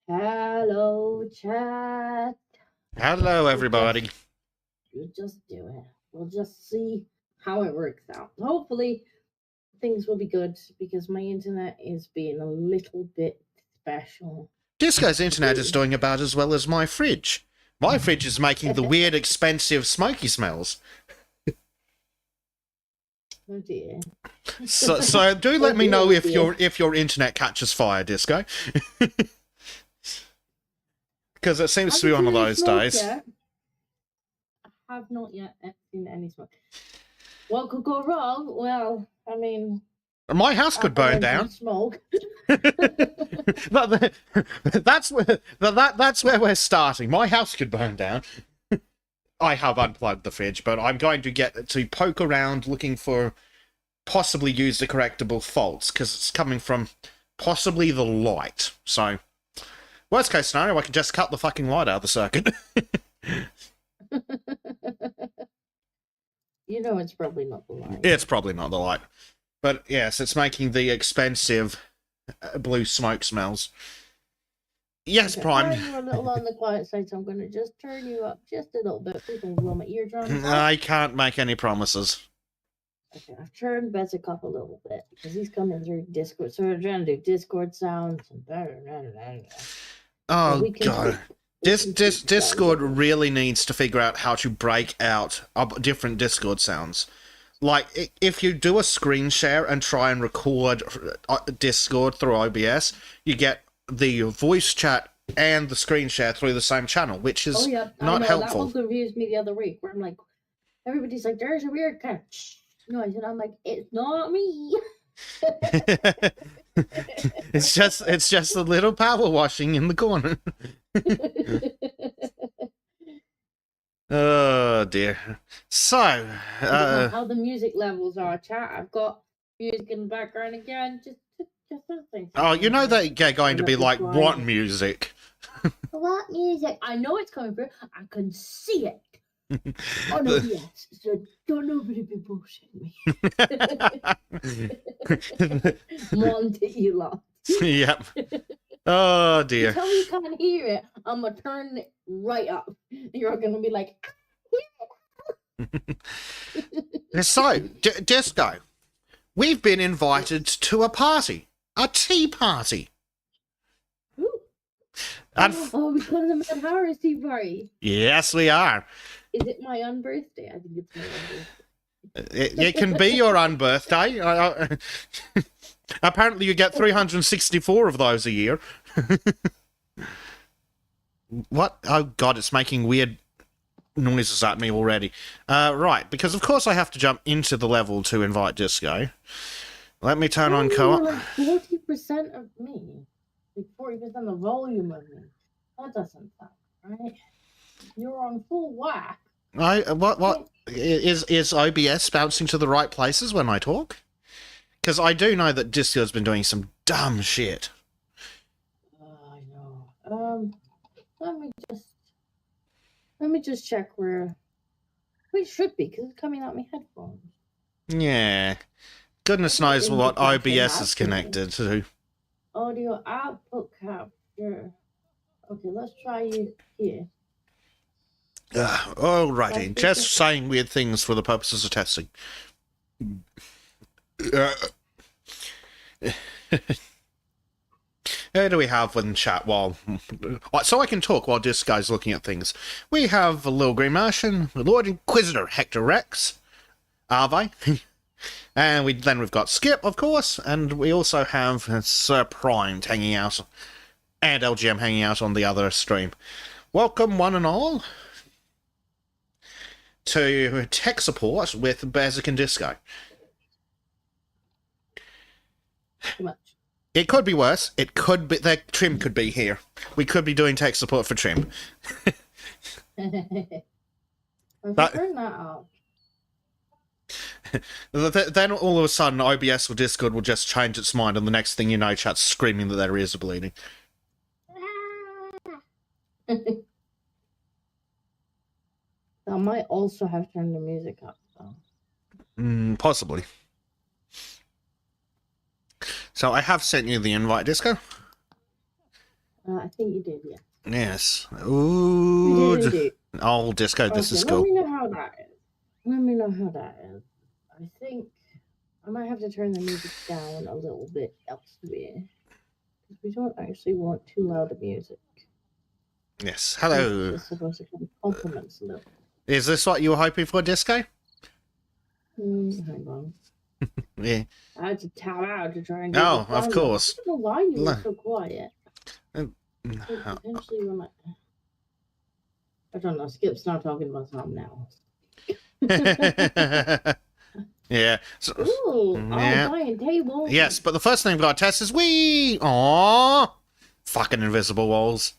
Hello, chat. Hello, everybody. We'll just do it. We'll just see how it works out. Hopefully, things will be good because my internet is being a little bit special. Disco's internet is doing about as well as my fridge. My fridge is making the weird, expensive, smoky smells. Oh dear. So do let me know if your internet catches fire, Disco. Because it seems to be one of those days. Yet. I have not yet seen any smoke. What could go wrong? Well, I mean, my house could burn down. Smoke. that's where we're starting. My house could burn down. I have unplugged the fridge, but I'm going to get to poke around looking for possibly user-correctable faults, because it's coming from possibly the light. So, worst case scenario, I can just cut the fucking light out of the circuit. You know it's probably not the light. It's probably not the light. But yes, it's making the expensive blue smoke smells. Yes, okay, Prime. I'm a little on the quiet side, so I'm going to just turn you up just a little bit. Please don't blow my eardrums. I can't make any promises. Okay, I've turned Bezic up a little bit because he's coming through Discord. So we're trying to do Discord sounds and oh god, Discord really needs to figure out how to break out different Discord sounds. Like, if you do a screen share and try and record Discord through OBS, you get the voice chat and the screen share through the same channel, which is not helpful. That one confused me the other week, where I'm like, everybody's like, there's a weird kind of noise, and I'm like, it's not me. it's just a little power washing in the corner. Oh dear. So, how the music levels are, chat. I've got music in the background again. Just something. Oh, you know that you're going to be like, what music? What music? I know it's coming through. I can see it. Oh no, yes. So don't nobody be bullshitting me. Monty, you lot. Yep. Oh dear. Tell me you can't hear it. I'm gonna turn it right up. You're gonna be like, So, Disco, we've been invited to a party, a tea party. Ooh. We're going to the Mad Harris tea party. Yes, we are. Is it my unbirthday? I think it's my unbirthday. It can be your unbirthday. Apparently you get 364 of those a year. What? Oh god, it's making weird noises at me already. Right, because of course I have to jump into the level to invite Disco. Let me turn on co-op. Like 40% of me. Like 40% the volume of me. That doesn't sound right. You're on full whack. What is OBS bouncing to the right places when I talk? Because I do know that Disco's been doing some dumb shit. I know. Let me just check where it should be, because it's coming out my headphones. Yeah. Goodness knows what OBS is connected to. Audio output capture. Okay, let's try you here. Alrighty, just saying weird things for the purposes of testing. Who do we have in chat so I can talk while this guy's looking at things? We have the Little Green Martian, the Lord Inquisitor Hector Rex, Arve, and we've got Skip, of course, and we also have Sir Prime hanging out, and LGM hanging out on the other stream. Welcome, one and all, to tech support with Bezic and Disco. Too much. It could be worse. It could be that Trim could be here. We could be doing tech support for Trim. Turn that off. Then all of a sudden OBS or Discord will just change its mind, and the next thing you know, chat's screaming that their ears are bleeding. I might also have turned the music up, though. Possibly. So I have sent you the invite, Disco. I think you did, yeah. Yes. You Ooh. did indeed. Oh, disco, this is cool. Let me know how that is. Let me know how that is. I think I might have to turn the music down a little bit elsewhere. Because we don't actually want too loud of music. Yes. This Hello. is supposed to come compliments a little. Is this what you were hoping for, disco? Hang on. Yeah. I had to tap out to try and get Oh, the of sound course. I don't know why you were so quiet. Eventually when I don't know, Skip's not talking about something now. Yeah. So, Ooh, yeah. giant table. Yes, but the first thing we've got to test is we. Aww. Fucking invisible walls.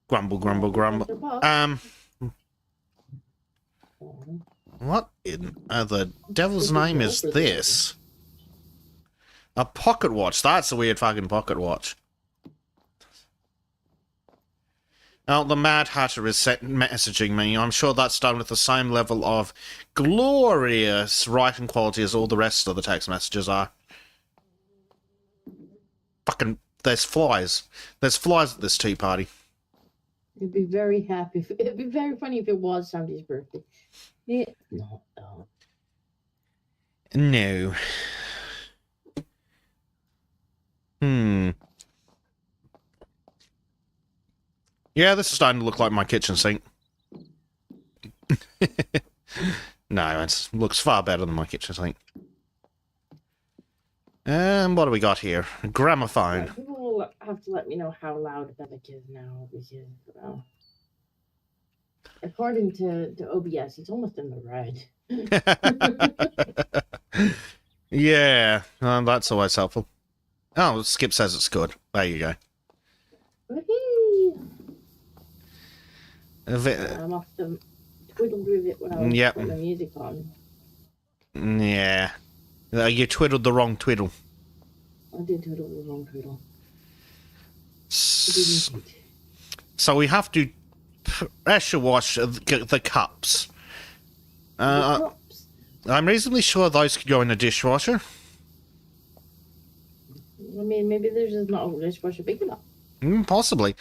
Grumble, grumble, grumble. What in the devil's name is this? A pocket watch. That's a weird fucking pocket watch. Oh, the Mad Hatter is messaging me. I'm sure that's done with the same level of glorious writing quality as all the rest of the text messages are. Fucking, there's flies. There's flies at this tea party. You'd be very happy. It'd be very funny if it was somebody's birthday. It's not, though. No. Yeah, this is starting to look like my kitchen sink. No, it looks far better than my kitchen sink. And what do we got here? A gramophone. Right, people will have to let me know how loud Bebek is now, because, well, according to OBS, he's almost in the red. Yeah, that's always helpful. Oh, Skip says it's good. There you go. I must have twiddled with it when I was putting the music on. Yeah. You twiddled the wrong twiddle. I did twiddle the wrong twiddle. So we have to pressure wash the cups. I'm reasonably sure those could go in a dishwasher. I mean, maybe there's just not a dishwasher big enough. Possibly.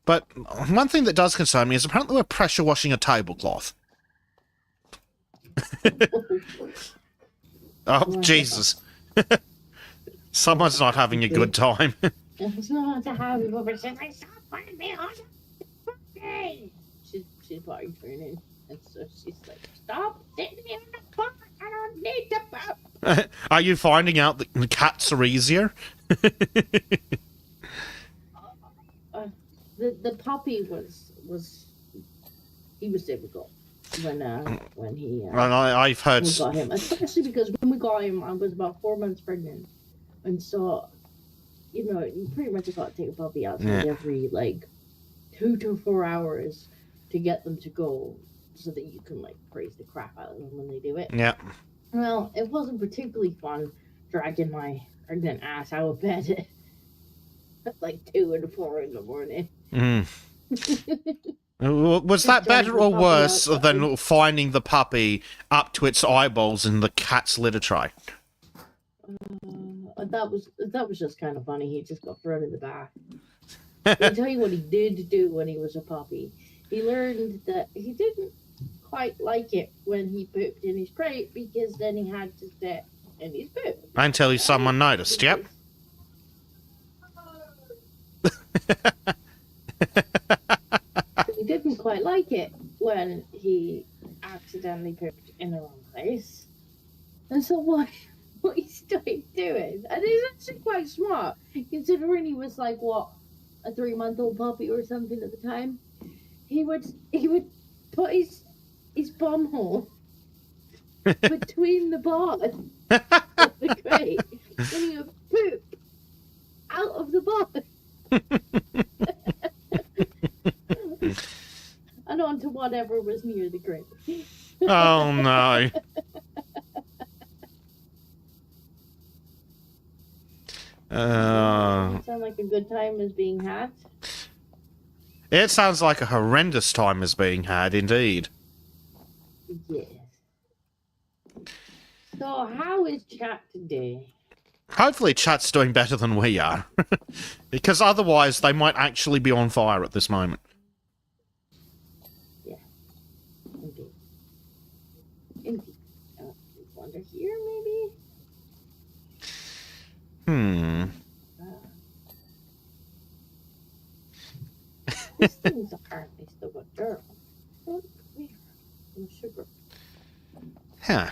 But one thing that does concern me is apparently we're pressure washing a tablecloth. Oh, Jesus. Someone's not having a good time. It's not a happy but she's like, stop putting me on the fucking. She's probably turning, and so she's like, stop sitting me on the pot. I don't need the pot. Are you finding out that the cats are easier? The puppy was he was difficult when he I've heard we got him, especially because when we got him I was about 4 months pregnant, and so you pretty much got to take a puppy outside every like 2 to 4 hours to get them to go, so that you can like praise the crap out of them when they do it. Yeah. Well, it wasn't particularly fun dragging my pregnant ass out of bed at like 2 and 4 in the morning. Was that better or worse than finding the puppy up to its eyeballs in the cat's litter tray? That was just kind of funny. He just got thrown in the bath. I'll tell you what he did do when he was a puppy. He learned that he didn't quite like it when he pooped in his crate, because then he had to sit in his poop. Until someone noticed, yep. He didn't quite like it when he accidentally pooped in the wrong place. And so what he started doing, and he's actually quite smart, considering he was like, what, a 3-month-old puppy or something at the time, he would put his bum hole between the bars of the crate, and he would poop out of the bar. And onto whatever was near the crate. Oh no. Sound like a good time is being had? It sounds like a horrendous time is being had, indeed. Yes. So, how is chat today? Hopefully chat's doing better than we are. Because otherwise they might actually be on fire at this moment. Yeah. Indeed. Indeed. Wonder here, maybe? These things apparently still got dirt on. No sugar. Huh.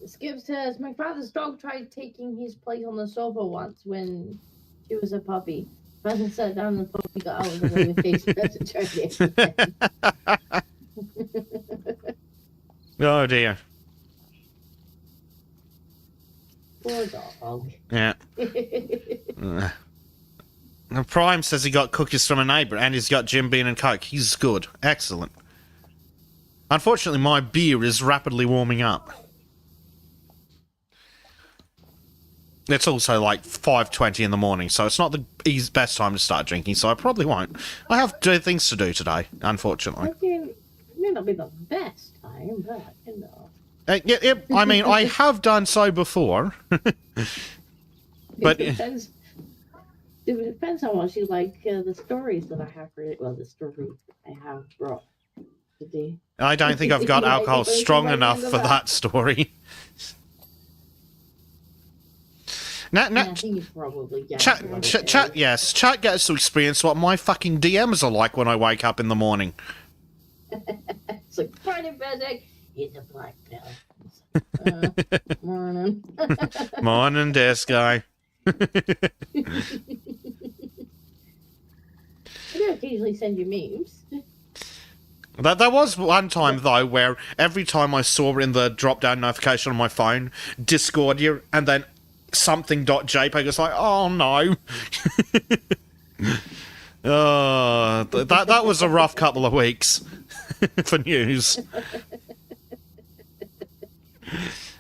Skip says, my father's dog tried taking his place on the sofa once when she was a puppy. Father sat down and the puppy got out of the way with face and tried it. Oh dear. Poor dog. Yeah. Prime says he got cookies from a neighbour and he's got Jim Beam and Coke. He's good. Excellent. Unfortunately, my beer is rapidly warming up. It's also like 5:20 in the morning, so it's not the best time to start drinking, so I probably won't. I have things to do today, unfortunately. It may not be the best time, but, you know. I mean, I have done so before. But It depends how much you like the stories that I have read. Well, the stories I have brought today. I don't think I've got alcohol strong enough for that story. I think you probably get Chat gets to experience what my fucking DMs are like when I wake up in the morning. It's like, Friday Basic, he's a black pill. Morning. Morning, desk guy. I do occasionally send you memes. There was one time, though, where every time I saw in the drop-down notification on my phone, Discord here, and then something.jpg, it's like, oh no. That was a rough couple of weeks for news.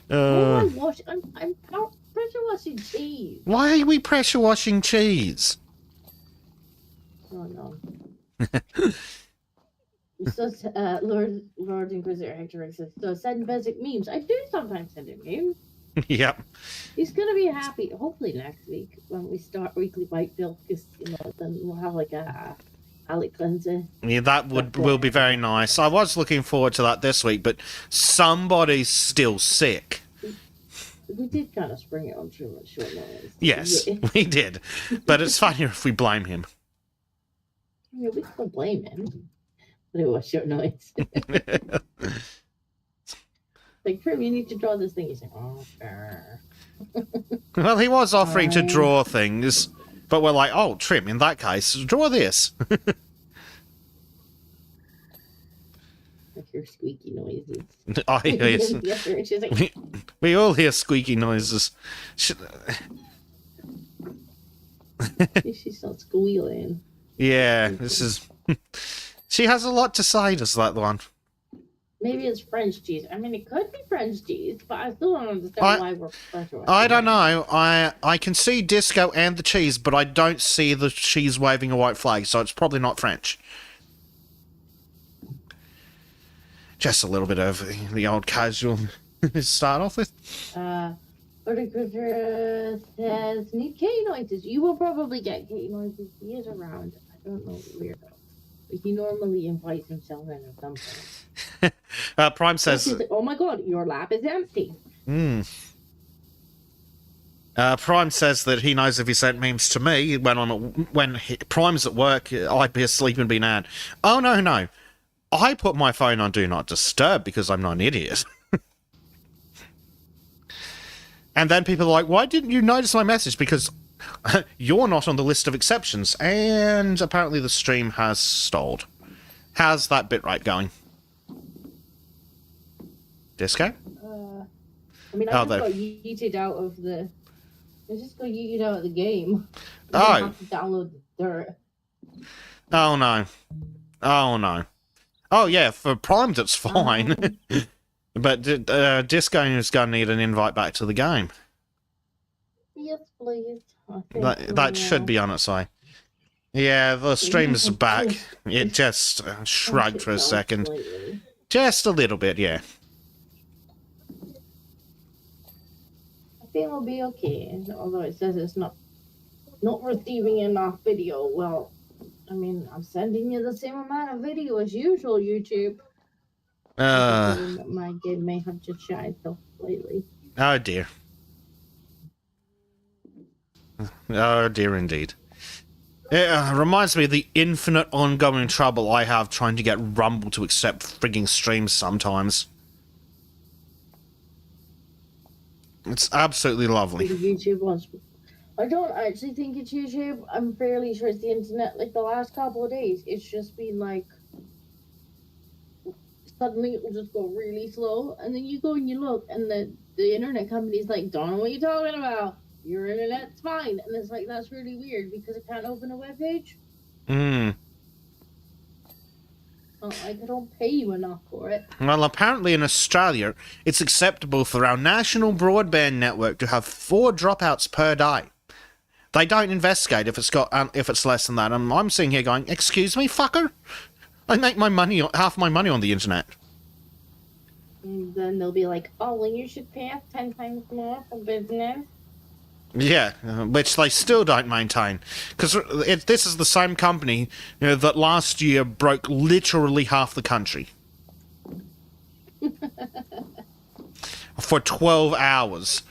I'm pressure washing cheese. Why are we pressure washing cheese? Oh no. So, Lord Inquisitor Hector says, so send basic memes. I do sometimes send him memes. Yep. He's gonna be happy. Hopefully next week when we start weekly white bill, because then we'll have like a palate cleanser. Yeah, that will be very nice. I was looking forward to that this week, but somebody's still sick. We did kind of spring it on too much short notice. Yes, we did. But it's funnier if we blame him. Yeah, we can blame him. But it was short noise. Like, Prim, you need to draw this thing. He's like, oh, Well, he was offering to draw things, but we're like, oh, Trim, in that case, draw this. I hear squeaky noises. I hear She's like, we all hear squeaky noises. she's not squealing. Yeah, this is... She has a lot to say, does that one? Maybe it's French cheese. I mean, it could be French cheese, but I still don't understand why we're French. I don't know. I can see disco and the cheese, but I don't see the cheese waving a white flag, so it's probably not French. Just a little bit of the old casual to start off with. Horticulture says, need K noises. You will probably get K noises. He is around. I don't know where though. But he normally invites himself in at some point. Prime says... Like, oh my god, your lap is empty. Prime says that he knows if he sent memes to me when Prime's at work, I'd be asleep and be mad. Oh, no. I put my phone on Do Not Disturb because I'm not an idiot. And then people are like, why didn't you notice my message? Because you're not on the list of exceptions. And apparently the stream has stalled. How's that bitrate going? Disco? I mean, I just got yeeted out of the... I just got yeeted out of the game. I have to download the dirt. Oh, no. Oh, yeah, for Prime, that's fine. But Disco is going to need an invite back to the game. Yes, please. That should be on its way. Yeah, the stream's back. It just shrugged for a second. Just a little bit, yeah. I think it'll be okay. Although it says it's not receiving enough video. Well, I mean, I'm sending you the same amount of video as usual, YouTube. My game may have just shined so lately. Oh dear. Oh dear indeed. It reminds me of the infinite ongoing trouble I have trying to get Rumble to accept frigging streams sometimes. It's absolutely lovely. YouTube was. I don't actually think it's YouTube. I'm fairly sure it's the internet. Like the last couple of days, it's just been like suddenly it will just go really slow, and then you go and you look, and the internet company's like, "Don't know what you're talking about. Your internet's fine," and it's like that's really weird because it can't open a web page. Hmm. Like I don't pay you enough for it. Well, apparently in Australia, it's acceptable for our national broadband network to have 4 dropouts per day. They don't investigate if it's less than that. I'm sitting here going, "Excuse me, fucker? I make half my money on the internet." And then they'll be like, "Oh, well, you should pay us 10 times more for business." Yeah, which they still don't maintain. Because this is the same company that last year broke literally half the country. For 12 hours.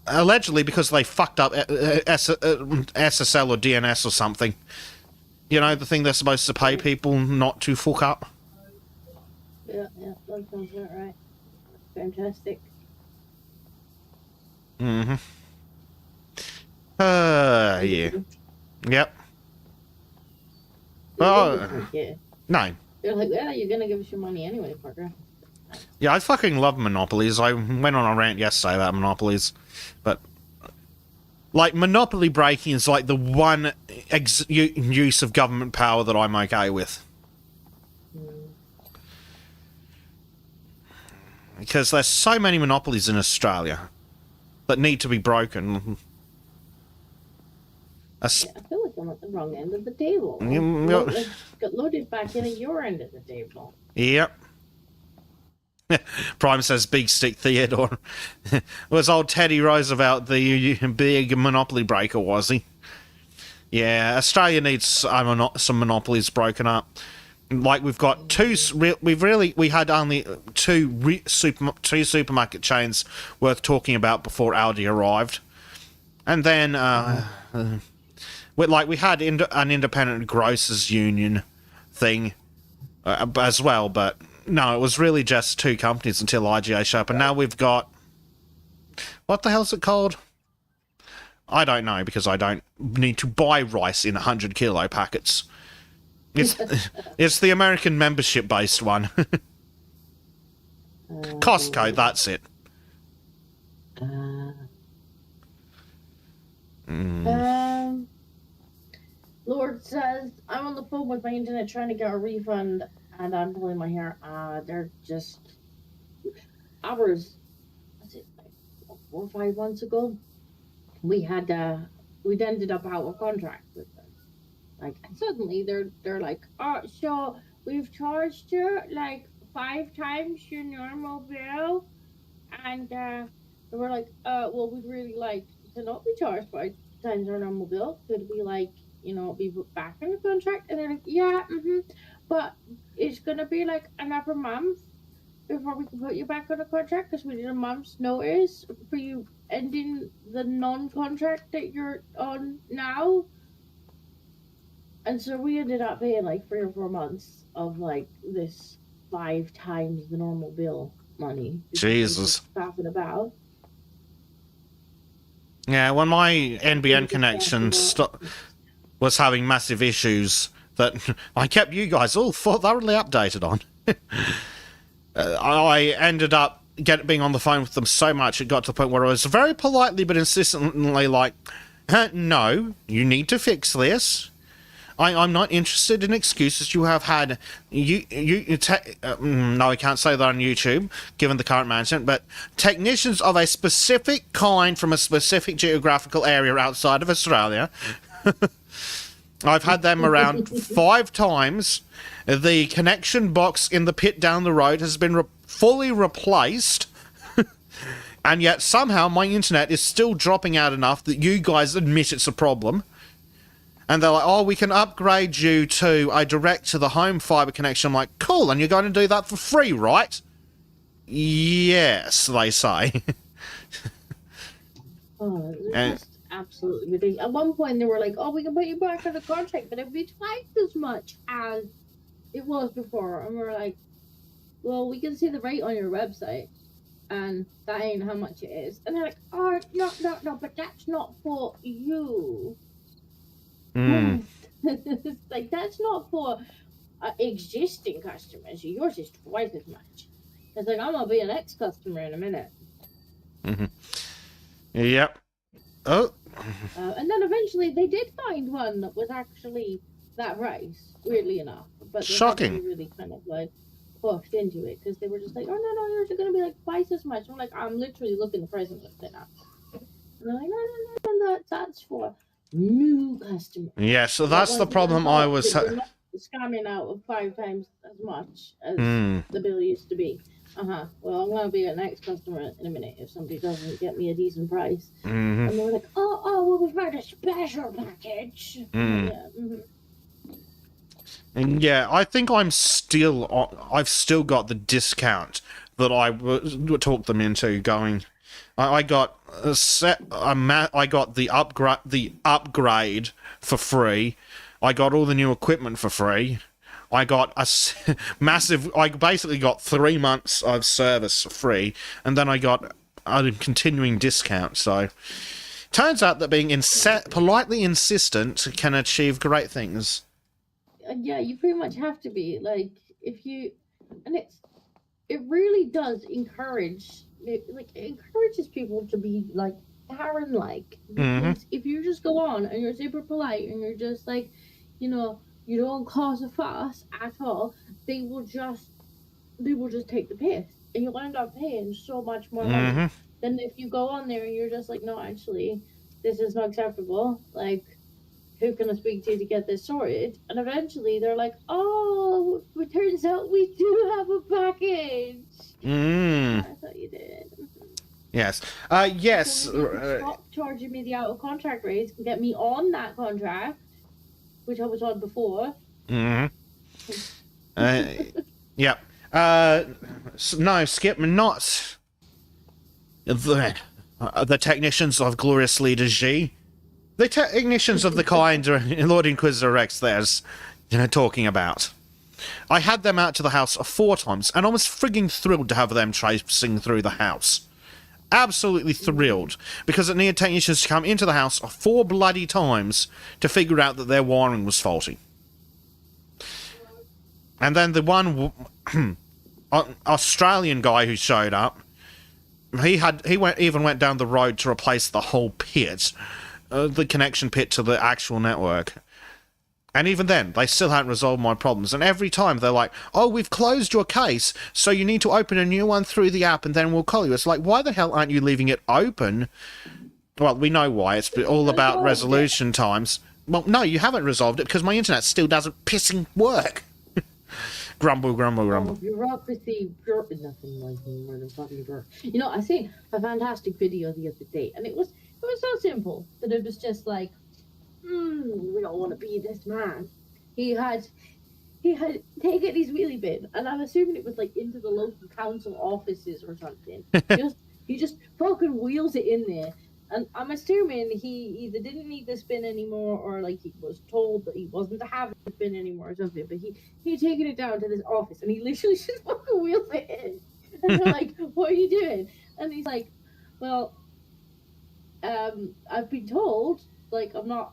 Allegedly because they fucked up SSL or DNS or something. You know, the thing they're supposed to pay people not to fuck up. Yeah, that sounds about right. Fantastic. Mm-hmm. Yeah. Yep. Oh, no. They're like, "Yeah, you're gonna give us your money anyway, Parker." Yeah, I fucking love monopolies. I went on a rant yesterday about monopolies. But, like, monopoly breaking is like the one use of government power that I'm okay with. Because there's so many monopolies in Australia that need to be broken. I feel like I'm at the wrong end of the table. Got loaded back in at your end of the table. Yep. Prime says Big Stick Theodore. Was old Teddy Roosevelt the big monopoly breaker, was he? Yeah, Australia needs some monopolies broken up. Like we've got we had only two supermarket chains worth talking about before Aldi arrived, and then we had an independent grocers union thing as well, but no, it was really just 2 companies until IGA showed up, and now we've got what the hell's it called? I don't know because I don't need to buy rice in 100-kilo packets. It's the American membership-based one. Costco, that's it. Lord says, "I'm on the phone with my internet trying to get a refund, and I'm pulling my hair. They're just hours. Was it like 4 or 5 months ago? We'd ended up out of contract with them. Like, and suddenly they're like, "Oh, so we've charged you like 5 times your normal bill," and we're like, well, we'd really like to not be charged 5 times our normal bill. Could we be put back in the contract?" And they're like, "Yeah, but it's gonna be like another month before we can put you back on the contract because we need a month's notice for you ending the non-contract that you're on now." And so we ended up paying like 3 or 4 months of like this 5 times the normal bill money. Jesus. Talking about. Yeah, when my NBN connection was having massive issues that I kept you guys all thoroughly updated on, I ended up being on the phone with them so much it got to the point where I was very politely but insistently like, "No, you need to fix this. I'm not interested in excuses you have had. No, I can't say that on YouTube, given the current management, but technicians of a specific kind from a specific geographical area outside of Australia I've had them around 5 times. The connection box in the pit down the road has been fully replaced. And yet somehow my internet is still dropping out enough that you guys admit it's a problem. And they're like, oh, we can upgrade you to a direct-to-the-home fibre connection. I'm like, cool, and you're going to do that for free, right? Yes, they say. Oh, it's just absolutely ridiculous. At one point, they were like, oh, we can put you back on the contract, but it'd be twice as much as it was before. And we're like, well, we can see the rate on your website, and that ain't how much it is. And they're like, oh, no, but that's not for you. It's like, that's not for existing customers. Yours is twice as much. It's like, I'm gonna be an ex-customer in a minute. Yep. Oh. And then eventually they did find one that was actually that price, weirdly enough. But they shocking. Really kind of like pushed into it because they were just like, oh no, yours are gonna be like twice as much. I'm like, I'm literally looking the price and looking up. And they're like, no, that's for new customers. Yeah, so that's the problem I was... scamming out of 5 times as much as the bill used to be. Well, I'm gonna be an ex-customer in a minute if somebody doesn't get me a decent price. And they were like, oh, well, we've got a special package. And yeah, I think I've still got the discount that I talked them into going. I got I got the upgrade for free. I got all the new equipment for free. I got a massive... I basically got 3 months of service for free, and then I got a continuing discount. So, turns out that being politely insistent can achieve great things. Yeah, you pretty much have to be. Like, if you... And it really does encourage... It encourages people to be, like, Karen-like. Because if you just go on and you're super polite and you're just like, you know... You don't cause a fuss at all. They will just take the piss, and you'll end up paying so much more money than if you go on there and you're just like, no, actually, this is not acceptable. Like, who can I speak to get this sorted? And eventually, they're like, oh, it turns out we do have a package. I thought you did. Yes. Yes. So stop charging me the out of contract rates and get me on that contract, which I was on before. Yep. No, Skip, not the technicians of Glorious Leader G. The technicians of the kind Lord Inquisitor Rex there's, talking about. I had them out to the house 4 times, and I was frigging thrilled to have them traipsing through the house. Absolutely thrilled, because it needed technicians to come into the house 4 bloody times to figure out that their wiring was faulty. And then the one Australian guy who showed up, he went down the road to replace the whole pit, the connection pit to the actual network. And even then, they still hadn't resolved my problems. And every time they're like, oh, we've closed your case, so you need to open a new one through the app and then we'll call you. It's like, why the hell aren't you leaving it open? Well, we know why. It's all about resolution times. Well, no, you haven't resolved it because my internet still doesn't pissing work. Grumble. Bureaucracy, nothing like more than fucking bureaucracy. I seen a fantastic video the other day, and it was so simple that it was just like, we don't want to be this man. He had taken his wheelie bin, and I'm assuming it was like into the local council offices or something. He just fucking wheels it in there, and I'm assuming he either didn't need this bin anymore, or like he was told that he wasn't to have this bin anymore or something. But he taken it down to this office, and he literally just fucking wheels it in. And they're like, "What are you doing?" And he's like, "Well, I've been told, like, I'm not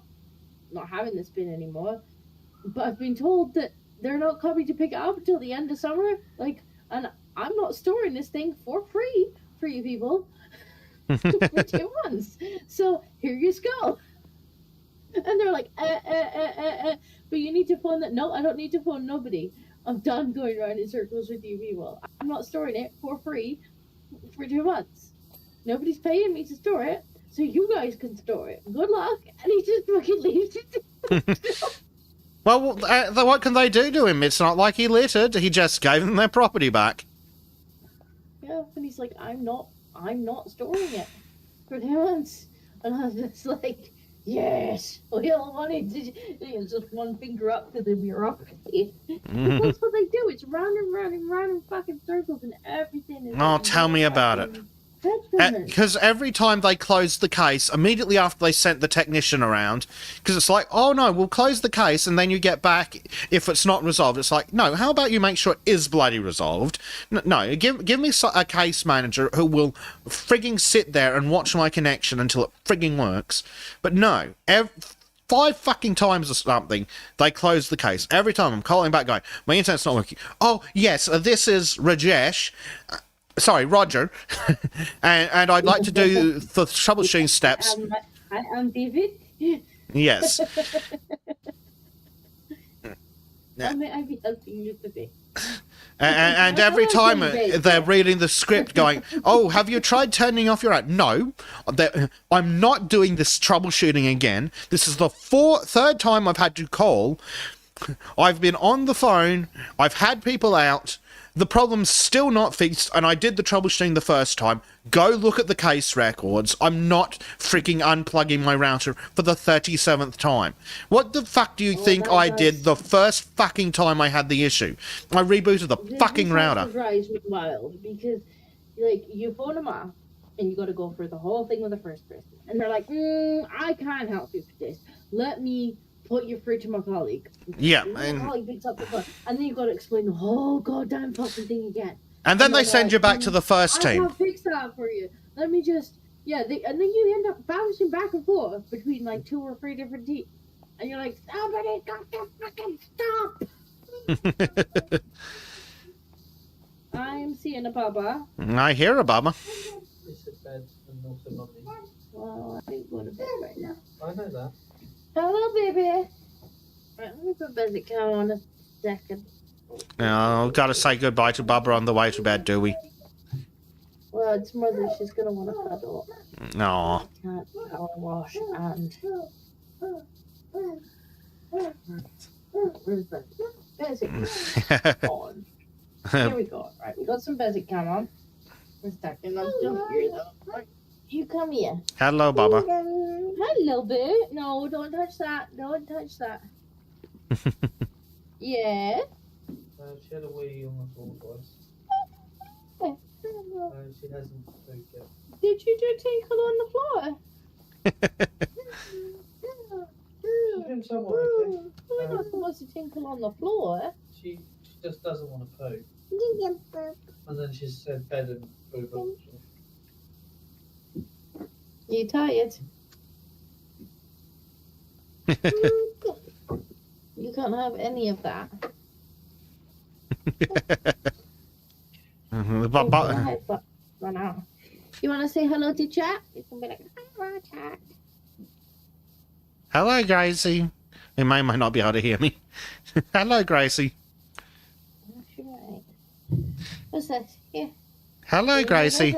having this bin anymore, but I've been told that they're not coming to pick it up until the end of summer, like, and I'm not storing this thing for free for you people for 2 months, so here you go." And they're like, but you need to phone that. No, I don't need to phone nobody. I'm done going around in circles with you people. I'm not storing it for free for 2 months. Nobody's paying me to store it, so you guys can store it. Good luck. And he just fucking leaves it. Well, what can they do to him? It's not like he littered. He just gave them their property back. Yeah, and he's like, I'm not storing it for 2 months. And I was just like, yes, we all wanted to just one finger up to the bureaucracy. That's what they do. It's round and round and round in fucking circles, and everything is. Oh, tell me about it. Because every time they closed the case, immediately after they sent the technician around, because it's like, oh no, we'll close the case and then you get back if it's not resolved. It's like, no, how about you make sure it is bloody resolved? No, give me a case manager who will frigging sit there and watch my connection until it frigging works. But no, 5 fucking times or something, they close the case. Every time I'm calling back going, my internet's not working. Oh, yes, this is Rajesh. Sorry, Roger. and I'd like to do the troubleshooting steps. I'm David. Yes. How may I be helping you today? And every time they're reading the script going, oh, have you tried turning off your... No, I'm not doing this troubleshooting again. This is the third time I've had to call. I've been on the phone. I've had people out. The problem's still not fixed, and I did the troubleshooting the first time. Go look at the case records. I'm not freaking unplugging my router for the 37th time. What the fuck do you think I did the first fucking time I had the issue? I rebooted the fucking router. This is wild, because, like, you phone them up, and you got to go through the whole thing with the first person. And they're like, I can't help you with this. Let me put you through to my colleague. Yeah. My colleague picks up the phone, and then you've got to explain the whole goddamn fucking thing again. And then they send you back to the first team. I can't fix that for you. Let me just... Yeah, and then you end up bouncing back and forth between, like, 2 or 3 different teams. And you're like, somebody got to fucking stop! I'm seeing a Baba. I hear a Baba. It's a bed and also mummy. Well, I ain't going to bed right now. I know that. Hello, baby. Right, let me put Basic Cow on a second. Oh, gotta say goodbye to Baba on the way to bed, do we? Well, it's mother. She's gonna want to cuddle. No. Can't power wash and. Where's Basic? On. Here we go. Right, we got some Basic Cam on. For a second, I'm still here though. Right, you come here. Hello, Baba. Hello, boo. No, don't touch that. Don't touch that. Yeah. She had a wee on the floor twice. She hasn't moved yet. Did you do tinkle on the floor? She's doing somewhat okay. We're not supposed to tinkle on the floor. She just doesn't want to poo. And then she said bed and boo. You tired? You can't have any of that. Run out. You want to say hello to chat? You can be like, hello, chat. Hello, Gracie. They might not be able to hear me. Hello, Gracie. That's right. What's this? Yeah. Hello, Gracie.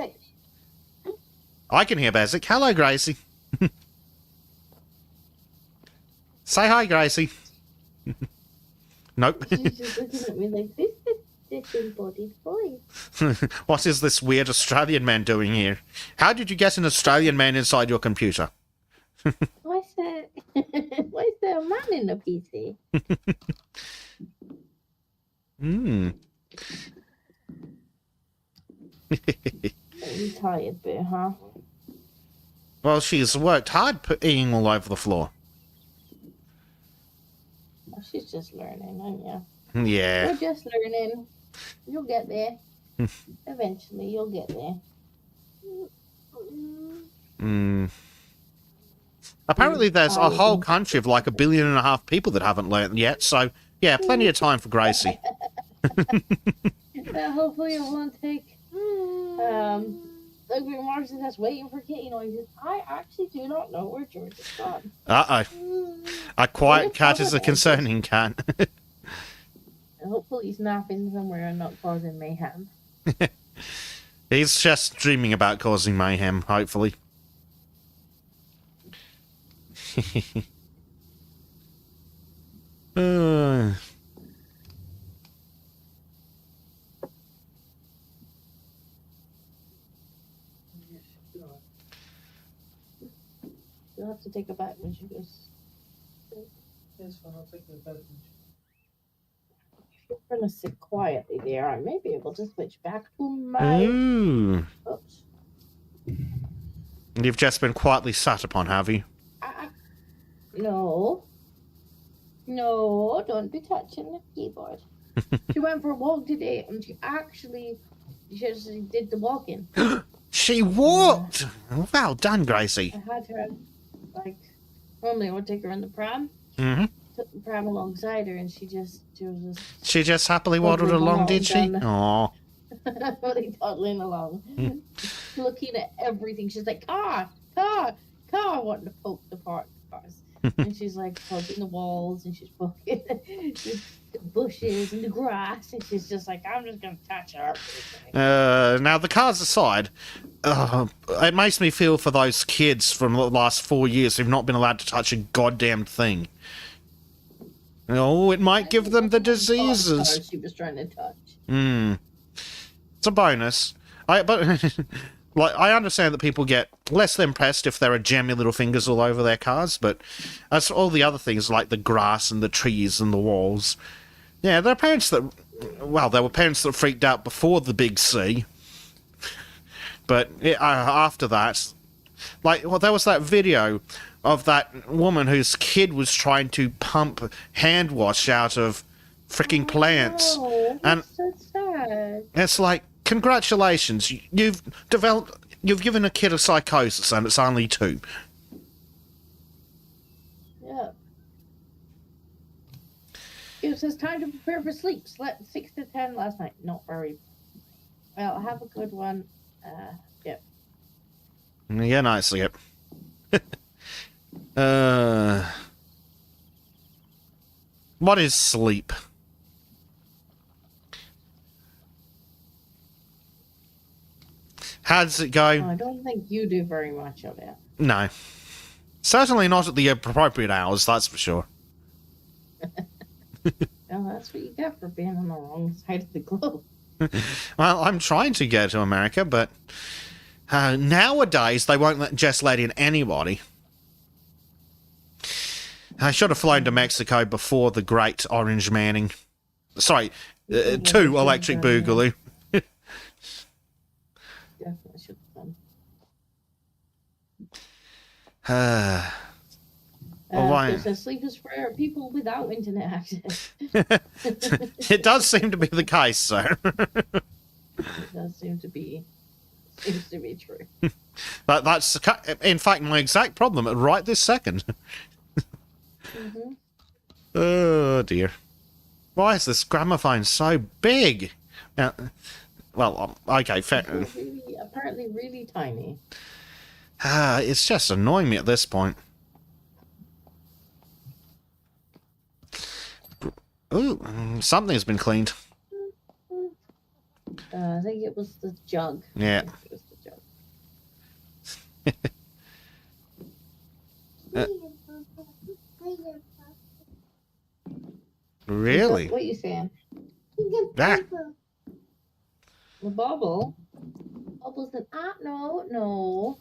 I can hear Basic. Hello, Gracie. Say hi, Gracie. Nope. She's just looking at me like, this disembodied voice. What is this weird Australian man doing here? How did you get an Australian man inside your computer? Why is there a man in the PC? You tired, boo, huh? Well, she's worked hard peeing all over the floor. Oh, she's just learning, aren't you? Yeah. We're just learning. You'll get there. Eventually, you'll get there. Apparently there's a whole country of like 1.5 billion people that haven't learned yet, so yeah, plenty of time for Gracie. Hopefully it won't take Ugly Mars is just waiting for kitty noises. I actually do not know where George is gone. Uh-oh. A quiet cat is a concerning cat. Hopefully he's napping somewhere and not causing mayhem. He's just dreaming about causing mayhem, hopefully. You'll have to take her back when she goes. Yes, fine, I'll take the bed. If you're gonna sit quietly there, I may be able to switch back to my. Ooh. Oops. You've just been quietly sat upon, have you? No. No, don't be touching the keyboard. She went for a walk today and she just did the walking. She walked! Well done, Gracie. I had her, like, normally I would take her in the pram. Mm-hmm. Took the pram alongside her and she was She just happily waddled along, did she? Aw. really toddling along. Looking at everything. She's like, car, wanting to poke the cars. And she's like poking the walls and she's poking the bushes and the grass and she's just like, I'm just gonna touch her. Now the cars aside, it makes me feel for those kids from the last 4 years who've not been allowed to touch a goddamn thing. Oh, it might give them the diseases. She was trying to touch. It's a bonus. I understand that people get less than impressed if there are jammy little fingers all over their cars, but as all the other things like the grass and the trees and the walls, yeah, there were parents that freaked out before the big C, but after that, there was that video of that woman whose kid was trying to pump hand wash out of freaking plants, and so sad. It's like, congratulations, you've given a kid a psychosis and it's only 2. Yeah. It says time to prepare for sleep. Slept 6 to 10 last night. Not very well. Have a good one. Yep. Yeah, no, sleep. What is sleep? How does it go? I don't think you do very much of it. No. Certainly not at the appropriate hours, that's for sure. Well, that's what you get for being on the wrong side of the globe. Well, I'm trying to go to America, but nowadays they won't just let in anybody. I should have flown to Mexico before the Great Orange Manning. Sorry, 2 Electric Boogaloo. Definitely should have done. It says sleep is for people without internet access. It does seem to be the case, sir. It does seems to be true. That's, in fact, my exact problem right this second. Mm-hmm. Oh, dear. Why is this gramophone so big? Well, okay, fair. Apparently really tiny. It's just annoying me at this point. Ooh, something's been cleaned. I think it was the jug. Yeah. It was the jug. Really? What are you saying? Ah. The bubble? Bubbles and no.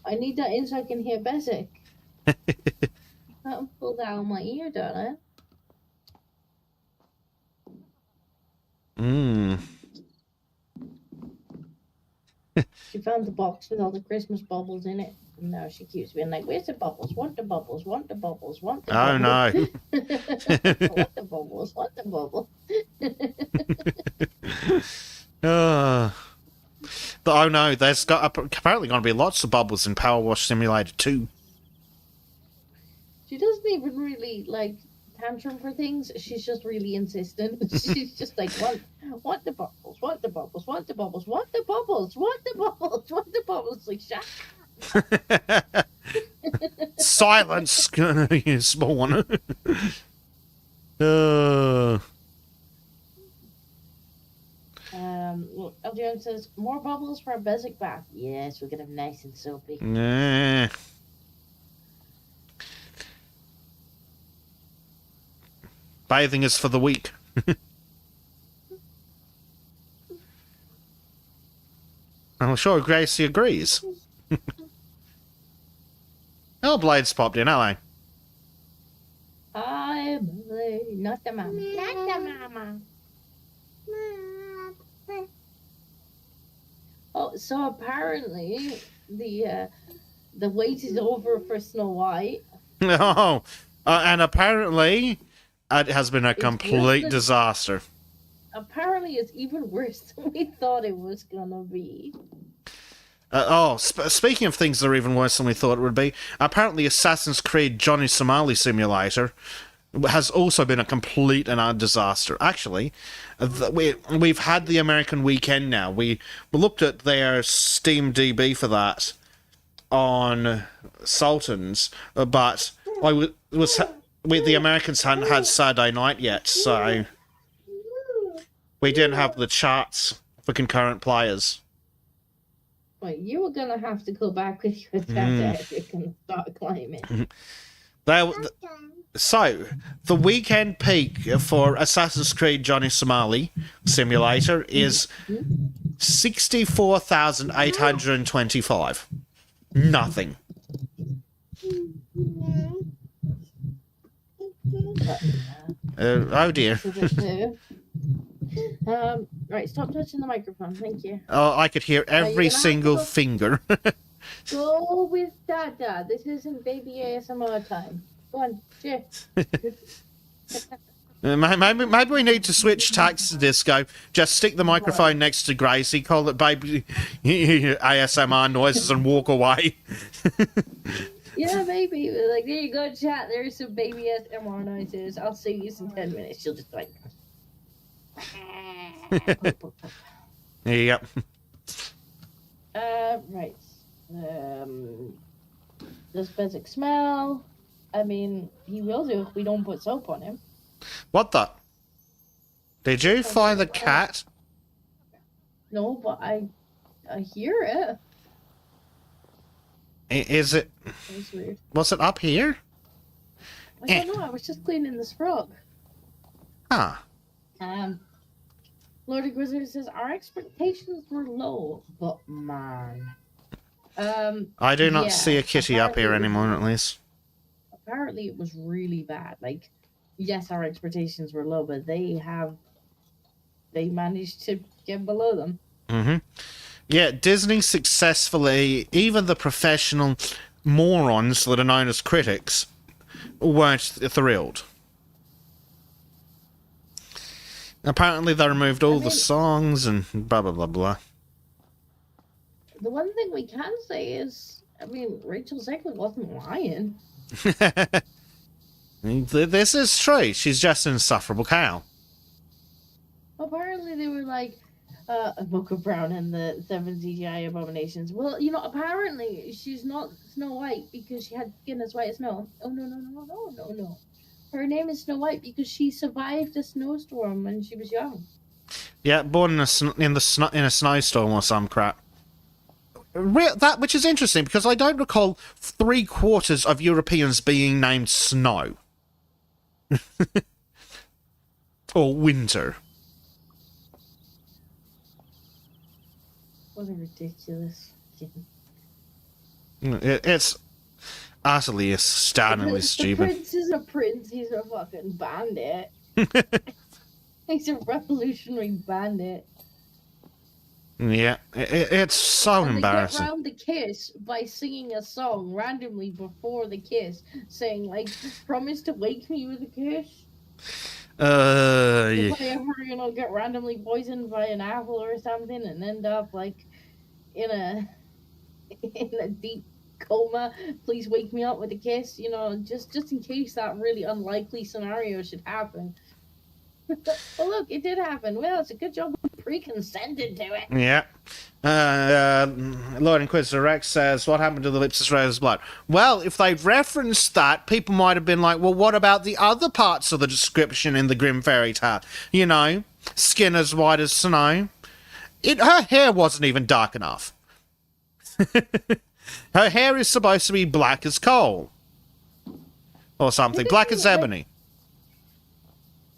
I need that in so I can hear basic. Can't pull that on my ear, darling. She found the box with all the Christmas bubbles in it. And now she keeps being like, where's the bubbles? Want the bubbles? Want the bubbles? Want the bubbles? Oh, no. Want the bubbles? Want the bubbles? Oh, no, there's apparently going to be lots of bubbles in Powerwash Simulator 2. She doesn't even really, tantrum for things. She's just really insistent. She's just like, want the bubbles, want the bubbles, want the bubbles, want the bubbles, want the bubbles, want the bubbles. Like, shut up. Silence, spawn. Look, LJ says, more bubbles for a basic bath. Yes, we're gonna have nice and soapy. Nah. Bathing is for the weak. I'm sure Gracie agrees. Oh, Blade's popped in, hello. Hi, Blade. Not the mama. Not the mama. Oh, so apparently the wait is over for Snow White. Oh, and apparently it has been a complete disaster. Apparently, it's even worse than we thought it was gonna be. Speaking of things that are even worse than we thought it would be, apparently Assassin's Creed Johnny Somali Simulator has also been a complete and utter disaster. Actually, we've had the American weekend now. We looked at their Steam DB for that on Sultan's, but the Americans hadn't had Saturday night yet, so we didn't have the charts for concurrent players. Well, you were gonna have to go back with your data if you're gonna start climbing. So, the weekend peak for Assassin's Creed Johnny Somali Simulator is 64,825. Nothing. Oh dear. Right, stop touching the microphone, thank you. Oh, I could hear every single finger. Go with Dada. This isn't baby ASMR time. Go on, shit. Maybe we need to switch tacks to Disco. Just stick the microphone next to Gracie, call it baby ASMR noises and walk away. Yeah, maybe. Like, there you go, chat. There's some baby ASMR noises. I'll see you in 10 minutes. She'll just like... Yep. Right. Does Bezic smell? I mean, he will do if we don't put soap on him. What the? Did you find the cat? No, but I hear it. Is it? That's weird. Was it up here? I don't know. I was just cleaning this frog. Huh. Lord Inquisitor says our expectations were low, but man. I do not see a kitty up here anymore, at least. Apparently, it was really bad. Like, yes, our expectations were low, but they managed to get below them. Mm-hmm. Yeah, Disney successfully, even the professional morons that are known as critics, weren't thrilled. Apparently they removed all the songs and blah, blah, blah, blah. The one thing we can say is, I mean, Rachel Zegler wasn't lying. This is true. She's just an insufferable cow. Apparently they were like, Mocha Brown and the 7 CGI abominations. Well, you know, apparently she's not Snow White because she had skin as white as snow. Oh, no. Her name is Snow White because she survived a snowstorm when she was young. Yeah, born in a snowstorm or some crap. That, which is interesting because I don't recall 3/4 of Europeans being named Snow. Or Winter. What a ridiculous kid. It's utterly astoundingly stupid. The prince is a prince, he's a fucking bandit. He's a revolutionary bandit. Yeah, it's so embarrassing. They get round the kiss by singing a song randomly before the kiss, saying, like, promise to wake me with a kiss. Yeah. If I ever, get randomly poisoned by an apple or something and end up, like, in a deep coma, please wake me up with a kiss, just in case that really unlikely scenario should happen. Well, look, it did happen. Well, it's a good job we pre-consented to it. Yeah. Lord Inquisitor Rex says, what happened to the lips as red as blood? Well, if they'd referenced that, people might have been like, well, what about the other parts of the description in the Grimm fairy tale? Skin as white as snow. Her hair wasn't even dark enough. Her hair is supposed to be black as coal. Or something. Black as ebony.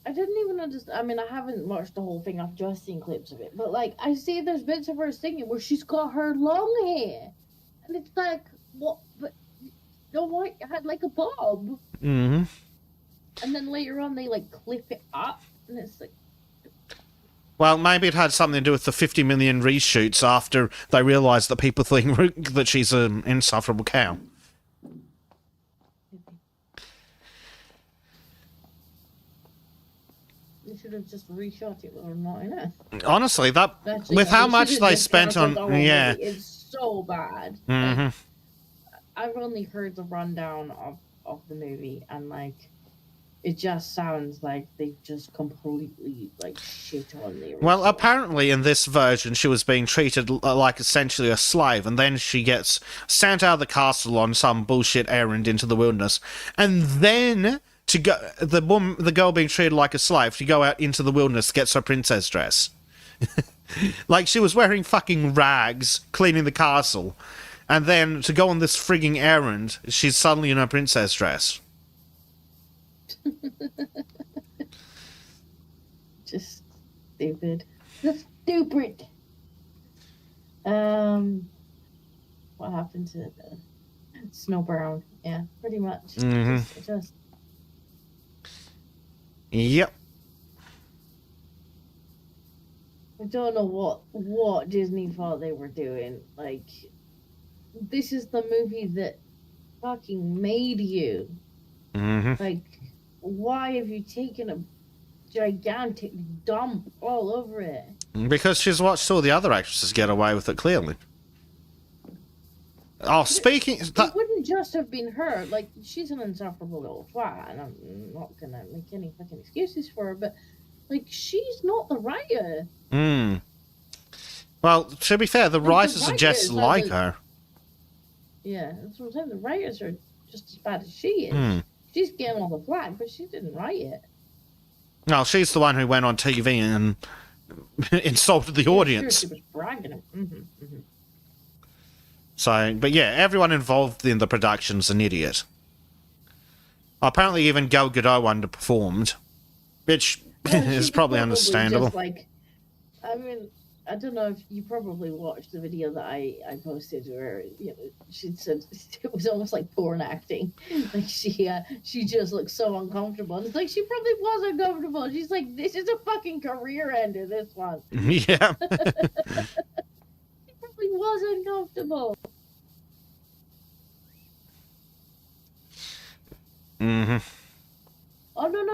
I didn't even understand. I mean, I haven't watched the whole thing. I've just seen clips of it. But, like, I see there's bits of her singing where she's got her long hair. And it's like, what? But no, what? It had, like, a bob. Mm-hmm. And then later on, they, like, clip it up. And it's like... Well, maybe it had something to do with the 50 million reshoots after they realised that people think that she's an insufferable cow. They should have just reshot it with her not in it. Honestly, that Actually, with yeah, how they much should've they just spent on... cancelled the whole Yeah. movie. It's so bad. Mm-hmm. Like, I've only heard the rundown of the movie, and, like, it just sounds like they just completely, like, shit on the original. Well, apparently in this version, she was being treated like essentially a slave, and then she gets sent out of the castle on some bullshit errand into the wilderness, and then to go, the girl being treated like a slave to go out into the wilderness gets her princess dress. Like, she was wearing fucking rags, cleaning the castle, and then to go on this frigging errand, she's suddenly in her princess dress. Just stupid. Just stupid. What happened to the Snow Brown? Yeah, pretty much. Mm-hmm. Just Yep. I don't know what Disney thought they were doing. Like, this is the movie that fucking made you. Mm-hmm. Like, why have you taken a gigantic dump all over it? Because she's watched all the other actresses get away with it, clearly. Oh, speaking... It wouldn't just have been her. Like, she's an insufferable little twat, and I'm not gonna make any fucking excuses for her, but, like, she's not the writer. Mm. Well, to be fair, the writers are just like her. Yeah, that's what I'm saying. The writers are just as bad as she is. Mm. She's getting all the flack, but she didn't write it. No, she's the one who went on TV and insulted the audience. Sure, she was bragging. Mm-hmm. So, but yeah, everyone involved in the production's an idiot. Apparently even Gal Gadot underperformed, which is probably understandable. Just like, I mean, I don't know if you probably watched the video that I posted where, you know, she said it was almost like porn acting. Like, she just looked so uncomfortable. And it's like, she probably was uncomfortable. She's like, this is a fucking career ender, this one. Yeah. She probably was uncomfortable. Mm-hmm. Oh, no,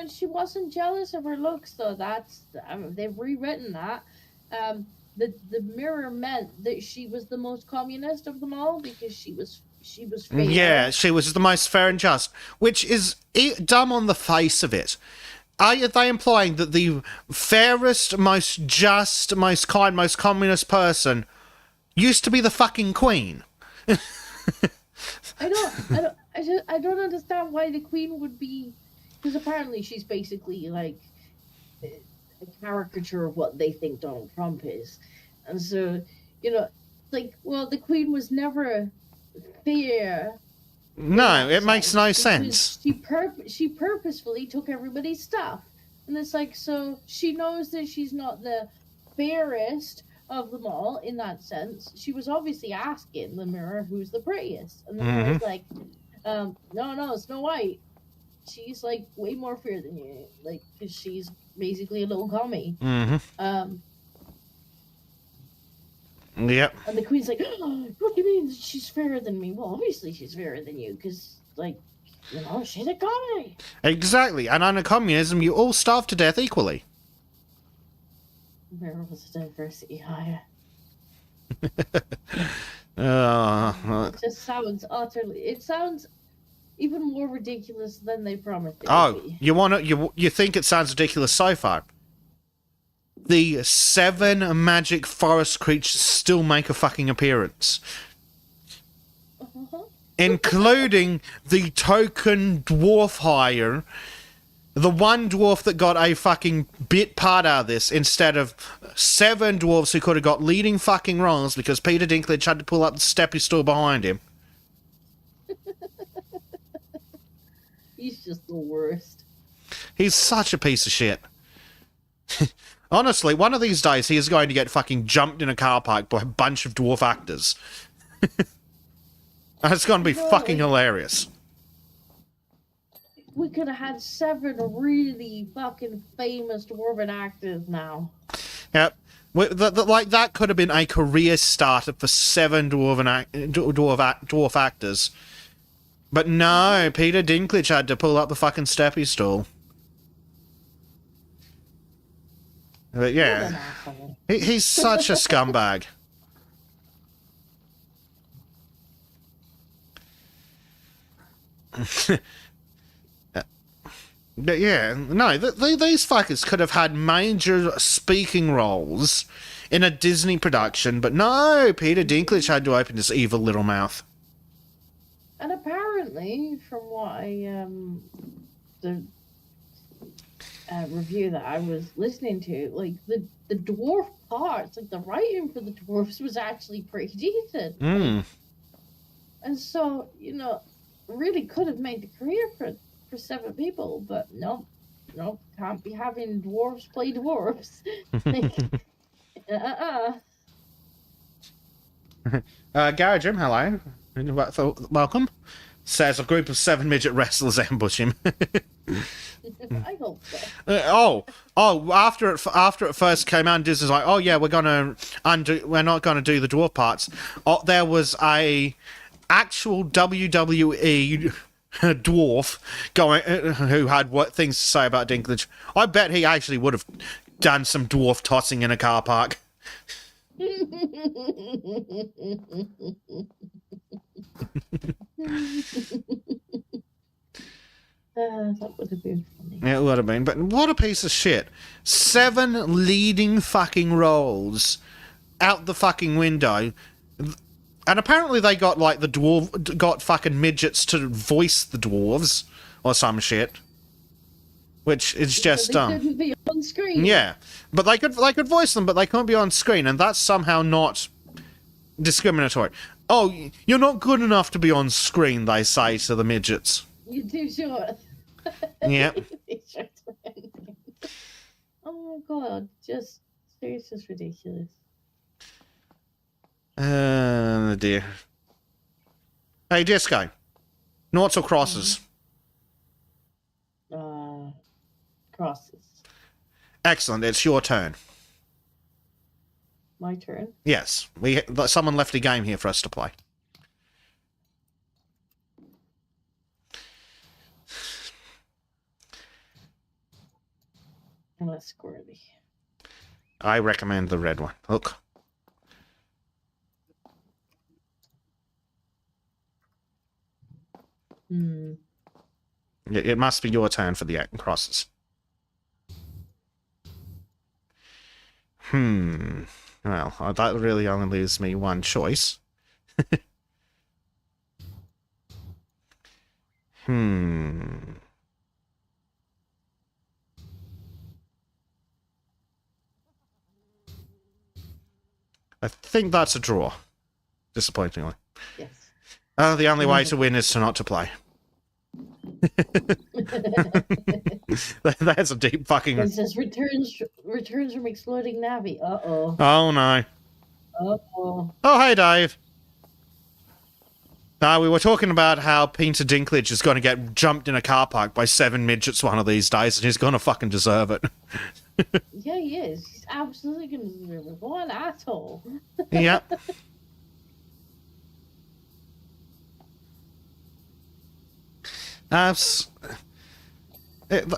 she wasn't jealous of her looks, though. They've rewritten that. The mirror meant that she was the most communist of them all because she was fair. Yeah, she was the most fair and just, which is dumb on the face of it. Are they implying that the fairest, most just, most kind, most communist person used to be the fucking queen? I don't understand why the queen would be, because apparently she's basically like a caricature of what they think Donald Trump is, and so, you know, like, well, the queen was never fair. No, it makes no sense. She purposefully took everybody's stuff, and it's like, so she knows that she's not the fairest of them all in that sense. She was obviously asking the mirror who's the prettiest, and the mirror was like, no, Snow White. She's like way more fair than you, like, because she's basically a little commie. Mm-hmm. Yep. And the queen's like, oh, what do you mean she's fairer than me? Well, obviously she's fairer than you, because, like, you know, she's a commie. Exactly, and under communism, you all starve to death equally. Where was the diversity higher? It just sounds utterly. It sounds even more ridiculous than they promised it would be. You think it sounds ridiculous so far? The 7 magic forest creatures still make a fucking appearance. Including the token dwarf hire, the one dwarf that got a fucking bit part out of this instead of 7 dwarves who could have got leading fucking roles because Peter Dinklage had to pull up the steppy stool behind him. He's just the worst. He's such a piece of shit. Honestly, one of these days he is going to get fucking jumped in a car park by a bunch of dwarf actors. And it's going to be fucking hilarious. We could have had 7 really fucking famous dwarven actors now. Yep. Like, that could have been a career starter for 7 dwarf actors. But no, Peter Dinklage had to pull up the fucking steppy stool. But yeah, he's such a scumbag. But yeah, no, these fuckers could have had major speaking roles in a Disney production, but no, Peter Dinklage had to open his evil little mouth. And apparently, from what the review that I was listening to, like the dwarf parts, like the writing for the dwarfs was actually pretty decent. Mm. And so, really could have made the career for 7 people, but no, can't be having dwarves play dwarves. Garage Jim, hello. Welcome. Says a group of 7 midget wrestlers ambush him. I hope so. After it first came out, Disney's like, oh yeah, we're not gonna do the dwarf parts. Oh, there was a actual WWE dwarf going who had things to say about Dinklage. I bet he actually would have done some dwarf tossing in a car park. That would have been funny. It would have been, but what a piece of shit. 7 leading fucking roles out the fucking window. And apparently they got, like, got fucking midgets to voice the dwarves or some shit. Which is just dumb. They couldn't be on screen. Yeah. But they could voice them, but they can't be on screen, and that's somehow not discriminatory. Oh, you're not good enough to be on screen, they say to the midgets. You're too short. Yep. Oh god, it's just ridiculous. Dear. Hey, Disco. Noughts or crosses? Crosses. Excellent, it's your turn. My turn? Yes. Someone left a game here for us to play. And that's squirrely. I recommend the red one. Look. It must be your turn for the crosses. Well, that really only leaves me one choice. I think that's a draw. Disappointingly. Yes. The only way to win is to not to play. That's a deep fucking... It says returns from exploding Navi. Uh-oh. Oh, no. Uh-oh. Oh, hey, Dave. We were talking about how Peter Dinklage is going to get jumped in a car park by 7 midgets one of these days, and he's going to fucking deserve it. Yeah, he is. He's absolutely going to deserve it. What an asshole. Yep.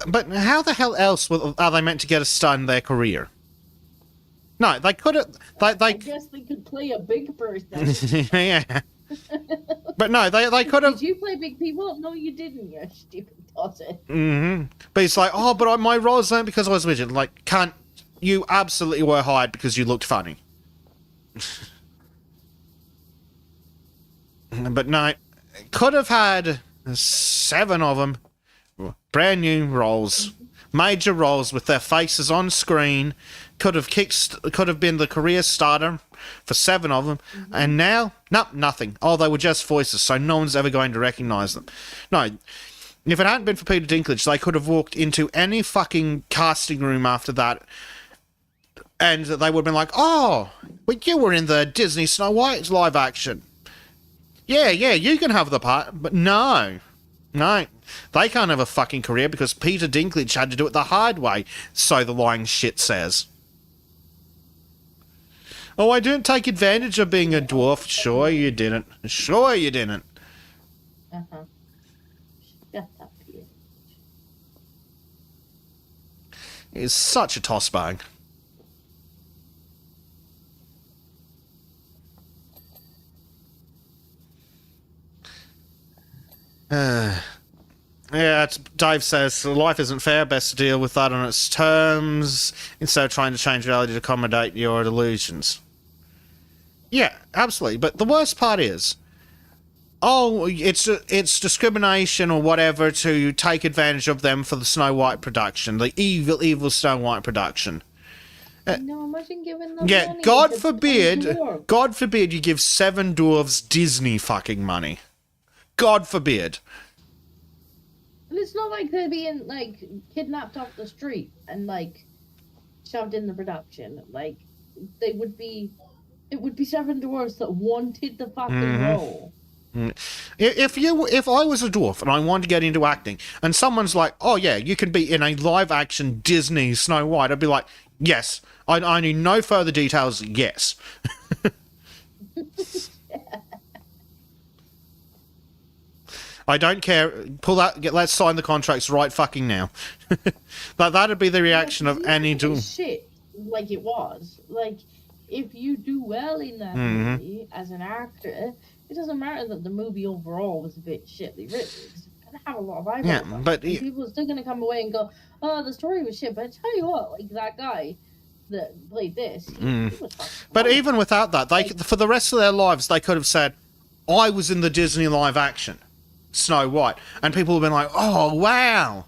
But how the hell else are they meant to get a start in their career? No, they could have... I guess they could play a big person. Yeah. But no, they could have... Did you play big people? No, you didn't, you stupid tosset. But it's like, oh, but my roles weren't because I was a midget. Like, can't... You absolutely were hired because you looked funny. But no, could have had 7 of them. Brand new roles. Major roles with their faces on screen. Could have been the career starter for 7 of them. And now, nothing. Oh, they were just voices, so no one's ever going to recognize them. No, If it hadn't been for Peter Dinklage, they could have walked into any fucking casting room after that, and they would have been like, "Oh, but you were in the Disney Snow White live action. Yeah, you can have the part." But no, they can't have a fucking career because Peter Dinklage had to do it the hard way, so the lying shit says. Oh, I didn't take advantage of being a dwarf. Sure you didn't. Sure you didn't. Uh-huh. Shut up, you. He's such a toss bag. Yeah, Dave says, life isn't fair, best to deal with that on its terms, instead of trying to change reality to accommodate your delusions. Yeah, absolutely. But the worst part is, it's discrimination or whatever to take advantage of them for the Snow White production, the evil Snow White production. No, imagine giving them Yeah, money God to forbid dwarves. you give 7 dwarves Disney fucking money. God forbid. And it's not like they're being, like, kidnapped off the street and, like, shoved in the production. Like, it would be 7 dwarves that wanted the fucking role. If I was a dwarf and I wanted to get into acting, and someone's like, "Oh yeah, you can be in a live-action Disney Snow White," I'd be like, "Yes." I need no further details. Yes. I don't care. Let's sign the contracts right fucking now. That'd be the reaction of any dwarf. Shit, like it was. Like, if you do well in that movie as an actor, it doesn't matter that the movie overall was a bit shitly written. It's gonna have a lot of eyeballs. Yeah, but people are still gonna come away and go, "Oh, the story was shit." But I tell you what, like that guy that played this, he was fucking But funny. even without that, for the rest of their lives, they could have said, "I was in the Disney live action Snow White," and people have been like, "Oh wow."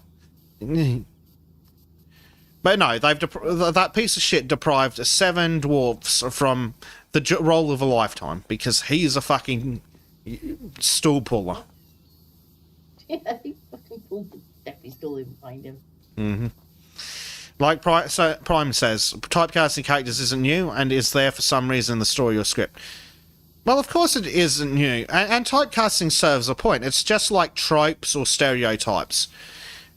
But no, that piece of shit deprived 7 dwarfs from the role of a lifetime because he's a fucking stool puller. Yeah, he fucking pulled the steppy stool in behind him. Like Prime says, typecasting characters isn't new and is there for some reason in the story or script. Well, of course it isn't new, and typecasting serves a point. It's just like tropes or stereotypes.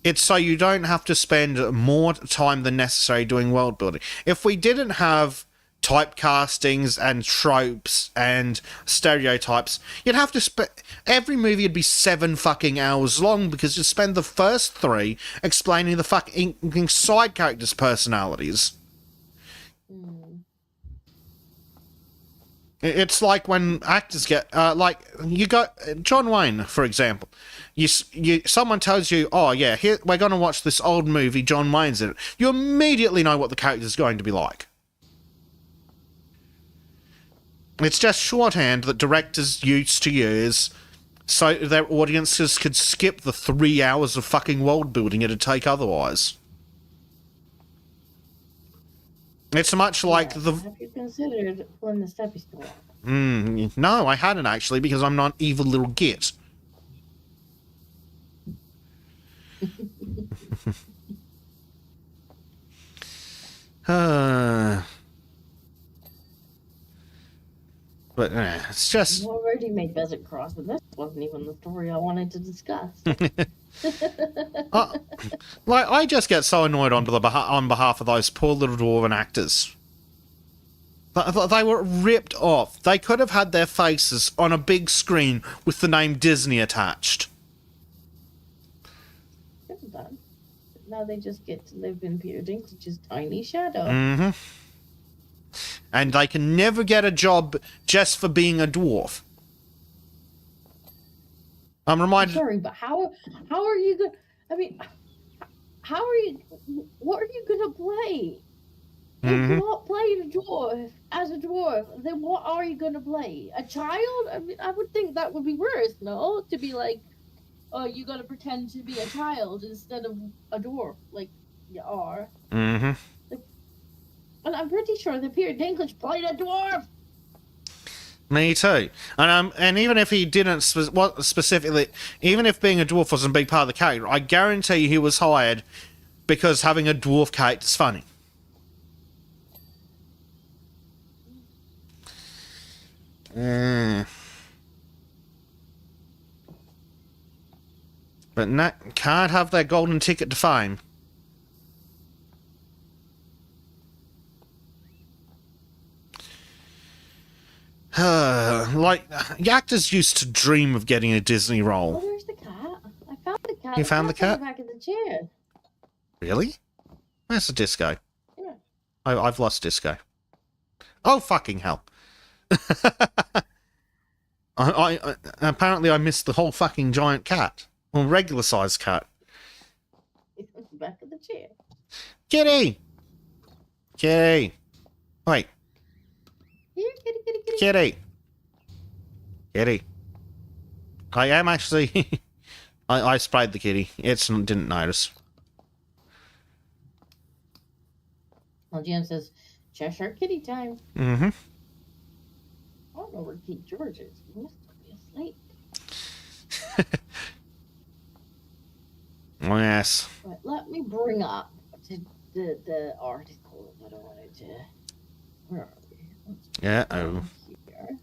It's so you don't have to spend more time than necessary doing world building. If we didn't have typecastings and tropes and stereotypes, you'd have to every movie would be 7 fucking hours long because you'd spend the first 3 explaining the fucking side characters' personalities. It's like when actors get like you got John Wayne, for example. Someone tells you, "Oh yeah, here we're going to watch this old movie. John Wayne's in it." You immediately know what the character's going to be like. It's just shorthand that directors used to use so their audiences could skip the 3 hours of fucking world building it'd take otherwise. It's much like the... Have you considered pulling the steppy stool off? No, I hadn't actually, because I'm not an evil little git. But it's just... You already made Desert Cross, and this wasn't even the story I wanted to discuss. Like, I just get so annoyed on behalf of those poor little dwarven actors. They were ripped off. They could have had their faces on a big screen with the name Disney attached. Now they just get to live in Peter Dinklage's tiny shadow. And they can never get a job just for being a dwarf. I'm reminded... Sorry, but how are you going to... I mean, how are you... What are you going to play? If you're not playing a dwarf as a dwarf, then what are you going to play? A child? I mean, I would think that would be worse, no? To be like, oh, you got to pretend to be a child instead of a dwarf, like you are. And I'm pretty sure that Peter Dinklage played a dwarf. Me too. And even if he didn't specifically, even if being a dwarf wasn't a big part of the character, I guarantee he was hired because having a dwarf character is funny. But can't have their golden ticket to fame. Like, the actors used to dream of getting a Disney role. Oh, there's the cat. I found the cat. You found the cat? In the back of the chair. Really? Where's the disco? Yeah. I've lost disco. Oh, fucking hell. I apparently I missed the whole fucking giant cat. Well, regular sized cat. It's in the back of the chair. Kitty! Kitty! Wait. Here, kitty, kitty, kitty. Kitty! Kitty. I am actually... I sprayed the kitty. It didn't notice. Well, Jan says, Cheshire kitty time. Mm-hmm. I don't know where King George is. He must be asleep. Oh, yes. Right, let me bring up the article that I wanted to... Where are we? Yeah, oh. Here.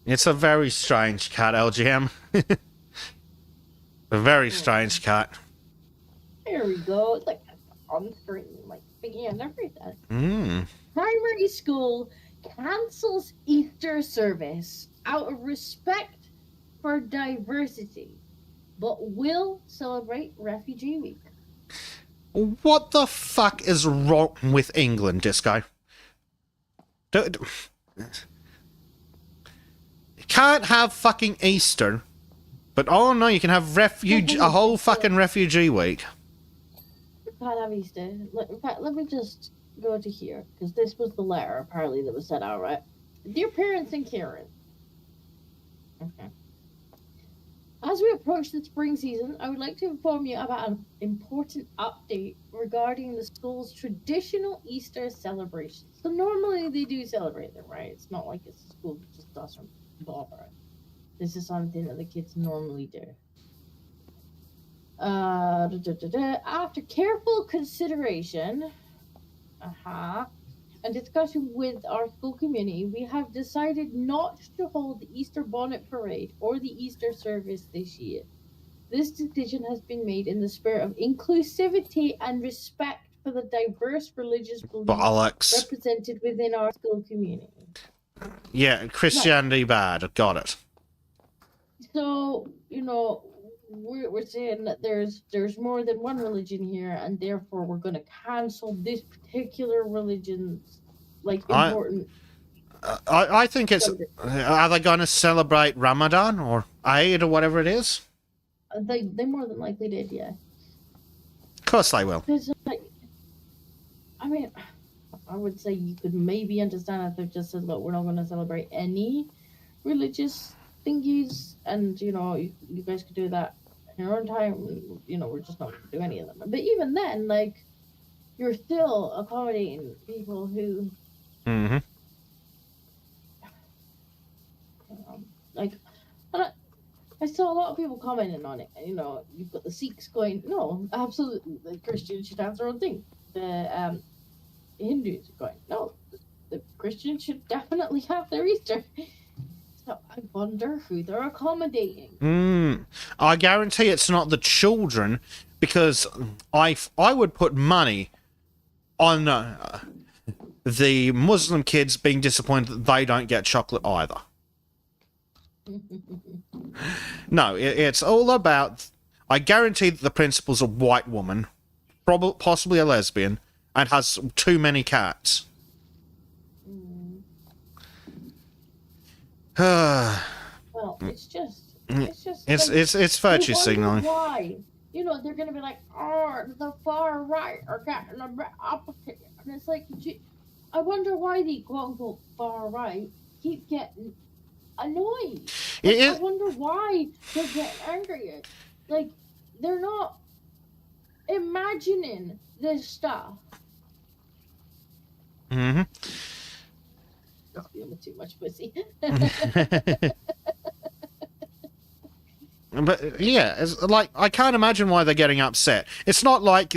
It's a very strange cat, LGM. A very strange cat. There we go. It's like on the screen, like speaking and everything. Mm. Primary school cancels Easter service out of respect for diversity, but will celebrate Refugee Week. What the fuck is wrong with England, Disco? Can't have fucking Easter, but oh no, you can have a whole fucking refugee week. Can't have Easter. In fact, let me just go to here, because this was the letter apparently that was sent out, right? Dear parents and Karen. Okay. As we approach the spring season, I would like to inform you about an important update regarding the school's traditional Easter celebrations. So normally they do celebrate them, right? It's not like it's a school that just doesn't bother. This is something that the kids normally do. After careful consideration, and discussion with our school community, we have decided not to hold the Easter bonnet parade or the Easter service this year. This decision has been made in the spirit of inclusivity and respect for the diverse religious beliefs represented within our school community. Yeah, Christianity bad. Got it. So, you know, we're saying that there's more than one religion here, and therefore we're going to cancel this particular religion's important. I think it's. Are they going to celebrate Ramadan or Eid or whatever it is? They more than likely did, yeah. Of course they will. I mean, I would say you could maybe understand if they just said, look, we're not going to celebrate any religious thingies, and you know, you guys could do that in your own time. You know, we're just not going to do any of them. But even then, like, you're still accommodating people who, like, I saw a lot of people commenting on it. You know, you've got the Sikhs going, no, absolutely, the Christians should have their own thing. The Hindus are going, no, the Christians should definitely have their Easter. So I wonder who they're accommodating. I guarantee it's not the children, because I would put money on the Muslim kids being disappointed that they don't get chocolate either. No, it's all about... I guarantee that the principal's a white woman, possibly a lesbian, and has too many cats. Well, it's virtue signaling. Why? You know, they're gonna be like, oh, the far right are getting a bit opposite, and it's like, I wonder why the quote unquote far right keep getting annoyed. I wonder why they're getting angry. Like, they're not imagining this stuff. Mm-hmm. That's feeling too much pussy. But yeah, it's like I can't imagine why they're getting upset. It's not like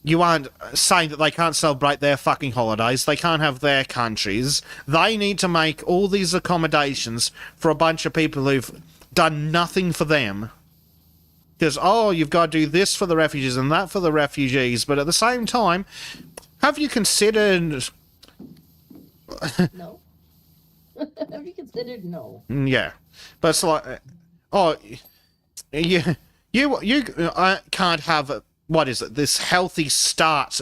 you aren't saying that they can't celebrate their fucking holidays. They can't have their countries. They need to make all these accommodations for a bunch of people who've done nothing for them. Because, oh, you've got to do this for the refugees and that for the refugees. But at the same time, have you considered... No. Have you considered no? Yeah. But it's like... Oh, you can't have... What is it? This healthy start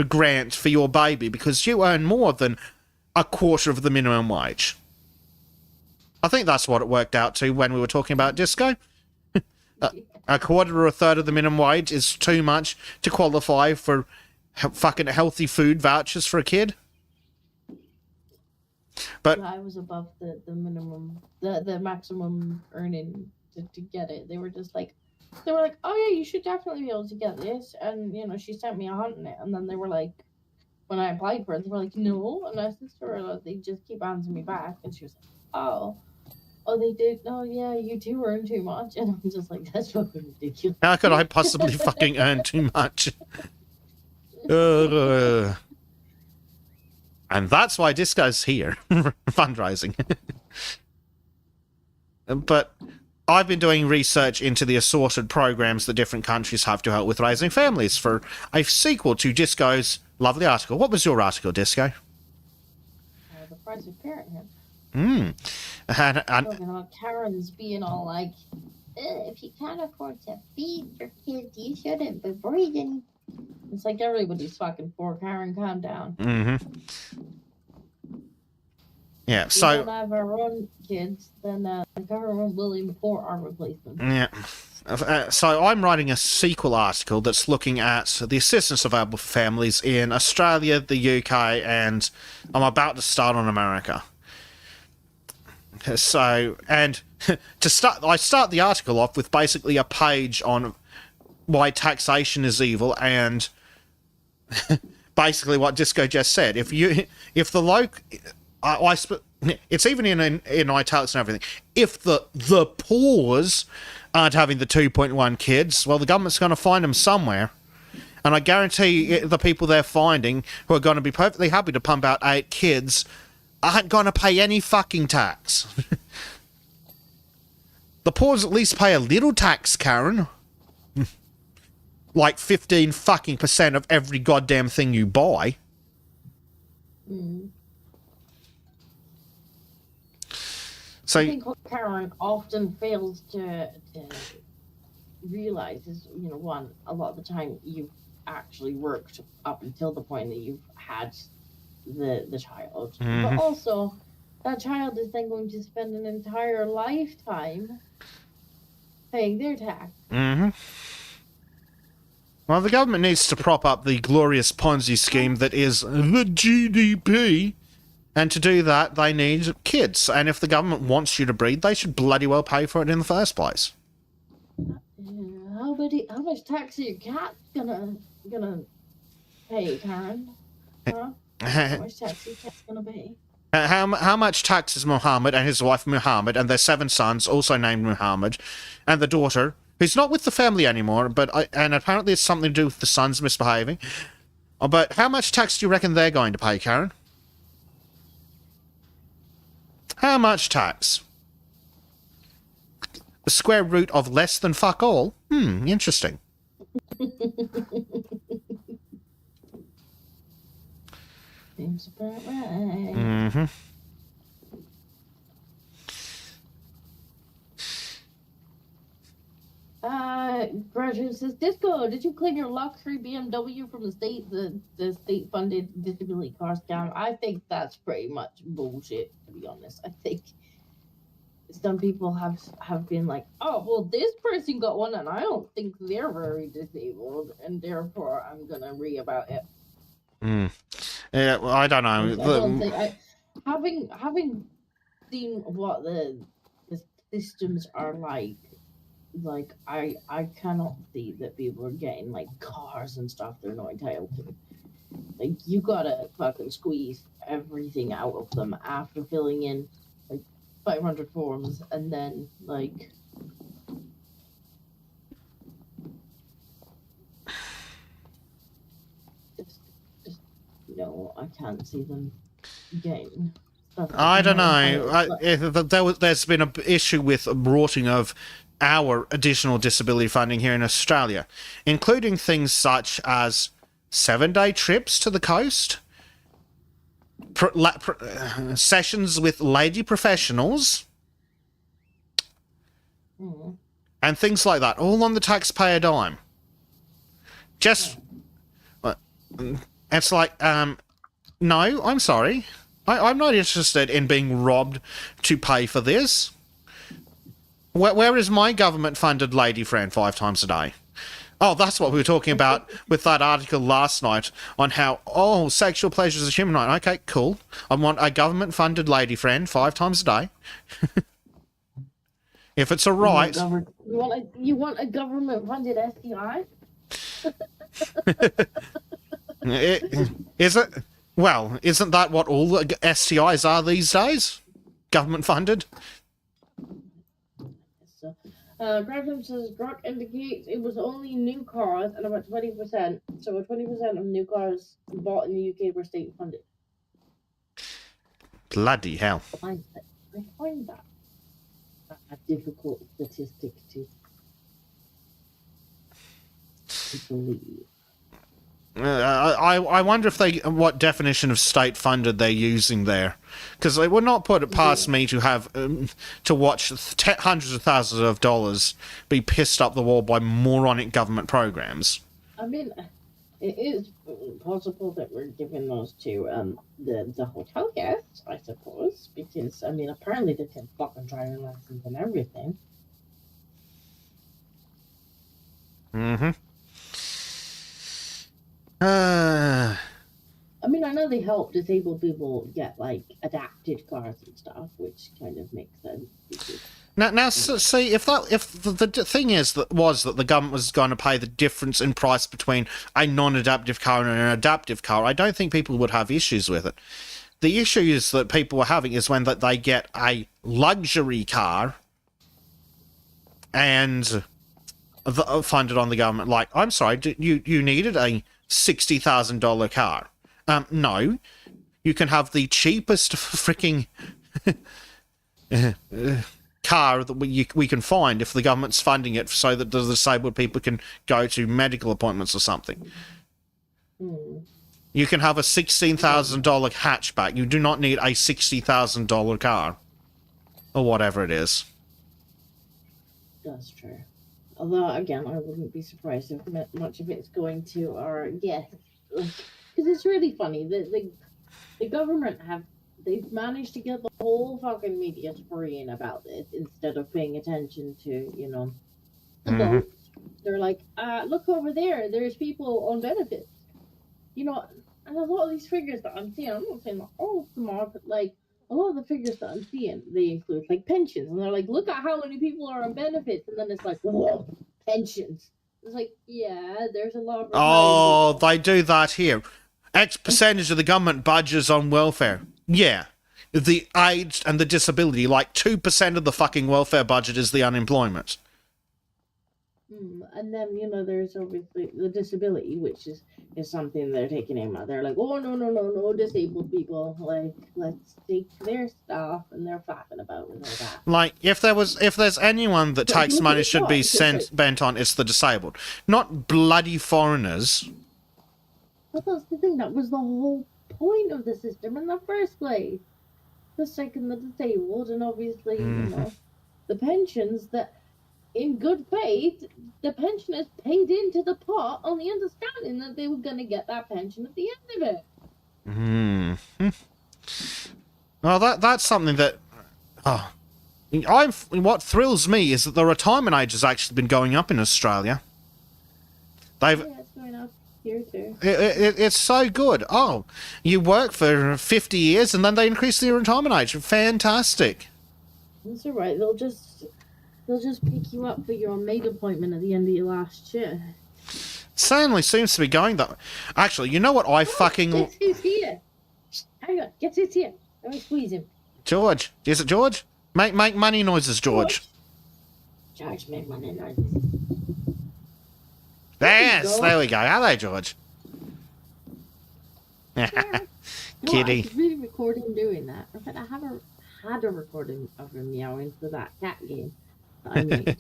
grant for your baby because you earn more than a quarter of the minimum wage. I think that's what it worked out to when we were talking about disco. A quarter or a third of the minimum wage is too much to qualify for fucking healthy food vouchers for a kid. But I was above the minimum, the maximum earning to get it. They were like, oh yeah, you should definitely be able to get this. And, you know, she sent me a hunt on it. And then they were like, when I applied for it, they were like, no. And my sister, they just keep answering me back. And she was like, oh, they did. Oh, yeah, you do earn too much. And I'm just like, that's fucking ridiculous. how could I possibly fucking earn too much? And that's why Disco's here. Fundraising. But I've been doing research into the assorted programs that different countries have to help with raising families for a sequel to Disco's lovely article. What was your article, Disco? The price of parenthood. And Talking about Karen's being all like, if you can't afford to feed your kids, you shouldn't be breathing. It's like everybody's fucking for Karen, calm down. Mm-hmm. Yeah, If so... we don't have our own kids, then the government will import our replacement. Yeah. So I'm writing a sequel article that's looking at the assistance available for families in Australia, the UK, and I'm about to start on America. So, and I start the article off with basically a page on why taxation is evil and basically what Disco just said. If the local... it's even in italics and everything. If the poors aren't having the 2.1 kids, well, the government's going to find them somewhere. And I guarantee the people they're finding who are going to be perfectly happy to pump out 8 kids aren't going to pay any fucking tax. The poors at least pay a little tax, Karen. Like 15 fucking % of every goddamn thing you buy. Mm. So, I think what Karen often fails to realize is, you know, one, a lot of the time you've actually worked up until the point that you've had the child. Mm-hmm. But also, that child is then going to spend an entire lifetime paying their tax. Mm-hmm. Well, the government needs to prop up the glorious Ponzi scheme that is the GDP. And to do that, they need kids. And if the government wants you to breed, they should bloody well pay for it in the first place. How much tax are your cat gonna pay, Karen? Huh? How much tax are your cat gonna pay? How much tax is Muhammad and his wife Muhammad and their 7 sons, also named Muhammad, and the daughter, who's not with the family anymore, and apparently it's something to do with the sons misbehaving. But how much tax do you reckon they're going to pay, Karen? How much tax? The square root of less than fuck all? Interesting. Seems about right. Mm-hmm. Graduate says, Disco, did you claim your luxury BMW from the state, the state-funded disability car scam? I think that's pretty much bullshit, to be honest. I think some people have been like, oh, well, this person got one, and I don't think they're very disabled, and therefore I'm gonna read about it. Yeah, well, I don't know. I don't think having seen what the systems are like like I cannot see that people are getting like cars and stuff they're not entitled to. Like you gotta fucking squeeze everything out of them after filling in like 500 forms, and then like just no, I can't see them getting stuff that I they're don't not know. entitled. There's been an issue with rorting of our additional disability funding here in Australia, including things such as 7-day trips to the coast, sessions with lady professionals, and things like that, all on the taxpayer dime. Just, it's like, no, I'm sorry. I'm not interested in being robbed to pay for this. Where is my government-funded lady friend 5 times a day? Oh, that's what we were talking about with that article last night on how, oh, sexual pleasure is a human right. Okay, cool. I want a government-funded lady friend 5 times a day. If it's a right... You want a government-funded STI? Is it? Well, isn't that what all the STIs are these days? Government-funded? Graham says Grok indicates it was only new cars and about 20%. So 20% of new cars bought in the UK were state funded. Bloody hell. I find that a difficult statistic to believe. I wonder if what definition of state funded they're using there, because they would not put it past me to have to watch hundreds of thousands of dollars be pissed up the wall by moronic government programs. I mean, it is possible that we're giving those to the hotel guests, I suppose, because I mean apparently they can fucking driving license and everything. Mm-hmm. I mean, I know they help disabled people get like adapted cars and stuff, which kind of makes sense. Now, see, if the thing is that the government was going to pay the difference in price between a non-adaptive car and an adaptive car, I don't think people would have issues with it. The issues that people were having is when they get a luxury car and funded on the government. Like, I'm sorry, you needed a $60,000 car. No, you can have the cheapest freaking car that we can find if the government's funding it so that the disabled people can go to medical appointments or something. You can have a $16,000 hatchback. You do not need a $60,000 car. Or whatever it is. That's true. Although, again, I wouldn't be surprised if much of it's going to our guests. Because it's really funny. The government they've managed to get the whole fucking media spraying about this instead of paying attention to, the votes. They're like, look over there. There's people on benefits. And a lot of these figures that I'm seeing, I'm not saying that all of them are, but like, a lot of the figures that I'm seeing, they include like pensions, and they're like, look at how many people are on benefits, and then it's like, whoa, pensions. It's like, yeah, there's a lot of... Oh, they do that here. X percentage of the government budget is on welfare. Yeah. The aged and the disability, like 2% of the fucking welfare budget is the unemployment. And then, there's obviously the disability, which is something they're taking aim at. They're like, oh, no, disabled people. Like, let's take their stuff, and they're flapping about and all that. Like, if there's anyone that tax money should be spent on, it's the disabled. Not bloody foreigners. But that's the thing, that was the whole point of the system in the first place. The sick and the disabled, and obviously, the pensions that... in good faith, the pensioners paid into the pot on the understanding that they were going to get that pension at the end of it. Well, that's something that... what thrills me is that the retirement age has actually been going up in Australia. Yeah, it's going up here too. It's so good. Oh, you work for 50 years and then they increase the retirement age. Fantastic. That's all right. They'll just... They'll just pick you up for your maid appointment at the end of your last shift. Certainly seems to be going that way. Actually, you know what I fucking... Guess who's here? Hang on, guess who's here? Let me squeeze him. George. Is it George? Make money noises, George. George, make money noises. Yes, there we go. Hello, George. Kitty. I could really record him doing that. In fact, I had a recording of him meowing for that cat game that I made.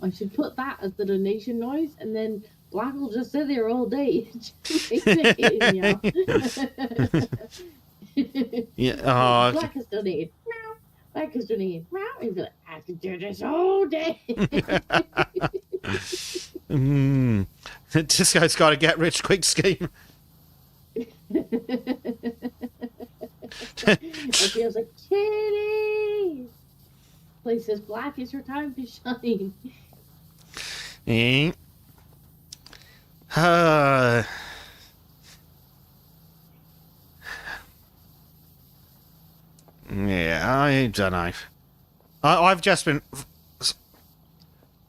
I should put that as the donation noise, and then Black will just sit there all day. Meow. Yeah. Black has donated. Meow. Black has donated. Meow. And be like, I could do this all day. Disco's got a get rich quick scheme. It feels like Kitty. Place says Black is your time to shine. Yeah, I don't know. I've just been...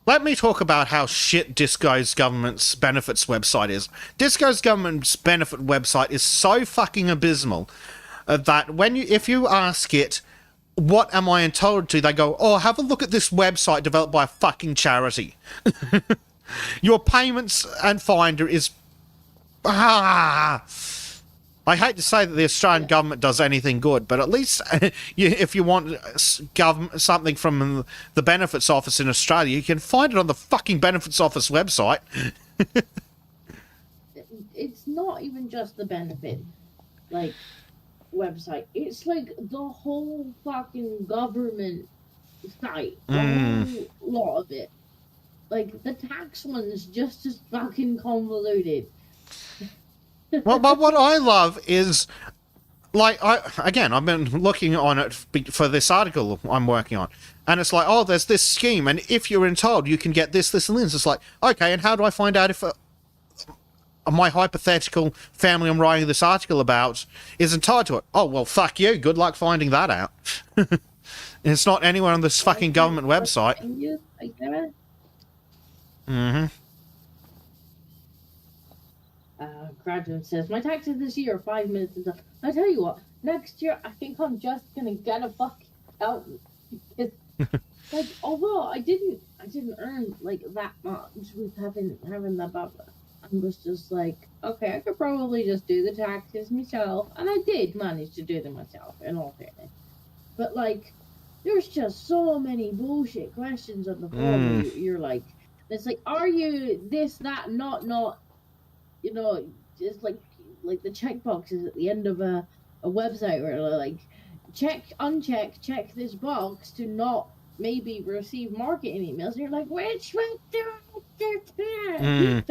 Let me talk about how shit Disco's government's benefits website is. Disco's government's benefit website is so fucking abysmal that if you ask it, what am I entitled to? They go, oh, have a look at this website developed by a fucking charity. Your payments and finder is... I hate to say that the Australian government does anything good, but at least if you want something from the Benefits Office in Australia, you can find it on the fucking Benefits Office website. It's not even just the benefit, website. It's the whole fucking government site. A whole lot of it. The tax one's just as fucking convoluted. Well, but what I love is, I've been looking on it for this article I'm working on, and it's like, oh, there's this scheme, and if you're entitled, you can get this, this, and this. It's like, okay, and how do I find out if my hypothetical family I'm writing this article about is entitled to it? Oh, well, fuck you. Good luck finding that out. It's not anywhere on this fucking government website. Mm-hmm. Graduate says, my taxes this year are 5 minutes until... I tell you what, next year I think I'm just gonna get a fucking accountant. Because, although I didn't earn that much with having that buffer, I was just like, okay, I could probably just do the taxes myself, and I did manage to do them myself, in all fairness. But there's just so many bullshit questions on the form. You're like, it's like, are you this, that, not, just like the checkboxes at the end of a website where they're check, uncheck, check this box to not maybe receive marketing emails. And you're like, which one do I do?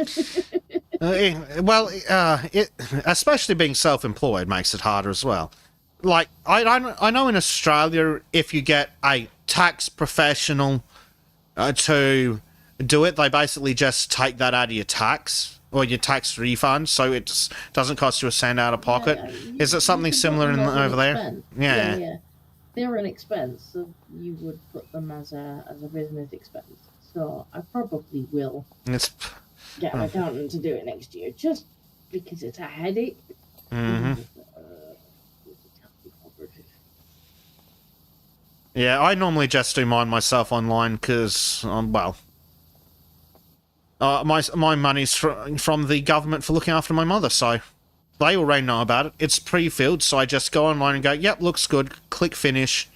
It especially being self-employed makes it harder as well. I know in Australia, if you get a tax professional to do it, they basically just take that out of your tax. Or your tax refund, so it doesn't cost you a cent out of pocket. Is it something similar over there? Yeah. They're an expense, so you would put them as a business expense. So I probably will get an accountant to do it next year, just because it's a headache. Mm-hmm. Yeah, I normally just do mine myself online because, my money's from the government for looking after my mother, so they already know about it. It's pre-filled, so I just go online and go, yep, looks good, click finish.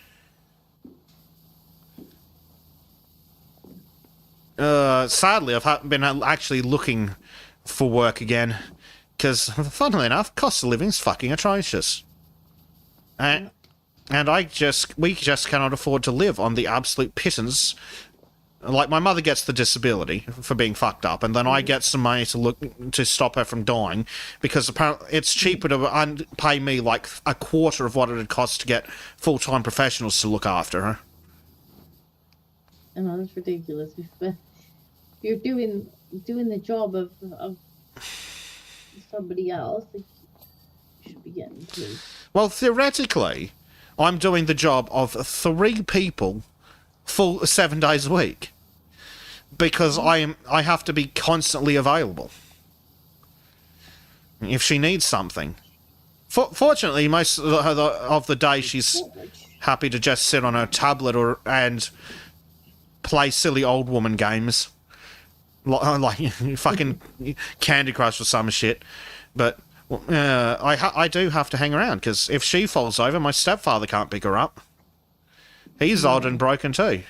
Sadly, I've been actually looking for work again, because, funnily enough, cost of living's fucking atrocious. And we just cannot afford to live on the absolute pittance. My mother gets the disability for being fucked up, and then I get some money to stop her from dying, because apparently it's cheaper to pay me a quarter of what it'd cost to get full-time professionals to look after her. I know, that's ridiculous. If you're doing the job of somebody else, you should be getting paid. Well, theoretically, I'm doing the job of 3 people full 7 days a week because I have to be constantly available if she needs something. Fortunately, most of the day she's happy to just sit on her tablet and play silly old woman games like fucking Candy Crush or some shit. But I do have to hang around because if she falls over, my stepfather can't pick her up. He's old and broken too.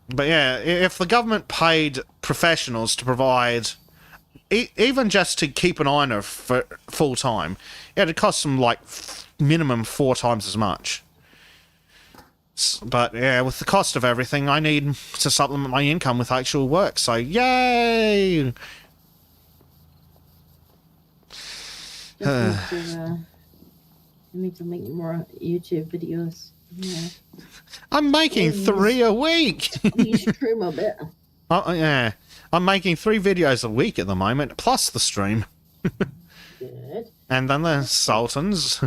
But yeah, if the government paid professionals to provide, even just to keep an eye on her for full time, it'd cost them like minimum 4 times as much. But yeah, with the cost of everything, I need to supplement my income with actual work. So yay! I need to make more YouTube videos. Yeah. I'm making 3 a week. You stream a bit. Yeah, I'm making 3 videos a week at the moment, plus the stream. Good. And then the Sultans.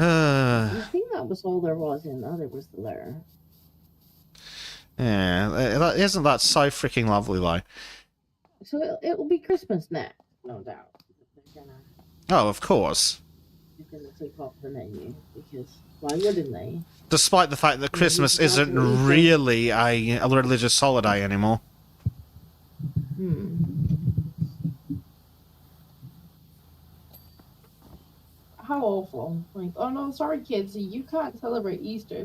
I think that was all there was in there was the letter. Yeah, isn't that so freaking lovely, though? So it will be Christmas next, no doubt. Oh, of course. They're gonna take off the menu because why wouldn't they? Despite the fact that Christmas isn't really a religious holiday anymore. How awful. Like, oh no, sorry kids, you can't celebrate Easter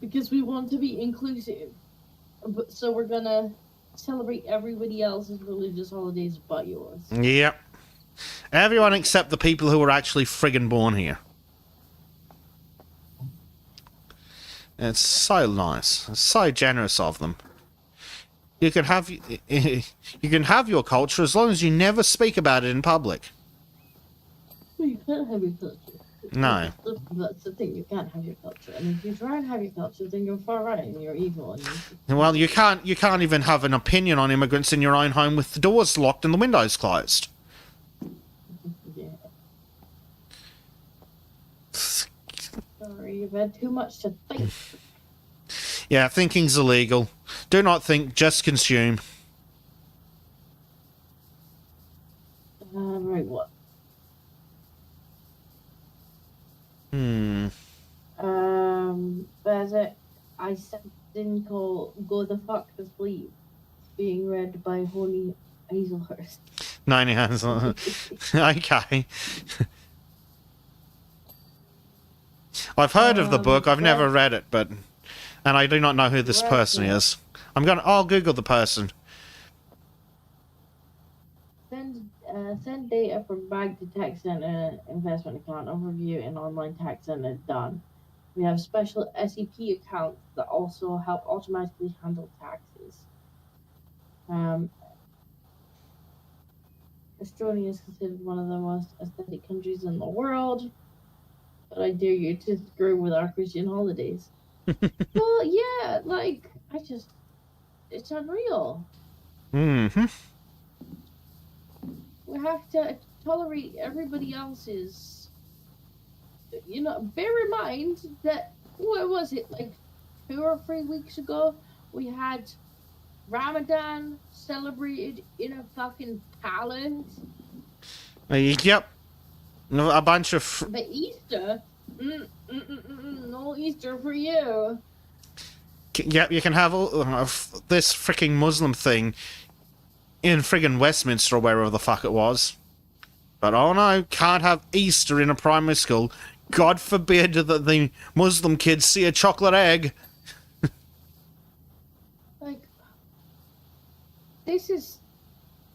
because we want to be inclusive. But so we're gonna celebrate everybody else's religious holidays but yours. Yep. Everyone except the people who were actually friggin' born here. It's so nice. It's so generous of them. You can have your culture as long as you never speak about it in public. Well, you can't have your culture. No. That's the thing, you can't have your culture. And if you try and have your culture, then you're far right and you're evil. And Well, you can't even have an opinion on immigrants in your own home with the doors locked and the windows closed. Yeah. Sorry, you've had too much to think. Yeah, thinking's illegal. Do not think, just consume. Right, what? There's it. I didn't call Go the Fuck to Sleep being read by Honey Hazelhurst. Nine hands. Okay. I've heard of the book. I've never read it, and I do not know who this person is. I'll Google the person. Send data from bank to tax center, investment account overview, and online tax center done. We have special SEP accounts that also help automatically handle taxes. Estonia is considered one of the most aesthetic countries in the world, but I dare you to screw with our Christian holidays. Well, yeah, like, it's unreal. Mm-hmm. We have to tolerate everybody else's. Bear in mind that, what was it, like 2 or 3 weeks ago, we had Ramadan celebrated in a fucking palace. Yep. A bunch of... But Easter? No Easter for you. Yep, you can have all this freaking Muslim thing in friggin' Westminster or wherever the fuck it was. But oh no, can't have Easter in a primary school. God forbid that the Muslim kids see a chocolate egg. Like, this is...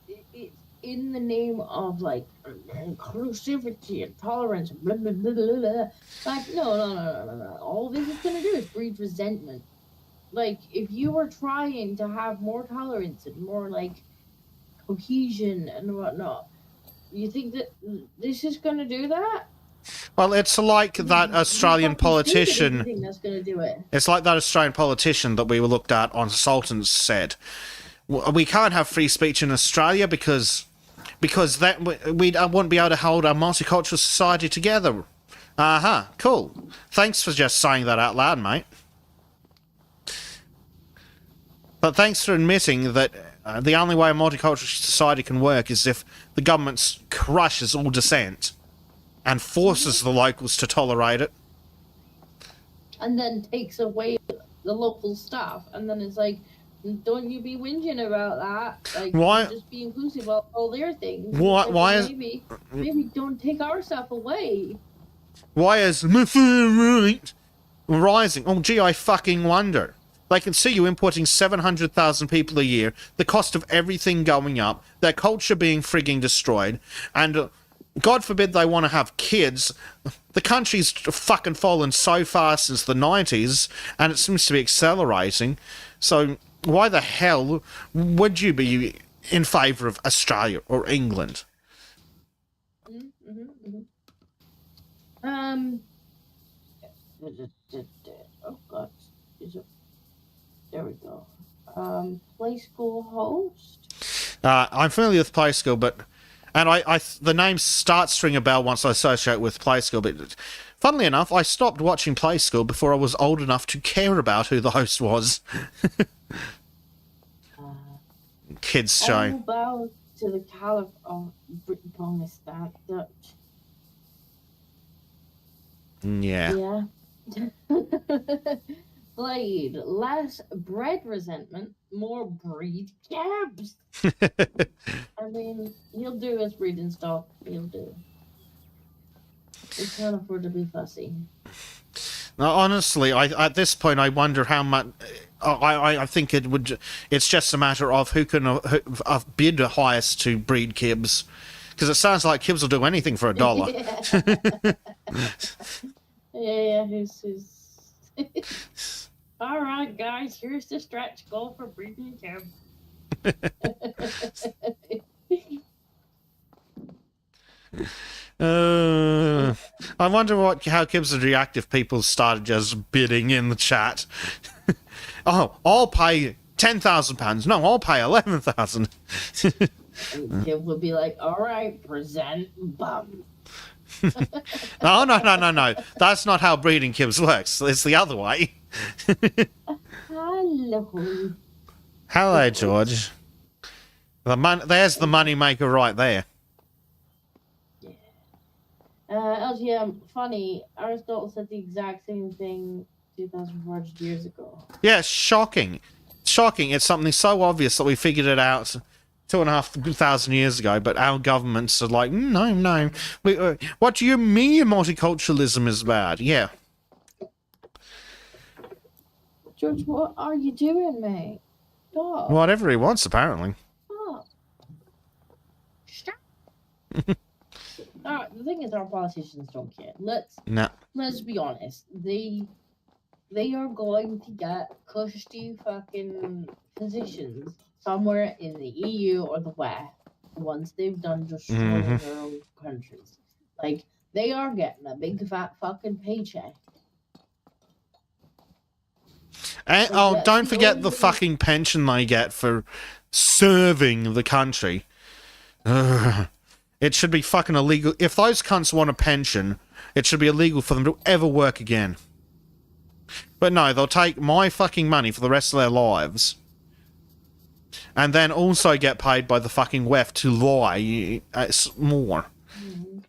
It's in the name of, like, inclusivity and tolerance, blah, blah, blah, blah, blah. Like, no. All this is gonna do is breed resentment. Like, if you were trying to have more tolerance and more, like, cohesion and whatnot, you think that this is gonna do that? Well, it's like that Australian politician... That's gonna do it. It's like that Australian politician that we were looked at on Sultans said. We can't have free speech in Australia because because that we wouldn't be able to hold our multicultural society together. Cool. Thanks for just saying that out loud, mate. But thanks for admitting that the only way a multicultural society can work is if the government crushes all dissent and forces the locals to tolerate it. And then takes away the local staff, and then it's like, don't you be whinging about that? Like, why? Just be inclusive of all their things. Why? Why is maybe don't take our stuff away? Why is rising? Oh, gee, I fucking wonder. They can see you importing 700,000 people a year, the cost of everything going up, their culture being frigging destroyed, and God forbid they want to have kids. The country's fucking fallen so far since the 90s, and it seems to be accelerating. So why the hell would you be in favour of Australia or England? Oh God, there we go. Play school host. I'm familiar with Play School, and I the name starts to ring a bell once I associate with Play School. But funnily enough, I stopped watching Play School before I was old enough to care about who the host was. Kids show. All bow to the Caliph of bonus that Dutch. Yeah. Blade, less bread resentment, more breed cabs. I mean, he'll do his breeding stock. He'll do. We can't afford to be fussy. Now, honestly, at this point, I wonder how much. I think it would. It's just a matter of who can bid the highest to breed kibs, because it sounds like kibs will do anything for $1. Yeah. Who's? All right, guys. Here's the stretch goal for breeding kibs. I wonder how kibs would react if people started just bidding in the chat. Oh, I'll pay £10,000. No, I'll pay 11,000. Kib would be like, "All right, present bum." No. That's not how breeding kibs works. It's the other way. Hello. Hello, George. There's the money maker right there. Yeah. LGM, funny. Aristotle said the exact same thing 2,400 years ago. Yeah, shocking. Shocking. It's something so obvious that we figured it out 2,500 years ago, but our governments are like, no. What do you mean multiculturalism is bad? Yeah. George, what are you doing, mate? Stop. Whatever he wants, apparently. Stop. Alright, the thing is, our politicians don't care. Let's be honest. They are going to get cushy fucking positions somewhere in the EU or the West once they've done destroying their own countries. Like, they are getting a big fat fucking paycheck. And, don't forget the fucking pension they get for serving the country. It should be fucking illegal. If those cunts want a pension, it should be illegal for them to ever work again. But no, they'll take my fucking money for the rest of their lives. And then also get paid by the fucking WEF to lie more. Mm-hmm.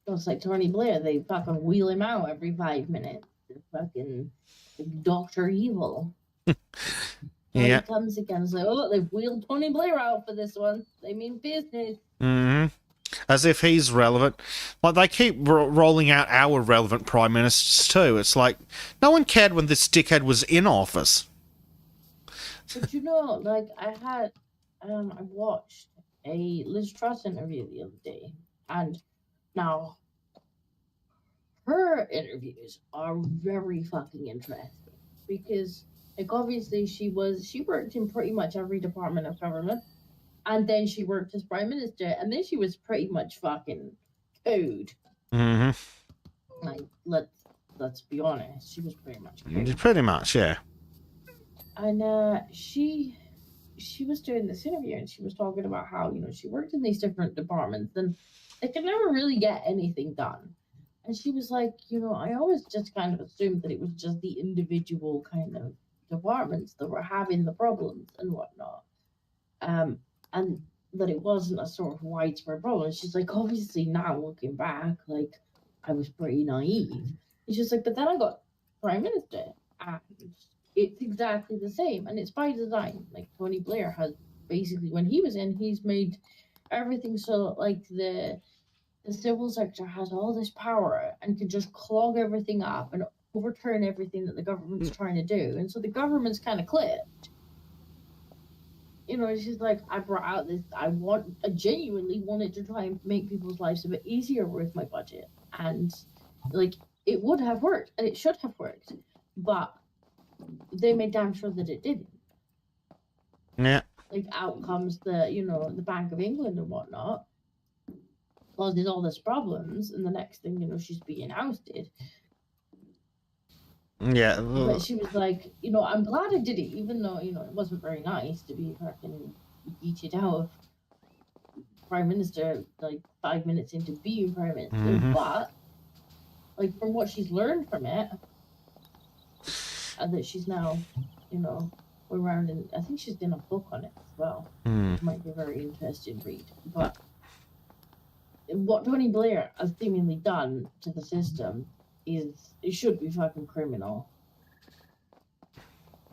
It's like Tony Blair. They fucking wheel him out every 5 minutes. They're fucking Dr. Evil. Yeah. He comes again and says, "Oh, they've wheeled Tony Blair out for this one. They mean business." As if he's relevant. Like, they keep rolling out our relevant prime ministers too. It's like, no one cared when this dickhead was in office. But you know, like, I watched a Liz Truss interview the other day, and now her interviews are very fucking interesting because, like, obviously she worked in pretty much every department of government, and then she worked as prime minister, and then she was pretty much fucking code. Like, let's be honest, she was pretty much code. Pretty much, yeah. And she she was doing this interview and she was talking about how, she worked in these different departments and they could never really get anything done. And she was like, I always just kind of assumed that it was just the individual kind of departments that were having the problems and whatnot. And that it wasn't a sort of widespread problem. She's like, obviously now looking back, like, I was pretty naive. And she's like, but then I got Prime Minister and it's exactly the same. And it's by design. Like, Tony Blair has basically, when he was in, he's made everything so, like, the civil sector has all this power and can just clog everything up and overturn everything that the government's trying to do. And so the government's kind of clipped. She's like, I brought out this, I genuinely wanted to try and make people's lives a bit easier with my budget. And, like, it would have worked, and it should have worked. But they made damn sure that it didn't. Yeah. Like, out comes the Bank of England and whatnot. Causes all these problems, and the next thing, she's being ousted. Yeah. But she was like, I'm glad I did it, even though, it wasn't very nice to be fucking yeeted out of Prime Minister, like, 5 minutes into being Prime Minister. Mm-hmm. But, like, from what she's learned from it, and that she's now, around, and I think she's done a book on it as well. It might be a very interesting read. But what Tony Blair has seemingly done to the system it should be fucking criminal.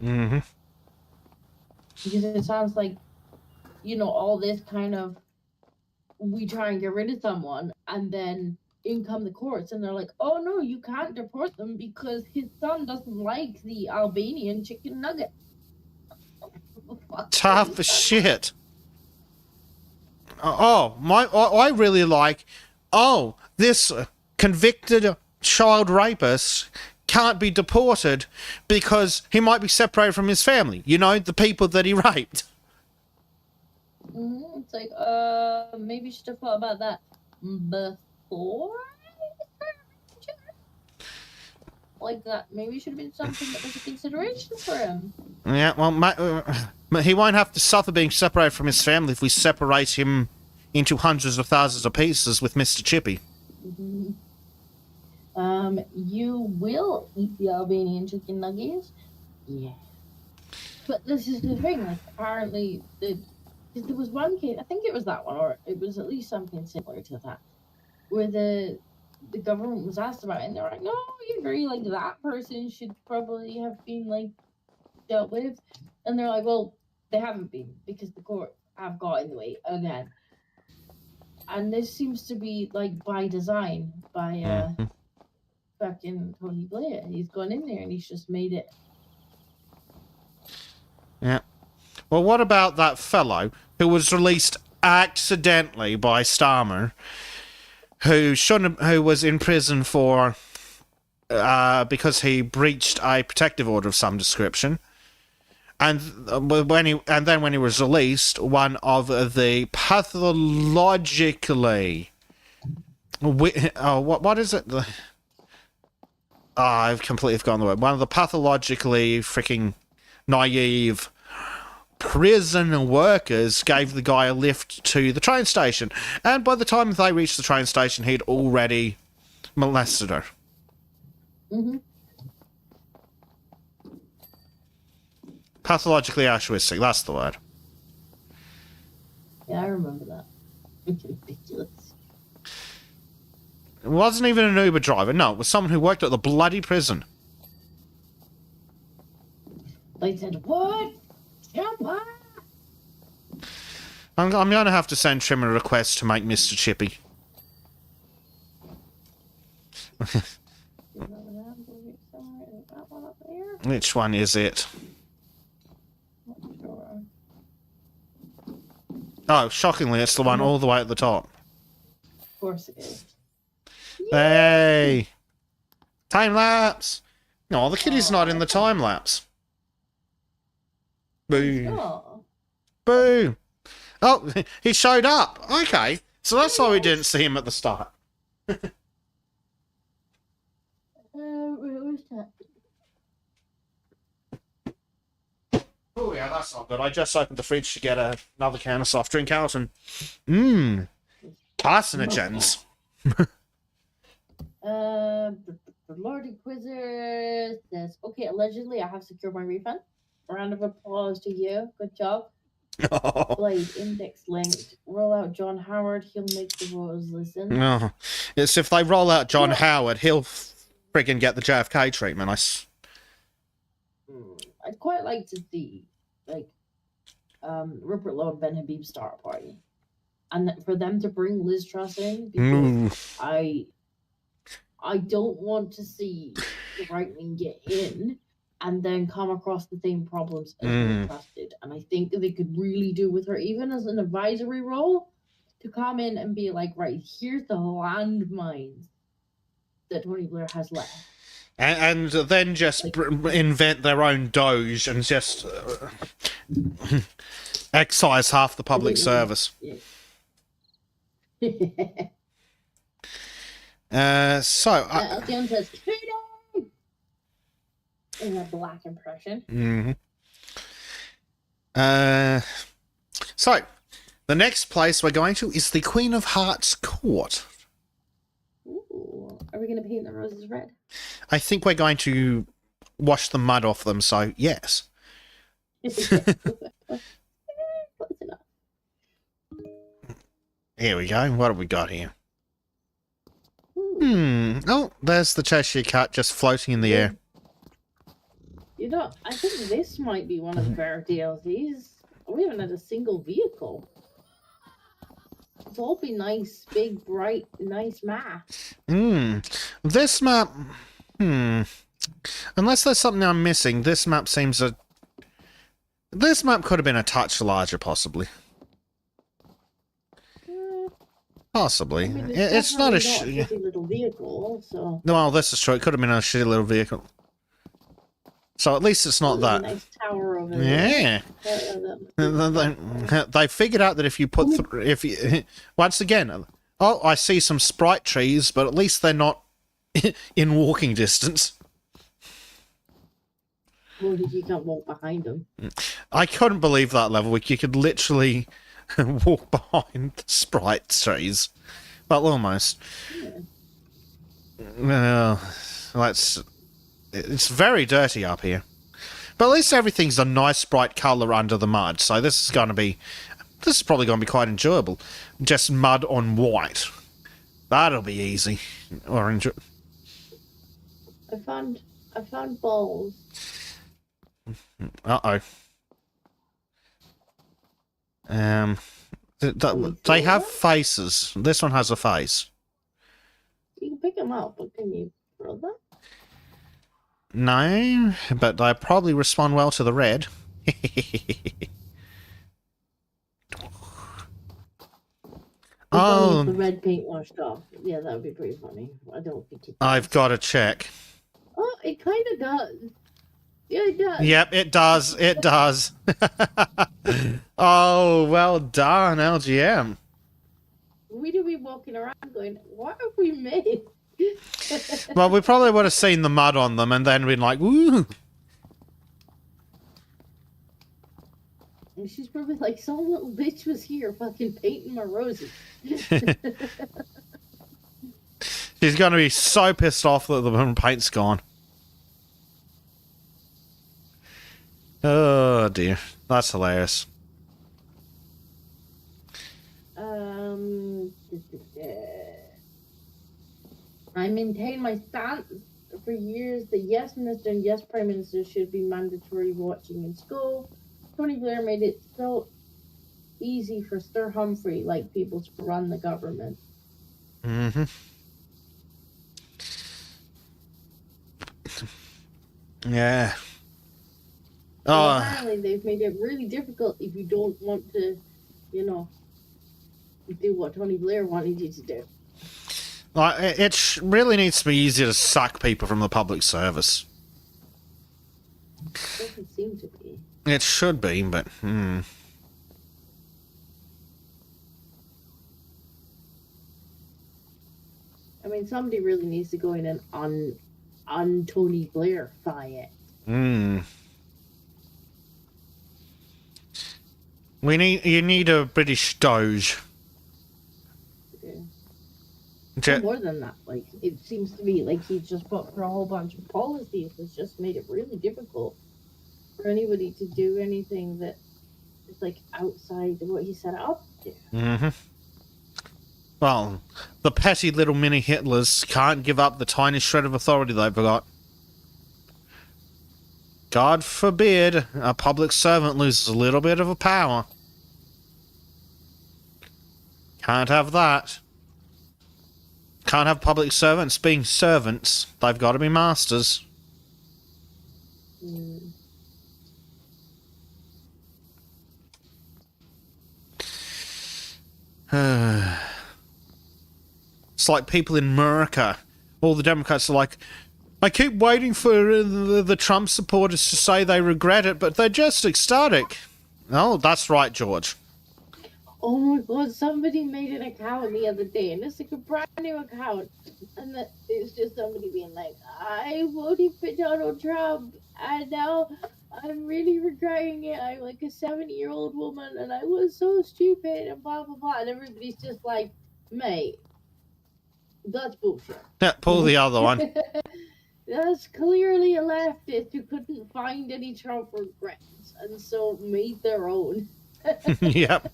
Mm-hmm. Because it sounds like, all this kind of, we try and get rid of someone, and then in come the courts, and they're like, oh no, you can't deport them because his son doesn't like the Albanian chicken nugget. Tough as shit. I really like, this convicted child rapist can't be deported because he might be separated from his family. The people that he raped. It's like, maybe you should have thought about that before. Like that, maybe should have been something that was a consideration for him. Yeah, well, he won't have to suffer being separated from his family if we separate him into hundreds of thousands of pieces with Mr. Chippy. Mm-hmm. You will eat the Albanian chicken nuggets. Yeah. But this is the thing, like, apparently, there was one case, I think it was that one, or it was at least something similar to that, where the government was asked about it, and they're like, no, you agree, like, that person should probably have been, like, dealt with. And they're like, well, they haven't been, because the court have got in the way again. And this seems to be, like, by design, by, fucking Tony Blair. He's gone in there and he's just made it. Yeah. Well, what about that fellow who was released accidentally by Starmer, who was in prison for because he breached a protective order of some description, and when he was released, one of the pathologically what is it? I've completely forgotten the word. One of the pathologically freaking naive prison workers gave the guy a lift to the train station, and by the time they reached the train station, he'd already molested her. Mm-hmm. Pathologically altruistic, that's the word. Yeah, I remember that. It's ridiculous. It wasn't even an Uber driver, no, it was someone who worked at the bloody prison. They said, what? Jump on! I'm going to have to send Trim a request to make Mr. Chippy. Which one is it? Oh, shockingly, it's the one all the way at the top. Of course it is. Hey! Time lapse! No, the kitty's not in the time lapse. Boo. Oh. Boo! Oh, he showed up! Okay, so that's why we didn't see him at the start. Where was that? Oh yeah, that's not good. I just opened the fridge to get another can of soft drink out, and carcinogens. The Lord Inquisitor says, okay, allegedly I have secured my refund. A round of applause to you. Good job. Blade, index linked. Roll out John Howard. He'll make the voters listen. No, it's if they roll out John Howard, he'll friggin' get the JFK treatment. I'd quite like to see, like, Rupert Lowe and Ben Habib start a party, and for them to bring Liz Truss in, because I don't want to see the right wing get in and then come across the same problems as Liz Truss did. And I think they could really do with her, even as an advisory role, to come in and be like, right, here's the landmines that Tony Blair has left. And then just invent their own Doge and just excise half the public service. Elton says, Katie! In a black impression. So, the next place we're going to is the Queen of Hearts Court. Ooh. Are we going to paint the roses red? I think we're going to wash the mud off them, so yes. Here we go. What have we got here? Oh, there's the Cheshire Cat just floating in the air. You know, I think this might be one of the better DLCs. We haven't had a single vehicle. It's all be nice, big, bright, nice map. This map... Unless there's something I'm missing, this map seems a... This map could have been a touch larger, possibly. Possibly. I mean, it's not a shitty little vehicle, so... No, well, this is true. It could have been a shitty little vehicle. So at least it's not that. A nice tower over there. Yeah. They figured out that if you put... once again... Oh, I see some sprite trees, but at least they're not in walking distance. Well, you can't walk behind them. I couldn't believe that level. You could literally walk behind the sprite trees. Well, almost. Well, it's very dirty up here. But at least everything's a nice bright colour under the mud, so this is probably going to be quite enjoyable. Just mud on white. That'll be easy. I found balls. Uh-oh. They have faces. This one has a face. You can pick them up, but can you throw them? No, but they probably respond well to the red. Oh, the red paint washed off. Yeah, that would be pretty funny. I don't think it does. I've got to check. Oh, it kind of does. Yeah, it does. Yep, it does. It does. Oh, well done, LGM. We'd be walking around going, what have we made? Well, we probably would have seen the mud on them and then been like, woo. And she's probably like, some little bitch was here fucking painting my roses. She's going to be so pissed off that the paint's gone. Oh, dear. That's hilarious. I maintain my stance for years that yes minister and yes prime minister should be mandatory watching in school. Tony Blair made it so easy for Sir Humphrey like people to run the government. Yeah. So apparently they've made it really difficult if you don't want to, do what Tony Blair wanted you to do. It really needs to be easier to sack people from the public service. It doesn't seem to be. It should be, but... I mean, somebody really needs to go in and un Tony Blair-fy it. You need a British Doge. Yeah. More than that, like, it seems to be like he's just put for a whole bunch of policies that's just made it really difficult for anybody to do anything that is, like, outside of what he set up to. Mm-hmm. Well, the petty little mini Hitlers can't give up the tiny shred of authority they've got. God forbid a public servant loses a little bit of a power. Can't have that. Can't have public servants being servants. They've got to be masters. Mm. It's like people in America. All the Democrats are like, I keep waiting for the Trump supporters to say they regret it, but they're just ecstatic. Oh, that's right, George. Oh my god, somebody made an account the other day, and it's like a brand new account, and it's just somebody being like, I voted for Donald Trump, and now I'm really regretting it. I'm like a 70-year-old woman, and I was so stupid, and blah, blah, blah, and everybody's just like, mate, that's bullshit. Yeah, pull the other one. That's clearly a leftist who couldn't find any Trump regrets, and so made their own. Yep.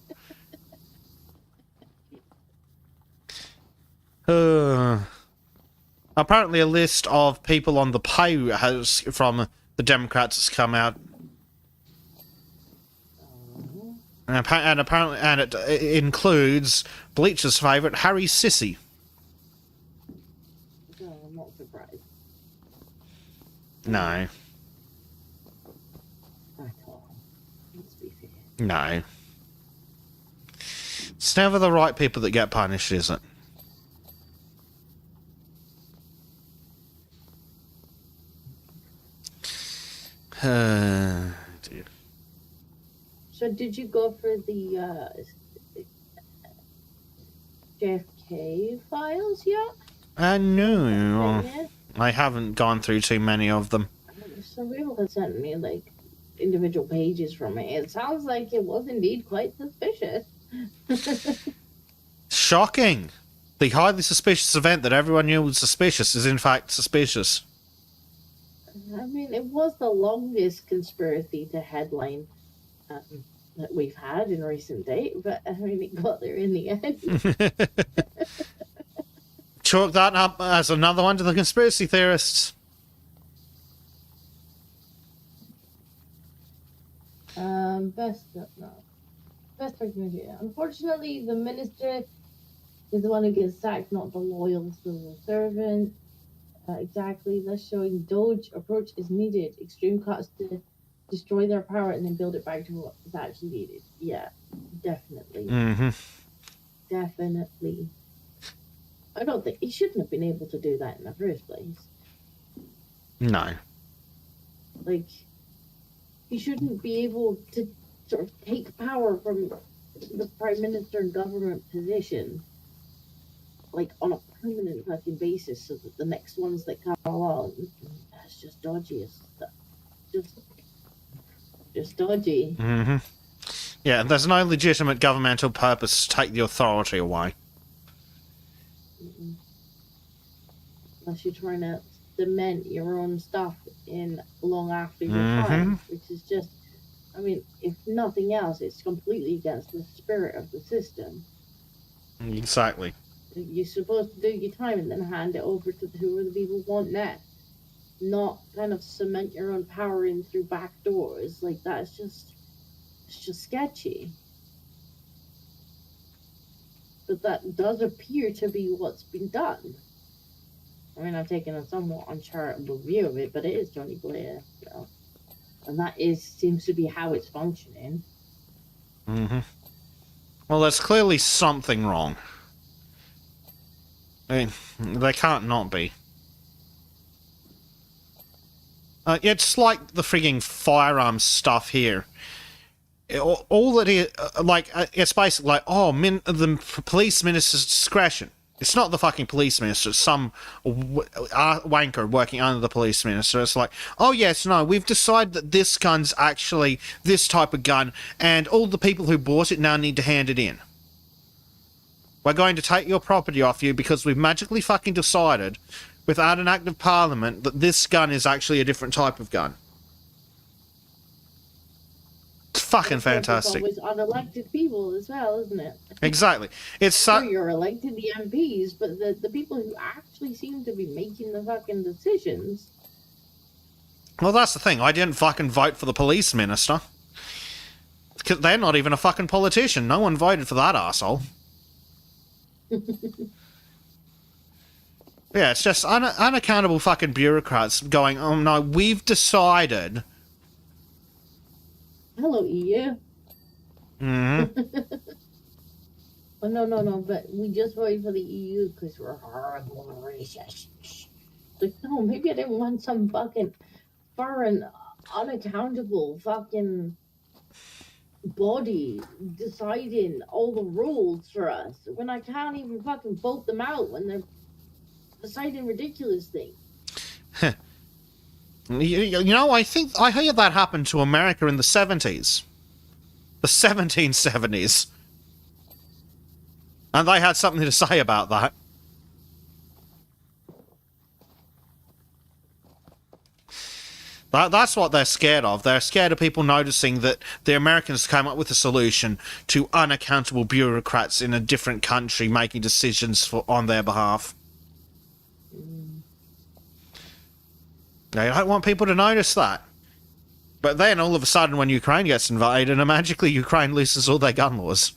Apparently a list of people on the pay from the Democrats has come out. And apparently it includes Bleacher's favourite, Harry Sissy. No, I'm not surprised. No. At all. Let's be fair. No. It's never the right people that get punished, is it? Dear. So did you go for the JFK files yet? No. I haven't gone through too many of them. Some people have sent me, like, individual pages from it. It sounds like it was indeed quite suspicious. Shocking! The highly suspicious event that everyone knew was suspicious is in fact suspicious. I mean, it was the longest conspiracy to headline that we've had in recent date, but I mean, it got there in the end. Chalk that up as another one to the conspiracy theorists. Best recommendation. Unfortunately, the minister is the one who gets sacked, not the loyal civil servant. Exactly. Thus showing Doge approach is needed. Extreme cuts to destroy their power and then build it back to what is actually needed. Yeah, definitely. Mm-hmm. Definitely. I don't think he shouldn't have been able to do that in the first place. No. Like, he shouldn't be able to sort of take power from the prime minister and government position, like, on a permanent fucking basis, so that the next ones that come along, that's just dodgy as stuff. Just dodgy. Mm-hmm. Yeah, there's no legitimate governmental purpose to take the authority away. Mm-mm. Unless you're trying to cement your own stuff in long after your time, which is just, I mean, if nothing else, it's completely against the spirit of the system. Exactly. You're supposed to do your time and then hand it over to whoever the people want next. Not kind of cement your own power in through back doors. Like, that's just, it's just sketchy. But that does appear to be what's been done. I mean, I've taken a somewhat uncharitable view of it, but it is Johnny Blair, so. And that seems to be how it's functioning. Mm-hmm. Well, there's clearly something wrong. I mean, there can't not be. It's like the frigging firearms stuff here. All that is, like, it's basically like, the police minister's discretion. It's not the fucking police minister. It's some wanker working under the police minister. It's like, oh yes, no, we've decided that this gun's actually this type of gun, and all the people who bought it now need to hand it in. We're going to take your property off you because we've magically fucking decided, without an act of parliament, that this gun is actually a different type of gun. It's fucking fantastic. It's always unelected people as well, isn't it? Exactly. It's sure, you're elected the MPs, but the people who actually seem to be making the fucking decisions. Well, that's the thing. I didn't fucking vote for the police minister. Because they're not even a fucking politician. No one voted for that arsehole. Yeah, it's just unaccountable fucking bureaucrats going, oh no, we've decided. Hello, EU. Mm-hmm. Oh, no, but we just voted for the EU because we're horrible racist. Like, no, maybe I didn't want some fucking foreign, unaccountable fucking body deciding all the rules for us when I can't even fucking vote them out when they're deciding ridiculous things. You know, I hear that happened to America in the 70s. The 1770s. And they had something to say about that. That's what they're scared of. They're scared of people noticing that the Americans came up with a solution to unaccountable bureaucrats in a different country making decisions on their behalf. They don't want people to notice that. But then, all of a sudden, when Ukraine gets invaded, and magically Ukraine loosens all their gun laws.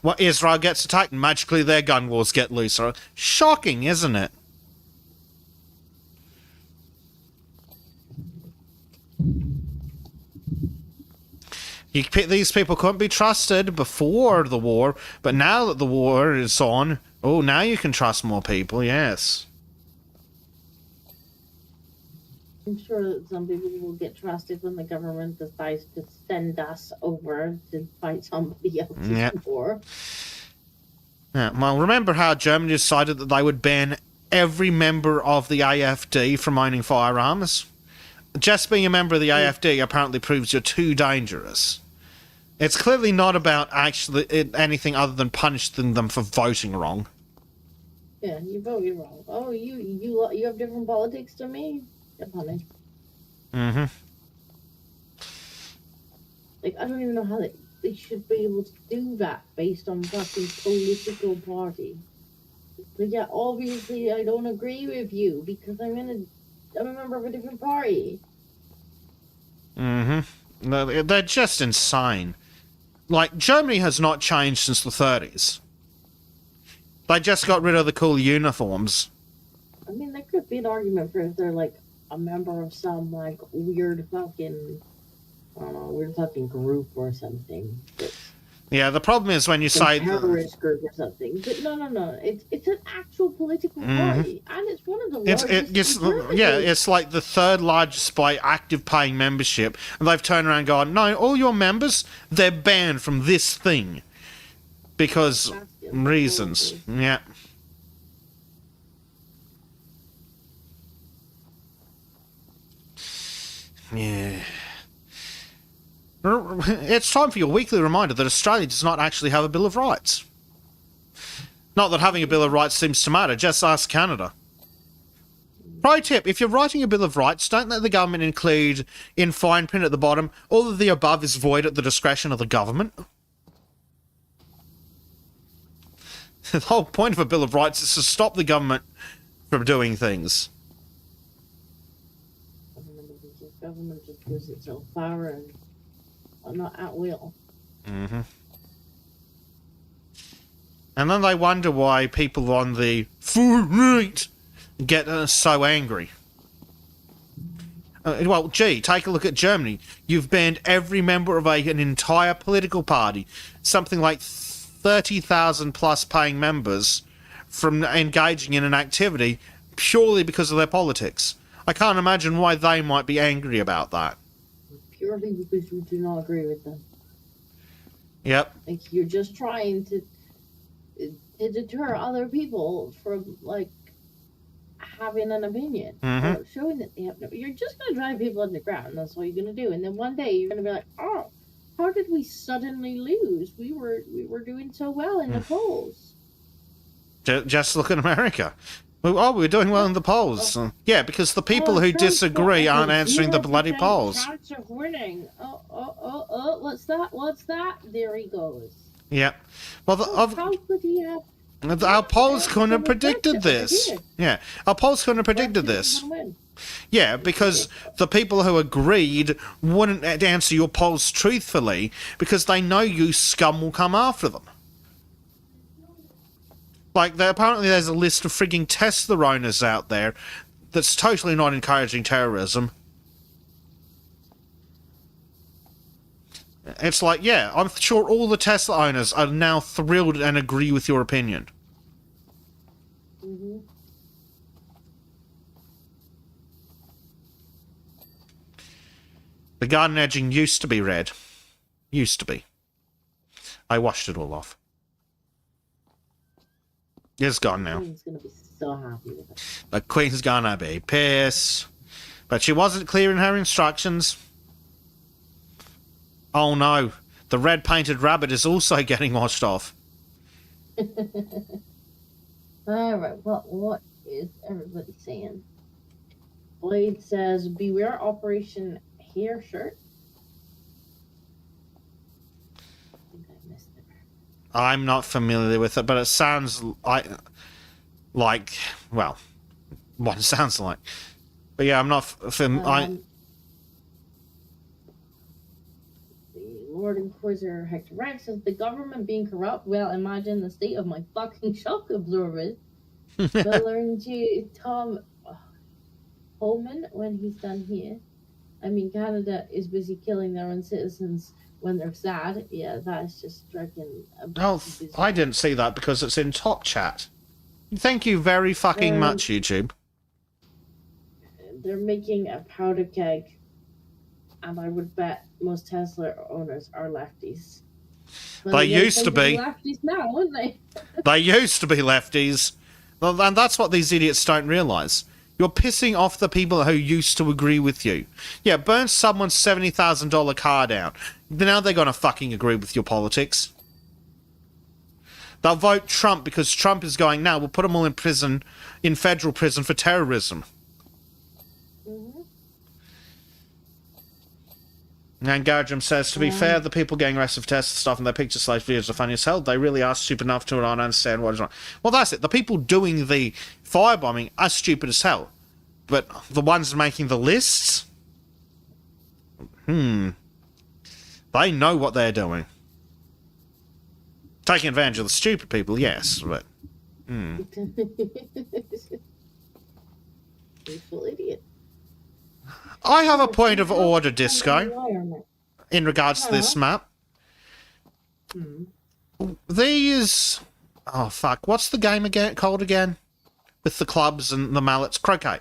Well, Israel gets attacked, and magically their gun laws get looser. Shocking, isn't it? These people couldn't be trusted before the war, but now that the war is on, oh, now you can trust more people, yes. I'm sure that some people will get trusted when the government decides to send us over to fight somebody else's war. Yeah, well, remember how Germany decided that they would ban every member of the AfD from owning firearms? Just being a member of the AfD apparently proves you're too dangerous. It's clearly not about actually anything other than punishing them for voting wrong. Yeah, you voted wrong. Oh, you have different politics to me? Yeah, honey. Mm-hmm. Like, I don't even know how they should be able to do that based on fucking political party. But yeah, obviously I don't agree with you because I'm a member of a different party. Mm-hmm. No, they're just insane. Like, Germany has not changed since the 30s. They just got rid of the cool uniforms. I mean, there could be an argument for if they're, like, a member of some, like, weird fucking, I don't know, weird fucking group or something. Yeah, the problem is when you say... terrorist group or something. But no. It's an actual political party. And it's one of the largest. It's like the third largest by active paying membership. And they've turned around and gone, no, all your members, they're banned from this thing. Because reasons. Yeah. Yeah. It's time for your weekly reminder that Australia does not actually have a Bill of Rights. Not that having a Bill of Rights seems to matter, just ask Canada. Pro tip, if you're writing a Bill of Rights, don't let the government include, in fine print at the bottom, all of the above is void at the discretion of the government. The whole point of a Bill of Rights is to stop the government from doing things. The government just gives itself power and not at will. Mm-hmm. And then they wonder why people on the far right get so angry. Well, gee, take a look at Germany. You've banned every member of an entire political party, something like 30,000 plus paying members, from engaging in an activity purely because of their politics. I can't imagine why they might be angry about that. Purely because you do not agree with them. Yep. Like, you're just trying to deter other people from, like, having an opinion or showing that they have no. You're just going to drive people underground. That's what you're going to do. And then one day you're going to be like, oh, how did we suddenly lose? We were doing so well in the polls. Just look at America. We're doing well in the polls. Yeah, because the people who disagree aren't answering the bloody polls. Chance of winning. Oh, what's that? What's that? There he goes. Yeah. Well, how could he have... Our polls couldn't have predicted this. Yeah, our polls couldn't have predicted this. Yeah, because the people who agreed wouldn't answer your polls truthfully because they know you scum will come after them. Like, apparently there's a list of frigging Tesla owners out there that's totally not encouraging terrorism. It's like, yeah, I'm sure all the Tesla owners are now thrilled and agree with your opinion. Mm-hmm. The garden edging used to be red. Used to be. I washed it all off. It's gone now. Queen's gonna be so happy with it. The Queen's gonna be pissed. But she wasn't clear in her instructions. Oh no, the red painted rabbit is also getting washed off. Alright, what is everybody saying? Blade says, beware Operation Hair Shirt. I think I missed it. I'm not familiar with it, but it sounds like well, what it sounds like. But yeah, I'm not familiar. Lord Inquisitor Hector Rex says, the government being corrupt? Well, imagine the state of my fucking shock absorbers. But learn to Tom Holman when he's done here. I mean, Canada is busy killing their own citizens when they're sad. Yeah, that's just striking. Oh, I didn't see that because it's in top chat. Thank you very fucking much, YouTube. They're making a powder keg. And I would bet most Tesla owners are lefties. Well, they used to be. Lefties now, wouldn't they? They used to be lefties. Well, and that's what these idiots don't realise. You're pissing off the people who used to agree with you. Yeah, burn someone's $70,000 car down. Now they're going to fucking agree with your politics. They'll vote Trump because Trump is going, now we'll put them all in prison, in federal prison for terrorism. And Garjum says, to be fair, the people getting arrested for tests and stuff and their picture slash videos are funny as hell. They really are stupid enough to not understand what is wrong. Well, that's it. The people doing the firebombing are stupid as hell. But the ones making the lists? They know what they're doing. Taking advantage of the stupid people, yes, but... Youthful idiot. I have a point of order, Disco, in regards to this map. These... Oh, fuck. What's the game called again? With the clubs and the mallets? Croquet.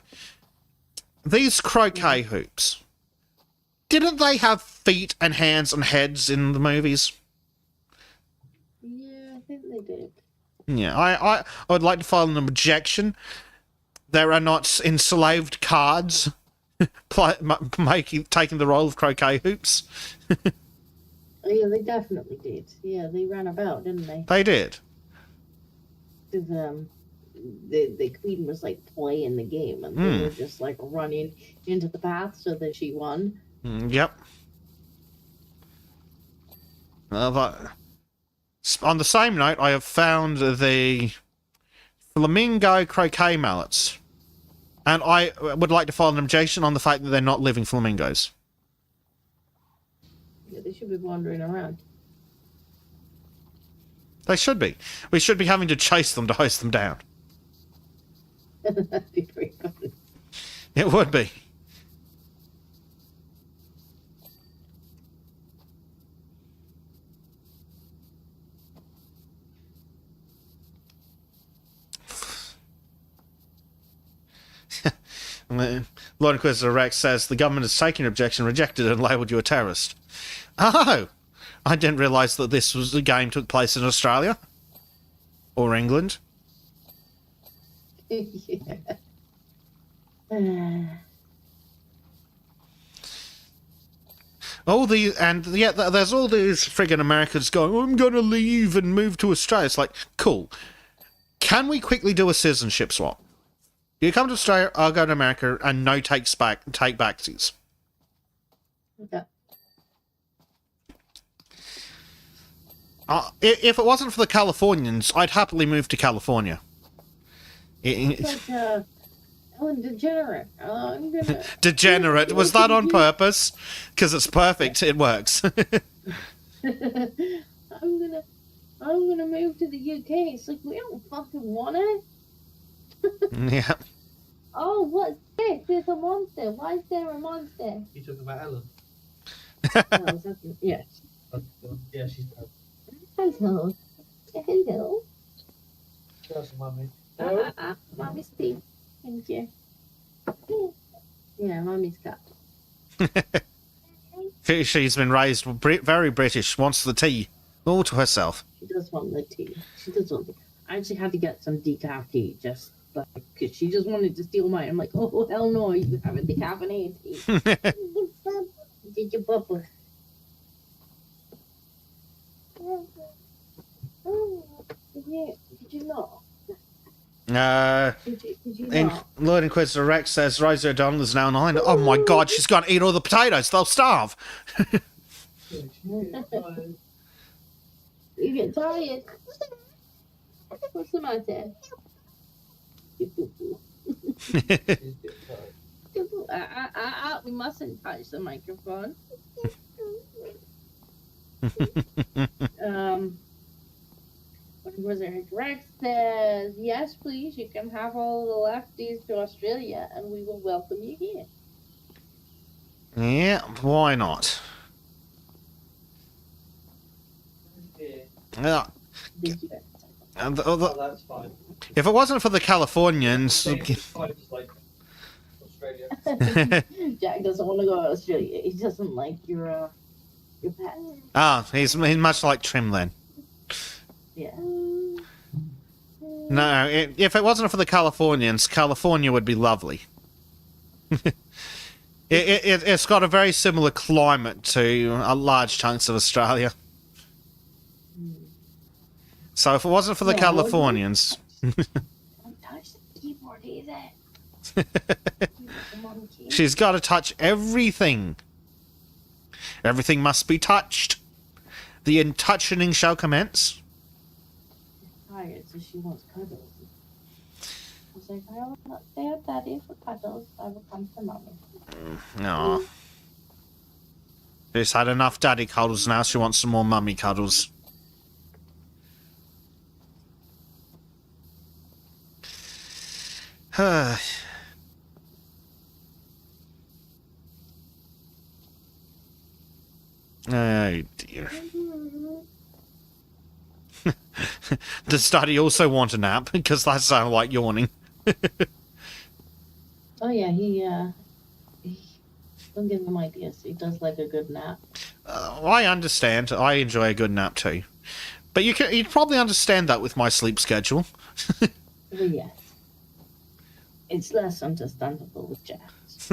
These croquet hoops. Didn't they have feet and hands and heads in the movies? Yeah, I think they did. Yeah, I would like to file an objection. There are not enslaved cards taking the role of croquet hoops. Oh, yeah, they definitely did. Yeah, they ran about, didn't they? They did. The queen was like playing the game, and they were just like running into the path so that she won. Yep. On the same note, I have found the flamingo croquet mallets. And I would like to file an objection on the fact that they're not living flamingos. Yeah, they should be wandering around. They should be. We should be having to chase them to hoist them down. That'd be pretty funny. It would be. Lord Inquisitor Rex says the government has taken your objection, rejected it, and labelled you a terrorist. Oh! I didn't realise that this was the game took place in Australia. Or England. Yeah. There's all these friggin' Americans going, I'm gonna leave and move to Australia. It's like, cool. Can we quickly do a citizenship swap? You come to Australia, I'll go to America, and no take backsies. Okay. If it wasn't for the Californians, I'd happily move to California. It's like Ellen DeGenerate. I'm gonna... Degenerate. Was that on purpose? Because it's perfect. It works. I'm gonna move to the UK. It's like, we don't fucking want it. Yeah. Oh, what's this? There's a monster. Why is there a monster? You talking about Ellen? Yes. Yeah, she's dead. Hello. Hello. That's mummy. Mommy's tea. Thank you. Yeah, Mommy's cat. She's been raised very British, wants the tea all to herself. She does want the tea. She does want the... I actually had to get some decaf tea just like, because she just wanted to steal mine. I'm like, oh, hell no, you have a decaffeinated tea. Did you bubble? Did you not? Did you not? Lord Inquisitor Rex says Rosie O'Donnell is now 9. Oh my god, she's going to eat all the potatoes. They'll starve. You get tired. What's the matter? We mustn't touch the microphone. Wizard Rex says, yes, please, you can have all the lefties to Australia and we will welcome you here. Yeah, why not? Yeah. That's fine. If it wasn't for the Californians... Jack doesn't want to go to Australia. He doesn't like your pet. Ah, he's much like Trim then. Yeah. No, if it wasn't for the Californians, California would be lovely. It's got a very similar climate to large chunks of Australia. So if it wasn't for the Californians... Don't touch the keyboard either. She's got to touch everything. Everything must be touched. The in-touching shall commence. Tired, so she wants cuddles. I was like, I will not stay with Daddy for cuddles. I will come to Mommy. No. She's had enough daddy cuddles now. She wants some more mummy cuddles. Oh dear. Does Daddy also want a nap? Because that sounded like yawning. Oh yeah, he don't give him ideas. He does like a good nap. I understand. I enjoy a good nap too. But you'd probably understand that with my sleep schedule. Well, yes. It's less understandable with Jax.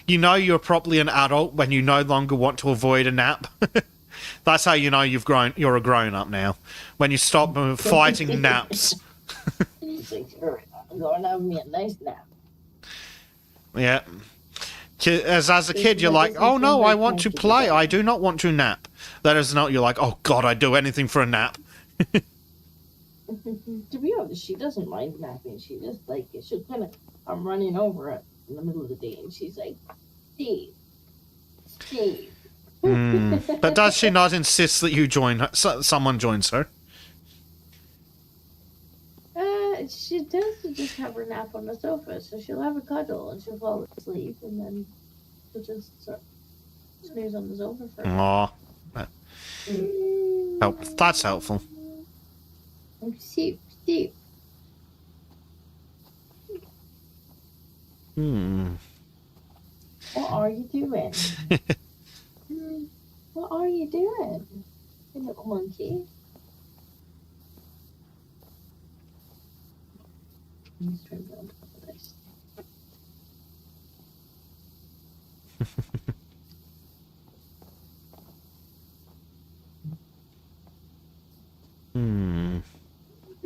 You know you're properly an adult when you no longer want to avoid a nap. That's how you know you're a grown-up now. When you stop fighting naps. He's like, sure, I'm going to have me a nice nap. Yeah. As a kid, you're like, oh no, I want to play. I do not want to nap. That is not, you're like, oh god, I'd do anything for a nap. To be honest, she doesn't mind napping. She just like, she'll kind of, I'm running over it in the middle of the day, and she's like, Steve. But does she not insist that you join her? Someone joins her? She tends to just have her nap on the sofa, so she'll have a cuddle and she'll fall asleep, and then she'll just sort of snooze on the sofa for Aw. That's helpful. Steve. What are you doing? What are you doing? You little monkey. Let's try to go on top of this.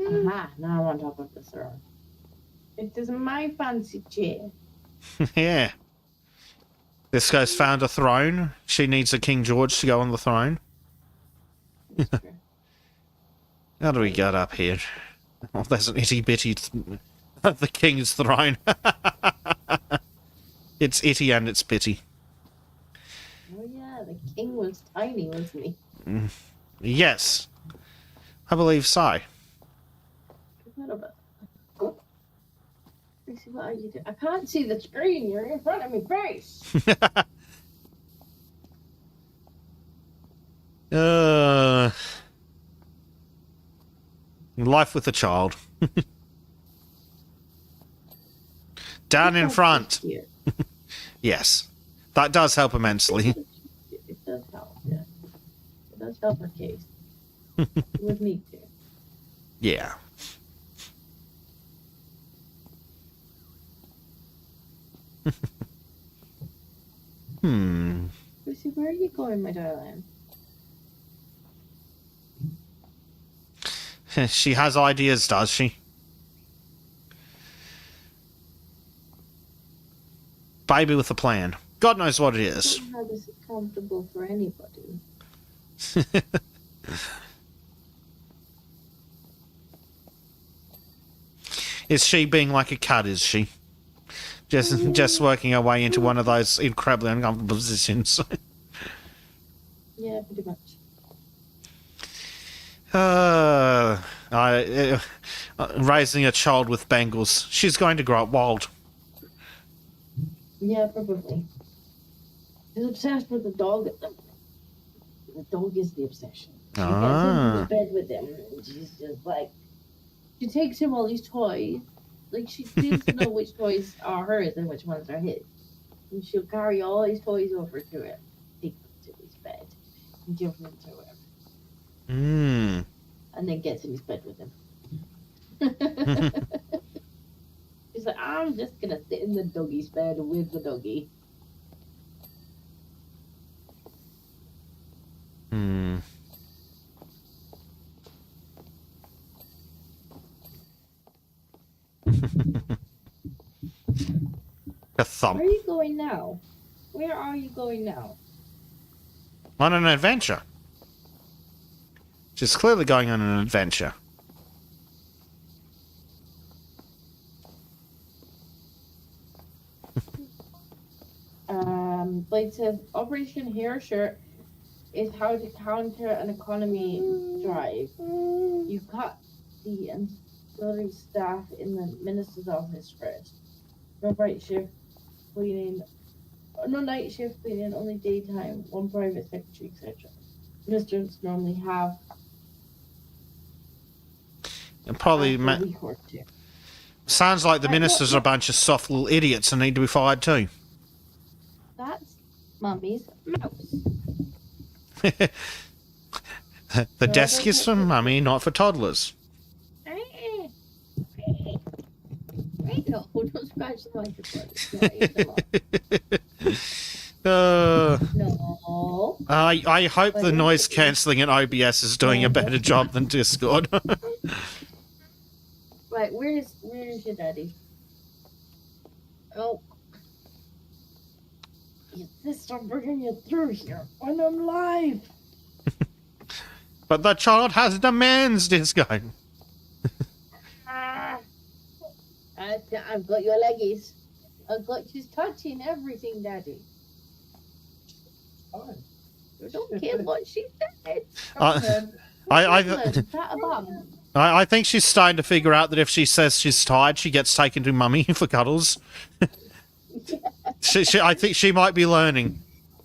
Aha, now I'm on top of the throne. It is my fancy chair. Yeah. This guy's found a throne. She needs a King George to go on the throne. That's true. How do we get up here? Oh, there's an itty bitty the king's throne. It's itty and it's bitty. Oh yeah, the king was tiny, wasn't he? Yes, I believe so. Forgot about that. Let's see, what are you doing? I can't see the screen. You're in front of me face. Life with a child. Down in front. Yes, that does help immensely. It does help, yeah. It does help her case. You would need to. Yeah. Lucy, where are you going, my darling? She has ideas, does she? Baby with a plan. God knows what it is. How this is comfortable for anybody. Is she being like a cat, is she? Just working her way into one of those incredibly uncomfortable positions. Yeah, pretty much. Raising a child with bangles. She's going to grow up wild. Yeah, probably. She's obsessed with the dog. The dog is the obsession. She gets into bed with him, and she's just like, she takes him all these toys. Like, she needs to know which toys are hers and which ones are his. And she'll carry all his toys over to him, take them to his bed, and give them to him. And then gets in his bed with him. She's like, I'm just gonna sit in the doggy's bed with the doggy. A thump. Where are you going now? Where are you going now? On an adventure. She's clearly going on an adventure. Blade says, Operation Hair Shirt is how to counter an economy drive. You cut the ancillary staff in the minister's office first. No night shift cleaning, only daytime, one private secretary, etc. Ministers normally have And probably a week or two. sounds like the ministers are a bunch of soft little idiots and need to be fired too. That's Mummy's mouse. The desk is for mummy, not for toddlers. No, don't scratch the microphone. No. I hope the noise cancelling in OBS is doing a better job than Discord. Right, where's your daddy? Oh. You insist on bringing you through here when I'm live. But the child has demands, Disco. I've got your leggies. I've got you touching everything, Daddy. Fine. You don't care what she said. I think she's starting to figure out that if she says she's tired, she gets taken to mummy for cuddles. I think she might be learning.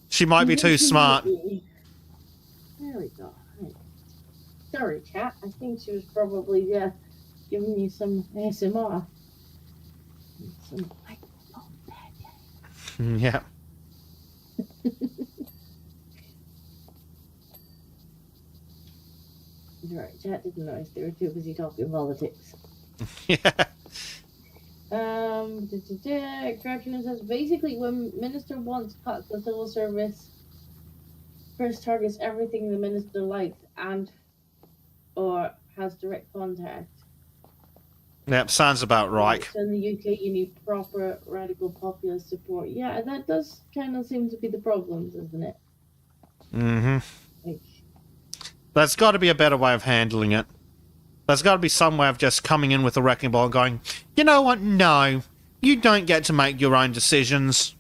She might be too smart. There we go. Sorry, chat. I think she was probably giving you some ASMR. Some microphone Yeah. Right, chat didn't notice they were too busy talking politics. Yeah. Correction says basically when minister wants cuts the civil service first targets everything the minister likes and or has direct contact. Yep, sounds about right. So in the UK you need proper radical populist support. Yeah, that does kind of seem to be the problem, doesn't it? Mm-hmm. Like, There's got to be a better way of handling it. There's got to be some way of just coming in with a wrecking ball and going, you know what, no, you don't get to make your own decisions.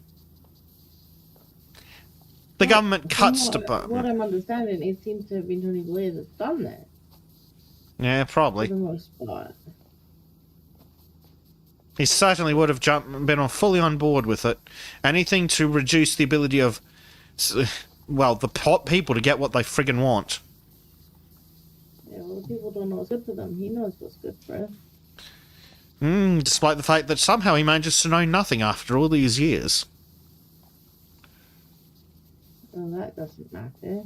The government cuts department. What I'm understanding, it seems to have been Tony Blair that's done that. Yeah, probably. For the most part. He certainly would have been fully on board with it. Anything to reduce the ability of, well, the people to get what they friggin' want. Yeah, well, the people don't know what's good for them. He knows what's good for them. Despite the fact that somehow he manages to know nothing after all these years. Well, that doesn't matter.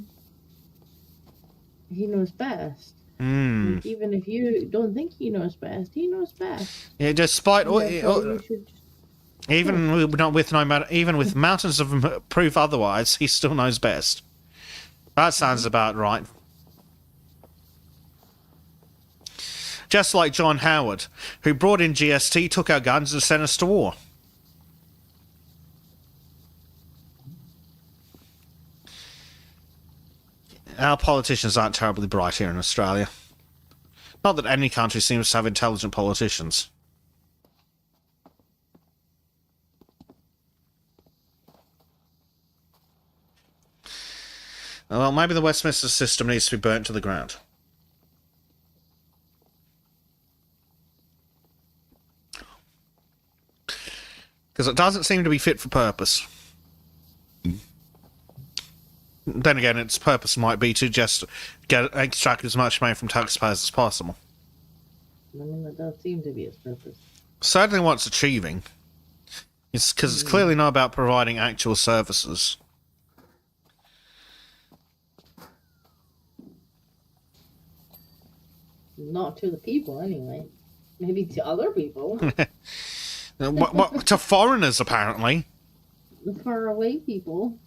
He knows best. Mm. Even if you don't think he knows best, he knows best. Yeah, despite all, even with mountains of proof otherwise, he still knows best. That sounds about right. Just like John Howard, who brought in GST, took our guns and sent us to war. Our politicians aren't terribly bright here in Australia. Not that any country seems to have intelligent politicians. Well, maybe the Westminster system needs to be burnt to the ground. Because it doesn't seem to be fit for purpose. Then again, its purpose might be to just extract as much money from taxpayers as possible. I mean, that does seem to be its purpose. Certainly what it's achieving. It's because it's clearly not about providing actual services. Not to the people, anyway. Maybe to other people. To foreigners, apparently. The faraway people.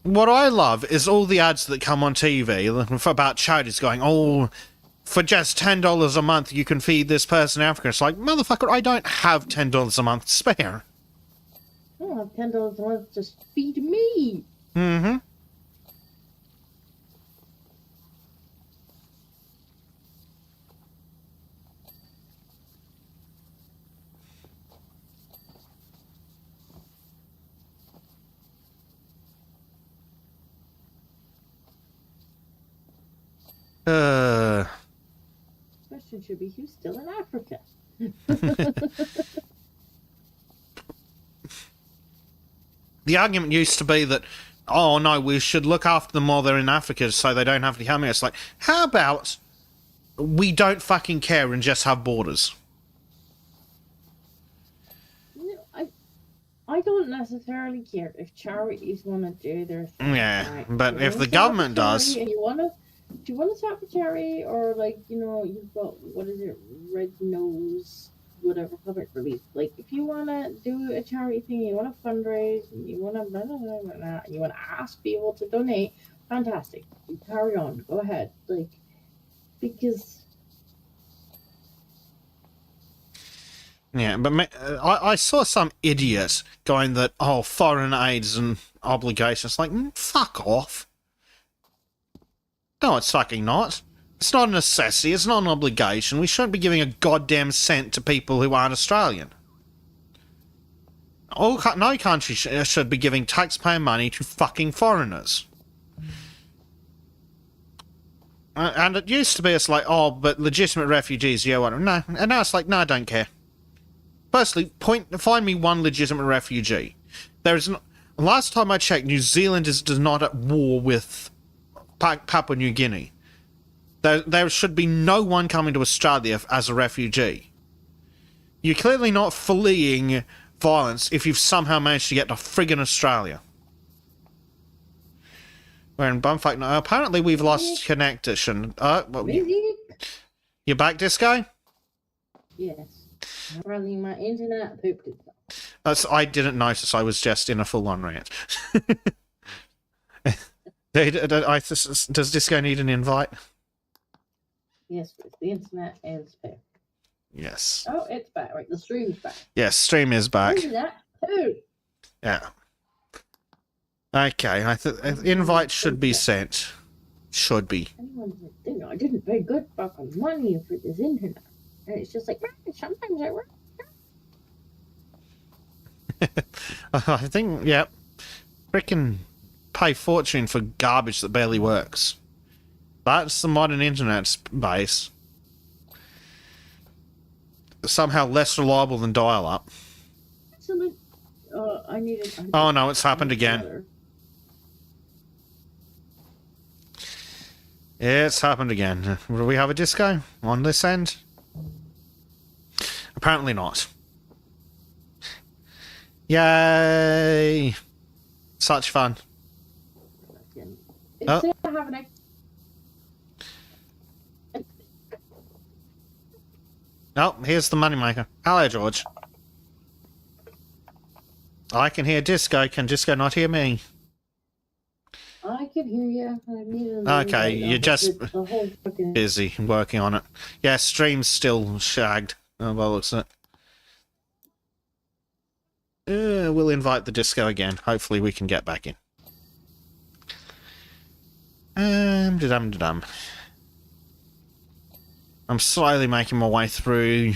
What I love is all the ads that come on TV about charities going, oh, for just $10 a month you can feed this person in Africa. It's like, motherfucker, I don't have $10 a month to spare. I don't have $10 a month to feed me. Mm-hmm. Question should be, who's still in Africa? The argument used to be that, oh no, we should look after them while they're in Africa so they don't have to come here. It's like, how about we don't fucking care and just have borders? I don't necessarily care if charities want to do their thing. Yeah, right? but if the government does... And do you want to start a charity, or like, you know, you've got, what is it, Red Nose, whatever comic relief. Like, if you want to do a charity thing, you want to fundraise, and you want to blah, blah, blah, blah, blah, you want to ask people to donate, fantastic. You carry on, go ahead. Like, because... Yeah, but I saw some idiot going that, oh, foreign aids and obligations. Like, fuck off. No, it's fucking not. It's not a necessity. It's not an obligation. We shouldn't be giving a goddamn cent to people who aren't Australian. No country should be giving taxpayer money to fucking foreigners. And it used to be, it's like, oh, but legitimate refugees, yeah, whatever. No, and now it's like, no, I don't care. Firstly, find me one legitimate refugee. There is last time I checked, New Zealand is not at war with Papua New Guinea. There should be no one coming to Australia as a refugee. You're clearly not fleeing violence if you've somehow managed to get to friggin' Australia. We're in bumfuck now. Apparently we've lost connection. Well, you back, Disco? Yes. Apparently my internet pooped itself. I didn't notice. I was just in a full-on rant. Does Disco need an invite? Yes, but the internet is back. Yes. Oh, it's back. Right, the stream's back. Yes, stream is back. Internet too. Yeah. Okay, invite should be sent. Should be. I didn't pay good fucking money for this internet. And it's just like, sometimes I work. I think, yeah. Frickin' pay fortune for garbage that barely works. That's the modern internet's base. Somehow less reliable than dial-up. Oh no, it's happened again. It's happened again. Do we have a disco on this end? Apparently not. Yay! Such fun. Oh. Oh, here's the moneymaker. Hello, George. I can hear Disco. Can Disco not hear me? I can hear you. Okay, you're just busy working on it. Yeah, stream's still shagged. Oh, well, looks at it. We'll invite the Disco again. Hopefully we can get back in. Da-dum. I'm slowly making my way through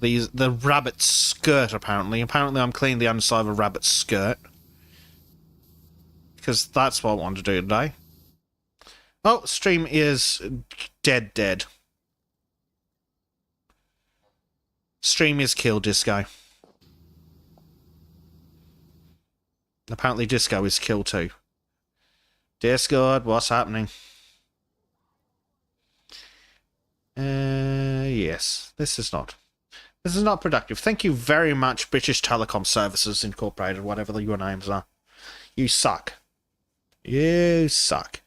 the rabbit skirt, apparently. Apparently I'm cleaning the underside of a rabbit skirt. Because that's what I want to do today. Oh, stream is dead. Stream is killed, Disco. Apparently Disco is killed too. Discord, what's happening? Yes. This is not productive. Thank you very much, British Telecom Services Incorporated, whatever your names are. You suck. You suck.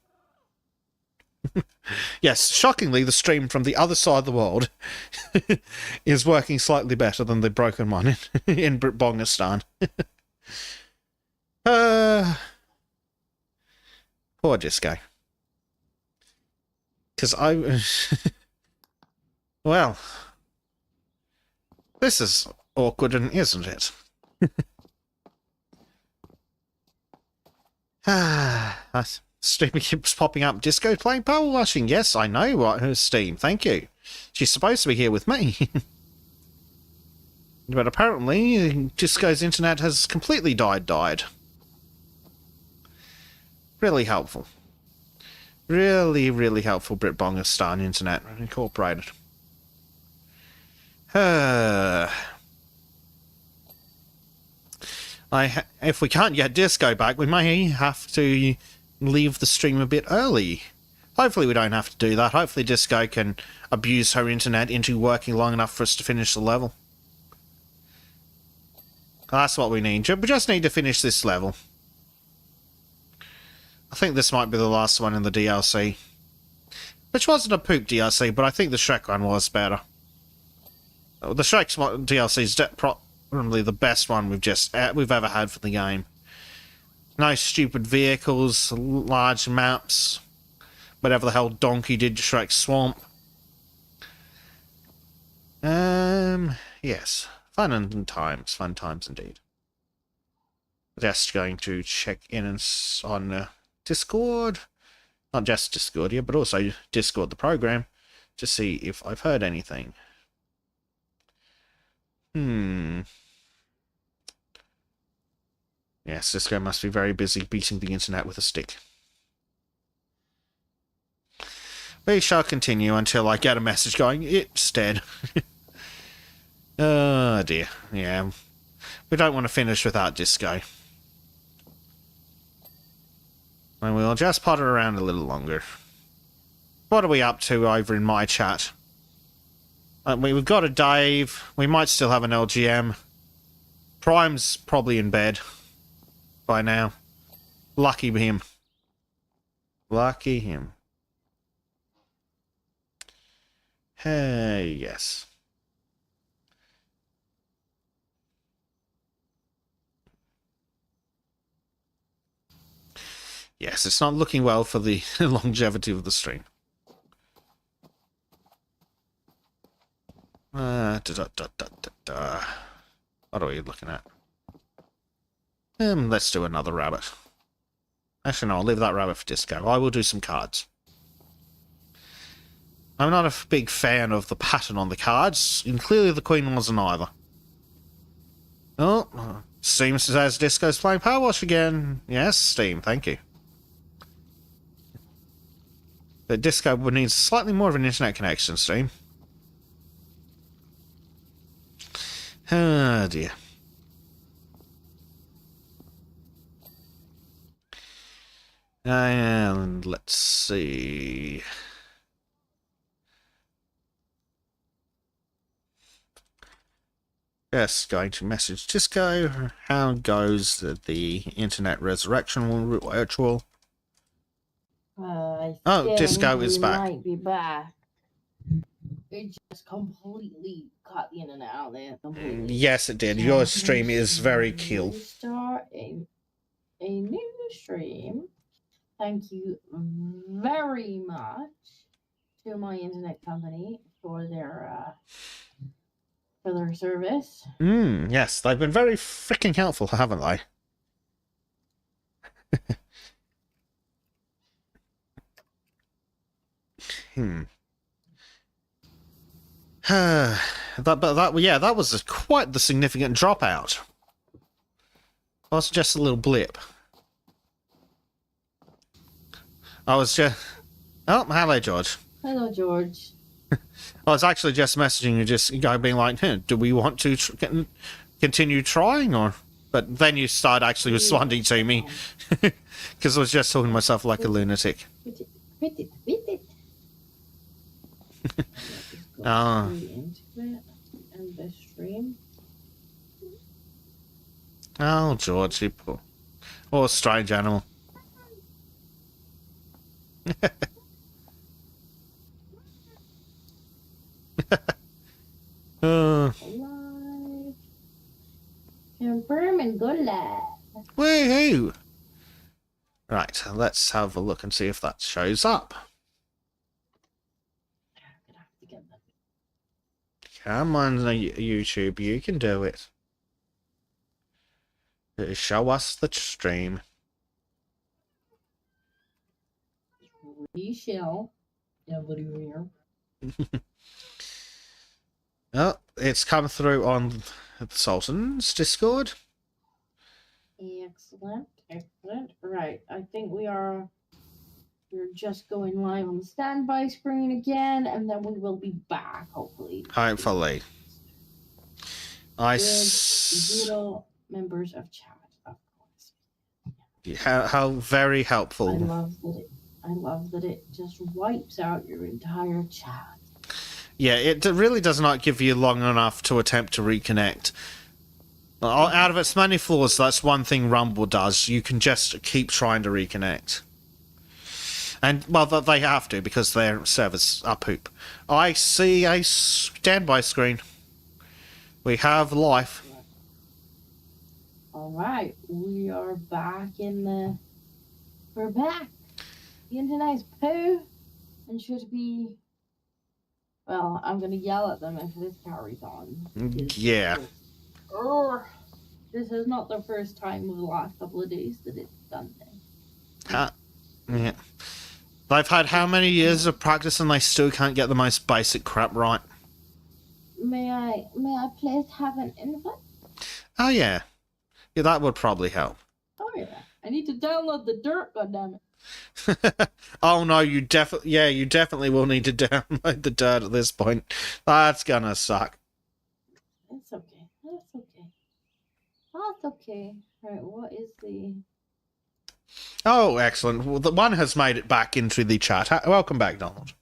Yes, shockingly, the stream from the other side of the world is working slightly better than the broken one in Bongistan. Poor Disco. Because well, this is awkward, isn't it? Steam keeps popping up. Disco playing Powerwashing. Yes, I know what her Steam. Thank you. She's supposed to be here with me. But apparently, Disco's internet has completely died. Really helpful. Really helpful, Britbongistan Internet Incorporated. If we can't get Disco back, we may have to leave the stream a bit early. Hopefully we don't have to do that. Hopefully Disco can abuse her internet into working long enough for us to finish the level. That's what we need. We just need to finish this level. I think this might be the last one in the DLC. Which wasn't a poop DLC, but I think the Shrek one was better. The Shrek DLC is probably the best one we've ever had for the game. No stupid vehicles, large maps, whatever the hell Donkey did to Shrek's swamp. Yes, fun times indeed. Just going to check in on Discord, not just Discord here, but also Discord the program, to see if I've heard anything. Yes, Disco must be very busy beating the internet with a stick. We shall continue until I get a message going, it's dead. Oh dear, yeah. We don't want to finish without Disco. And we'll just potter around a little longer. What are we up to over in my chat? We've got a Dave. We might still have an LGM. Prime's probably in bed by now. Lucky him. Lucky him. Hey, yes. Yes, it's not looking well for the longevity of the stream. What are we looking at? Let's do another rabbit. Actually, no, I'll leave that rabbit for disco. I will do some cards. I'm not a big fan of the pattern on the cards, and clearly the Queen wasn't either. Oh, Steam says Disco's playing Powerwash again. Yes, Steam, thank you. But Disco would need slightly more of an internet connection, Steam. Oh dear. And let's see. Yes, going to message Disco. How goes the internet resurrection ritual? Disco is back. Might be back. It just completely cut the internet out there. Completely. Yes, it did. Your stream is very kill. Start a new stream. Thank you very much to my internet company for their service. Yes, they've been very freaking helpful, haven't they? that was quite the significant dropout. Well, it's just a little blip. I was just... Oh, hello, George. Hello, George. I was actually just messaging you, just being like, do we want to continue trying, or... But then you started actually responding to me, because I was just talking to myself like a lunatic. Quit it. And the stream. Oh, George, you poor strange animal. Alive. Confirm and go live. Woohoo! Right, let's have a look and see if that shows up. Come on, YouTube, you can do it. Show us the stream. We shall. Nobody here. Oh, it's come through on the Sultan's Discord. Excellent. Right, I think we're just going live on the standby screen again, and then we will be back, hopefully. Hopefully. Zero members of chat, of course. How very helpful. I love that it just wipes out your entire chat. Yeah, it really does not give you long enough to attempt to reconnect. Out of its many flaws, that's one thing Rumble does. You can just keep trying to reconnect. And, well, they have to, because their servers are poop. I see a standby screen. We have life. Alright, we are back we're back. The internet's poo, and should be... Well, I'm gonna yell at them if this carries on. Yeah. This is not the first time over the last couple of days that it's done this. Yeah. They've had how many years of practice and they still can't get the most basic crap right? May I please have an invite? Oh, yeah. Yeah, that would probably help. Oh, yeah. I need to download the dirt, goddammit. Oh, no, you definitely will need to download the dirt at this point. That's gonna suck. It's okay. That's okay. Right, what is the... Oh, excellent. Well, the one has made it back into the chat. Welcome back, Donald.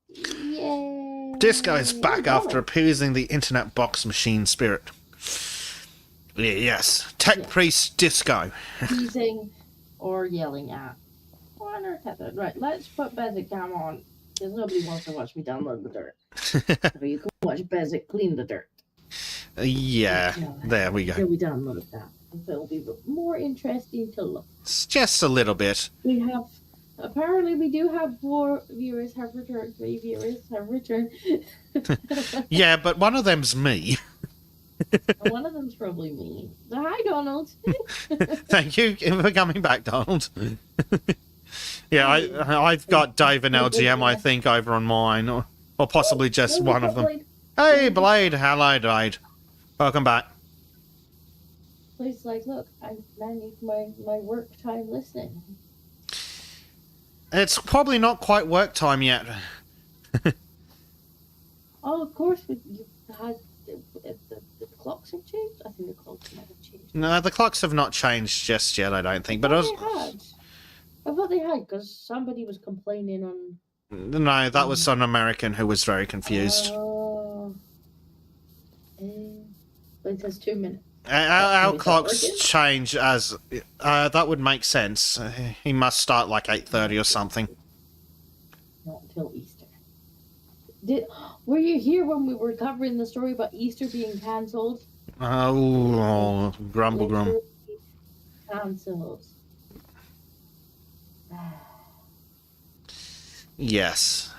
Yay! Disco is back after appeasing the internet box machine spirit. Yes. Tech Yeah. Priest Disco. teasing or yelling at. One or tether. Right, let's put Bezic Cam on, because nobody wants to watch me download the dirt. So you can watch Bezic clean the dirt. Yeah, there we Until go. we download that. So it'll be more interesting to look. It's just a little bit. We have, apparently we do have 4 viewers have returned, 3 viewers have returned. Yeah, but one of them's me. And one of them's probably me. So hi, Donald. Thank you for coming back, Donald. Yeah, I've got Dave and LGM, I think, over on mine, or possibly just Oh, one of them. Blade. Hey, Blade. Hello, Blade. Welcome back. Blade's like, look, I need my work time listening. It's probably not quite work time yet. Oh, of course, you had the clocks have changed. I think the clocks might have changed. No, the clocks have not changed just yet, I don't think. But I thought they had, because somebody was complaining on. no, that was some American who was very confused. Oh. But it says 2 minutes. Our Is that clocks working? change as that would make sense. He must start like 8:30 or something. Not until Easter. Were you here when we were covering the story about Easter being cancelled? Oh, grumble grum. Cancelled. Yes,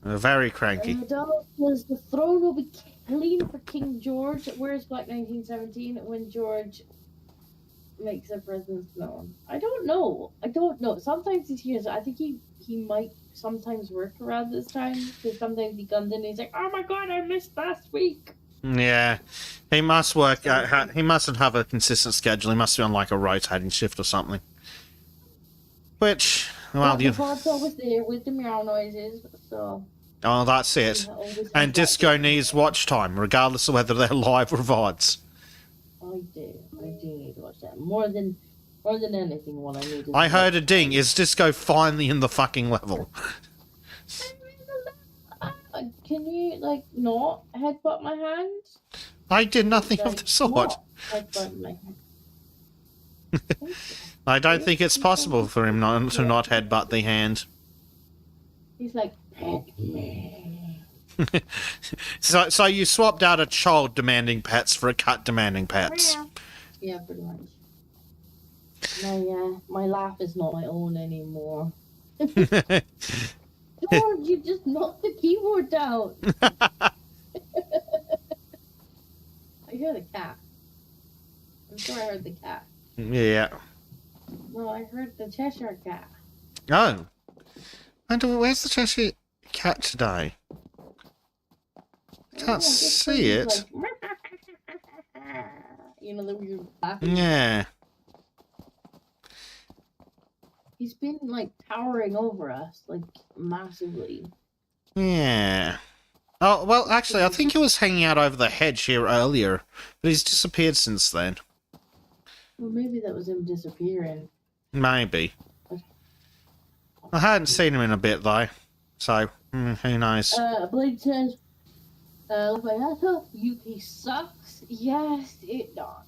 very cranky. Donald says the throne will be clean for King George. Where's Black 1917 when George makes their presence known? I don't know. Sometimes he's here. I think he might sometimes work around this time, because sometimes he comes in and he's like, oh my god, I missed last week. Yeah, he must work. He mustn't have a consistent schedule. He must be on like a rotating shift or something. Which, well, The pod's always there with the meow noises, so. Oh, that's it. And Disco needs watch time, regardless of whether they're live or VODs. I do need to watch that more than anything. What I need. I heard a ding. Is Disco finally in the fucking level? Can you not headbutt my hand? I did nothing of the sort. Not headbutt my hand. I don't think it's possible for him to not headbutt the hand. He's like, pet me. So you swapped out a child demanding pets for a cat demanding pets. Yeah, pretty much. My laugh is not my own anymore. George, you just knocked the keyboard down. I hear the cat. I'm sure I heard the cat. Yeah. No, I heard the Cheshire cat. Oh. Where's the Cheshire cat today? I can't see it. Like, the weird laughing. Yeah. He's been towering over us, massively. Yeah. Oh, well, actually, I think he was hanging out over the hedge here earlier, but he's disappeared since then. Well, maybe that was him disappearing. Maybe. I hadn't seen him in a bit, though, so who knows. Blade says, UK sucks. Yes, it does.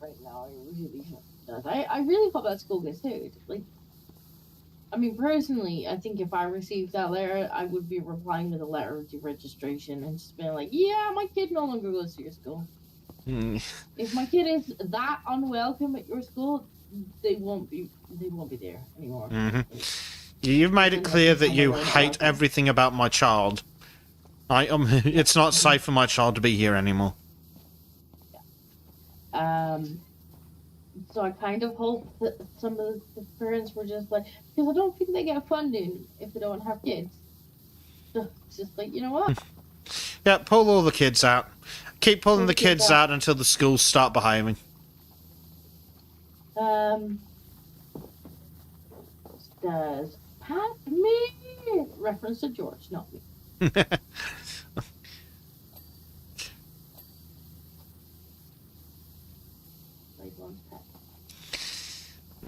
Right now, it really does. I really hope that school gets sued. Personally, I think if I received that letter, I would be replying to the letter of deregistration and just being like, yeah, my kid no longer goes to your school. If my kid is that unwelcome at your school, they won't be there anymore. You've made it clear that you hate everything about my child. It's not safe for my child to be here anymore. So I kind of hope that some of the parents were just like, because I don't think they get funding if they don't have kids. So it's just you know what? Yeah, pull all the kids out. Keep pulling the kids out until the schools start behaving. Does Pat me? Reference to George, not me.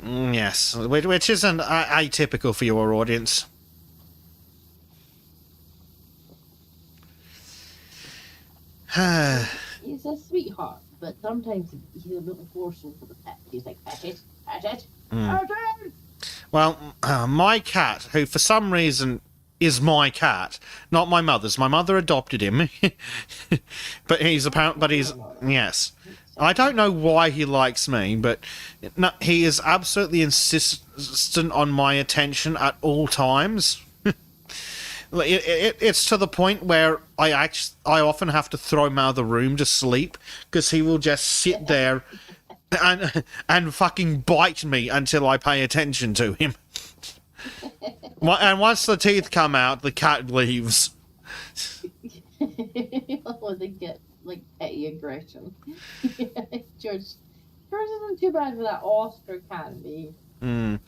Yes, which isn't atypical for your audience. He's a sweetheart. but sometimes he's a little forceful for the pet. He's like, pet it, pet it, Mm. pet it. Well, my cat, who for some reason is my cat, not my mother's. My mother adopted him, but he's apparent. But he's yes. I don't know why he likes me, but no, he is absolutely insistent on my attention at all times. It's to the point where I often have to throw him out of the room to sleep because he will just sit there and fucking bite me until I pay attention to him. And once the teeth come out, the cat leaves. Or they get like petty aggression. George isn't too bad for that. Oscar can be. Mm.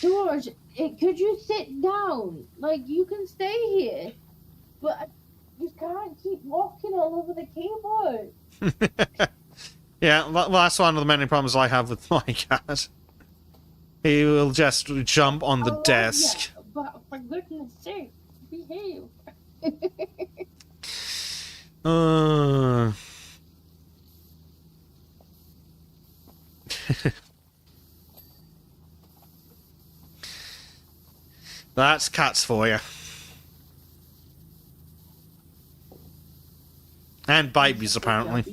George, could you sit down? Like, you can stay here, but you can't keep walking all over the keyboard. Yeah, well, that's one of the many problems I have with my cat. He will just jump on the desk. Yeah, but for goodness sake, behave. That's cats for you. And babies, apparently.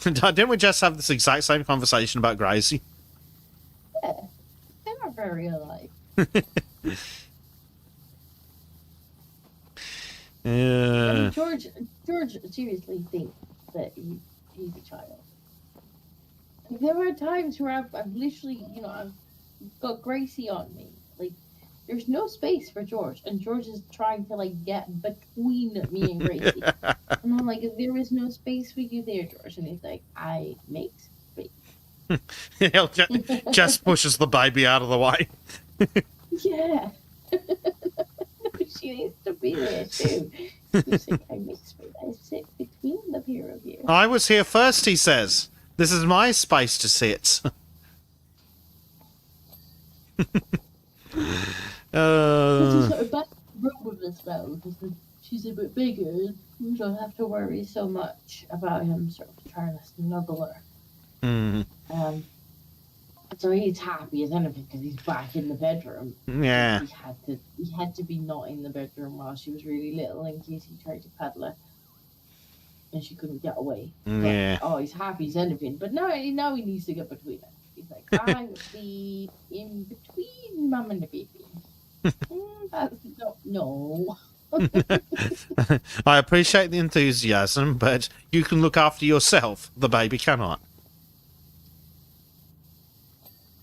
Didn't we just have this exact same conversation about Gracie? Yeah, they are very alike. I mean, George seriously thinks that he's a child. There were times where I've literally, I've got Gracie on me. Like, there's no space for George, and George is trying to, like, get between me and Gracie. And I'm like, there is no space for you there, George. And he's like, I make space. He'll just pushes the baby out of the way. Yeah. She needs to be there, too. He's like, I make space. I sit between the pair of you. I was here first, he says. This is my space to sit. As well, because she's a bit bigger. We don't have to worry so much about him sort of trying to snuggle her. Mm. So he's happy as anything because he's back in the bedroom. Yeah. He had to be not in the bedroom while she was really little in case he tried to cuddle her. And she couldn't get away. Yeah. But, he's happy as anything. But now he needs to get between her. He's like, I will be in between mum and the baby. No. I appreciate the enthusiasm, but you can look after yourself. The baby cannot.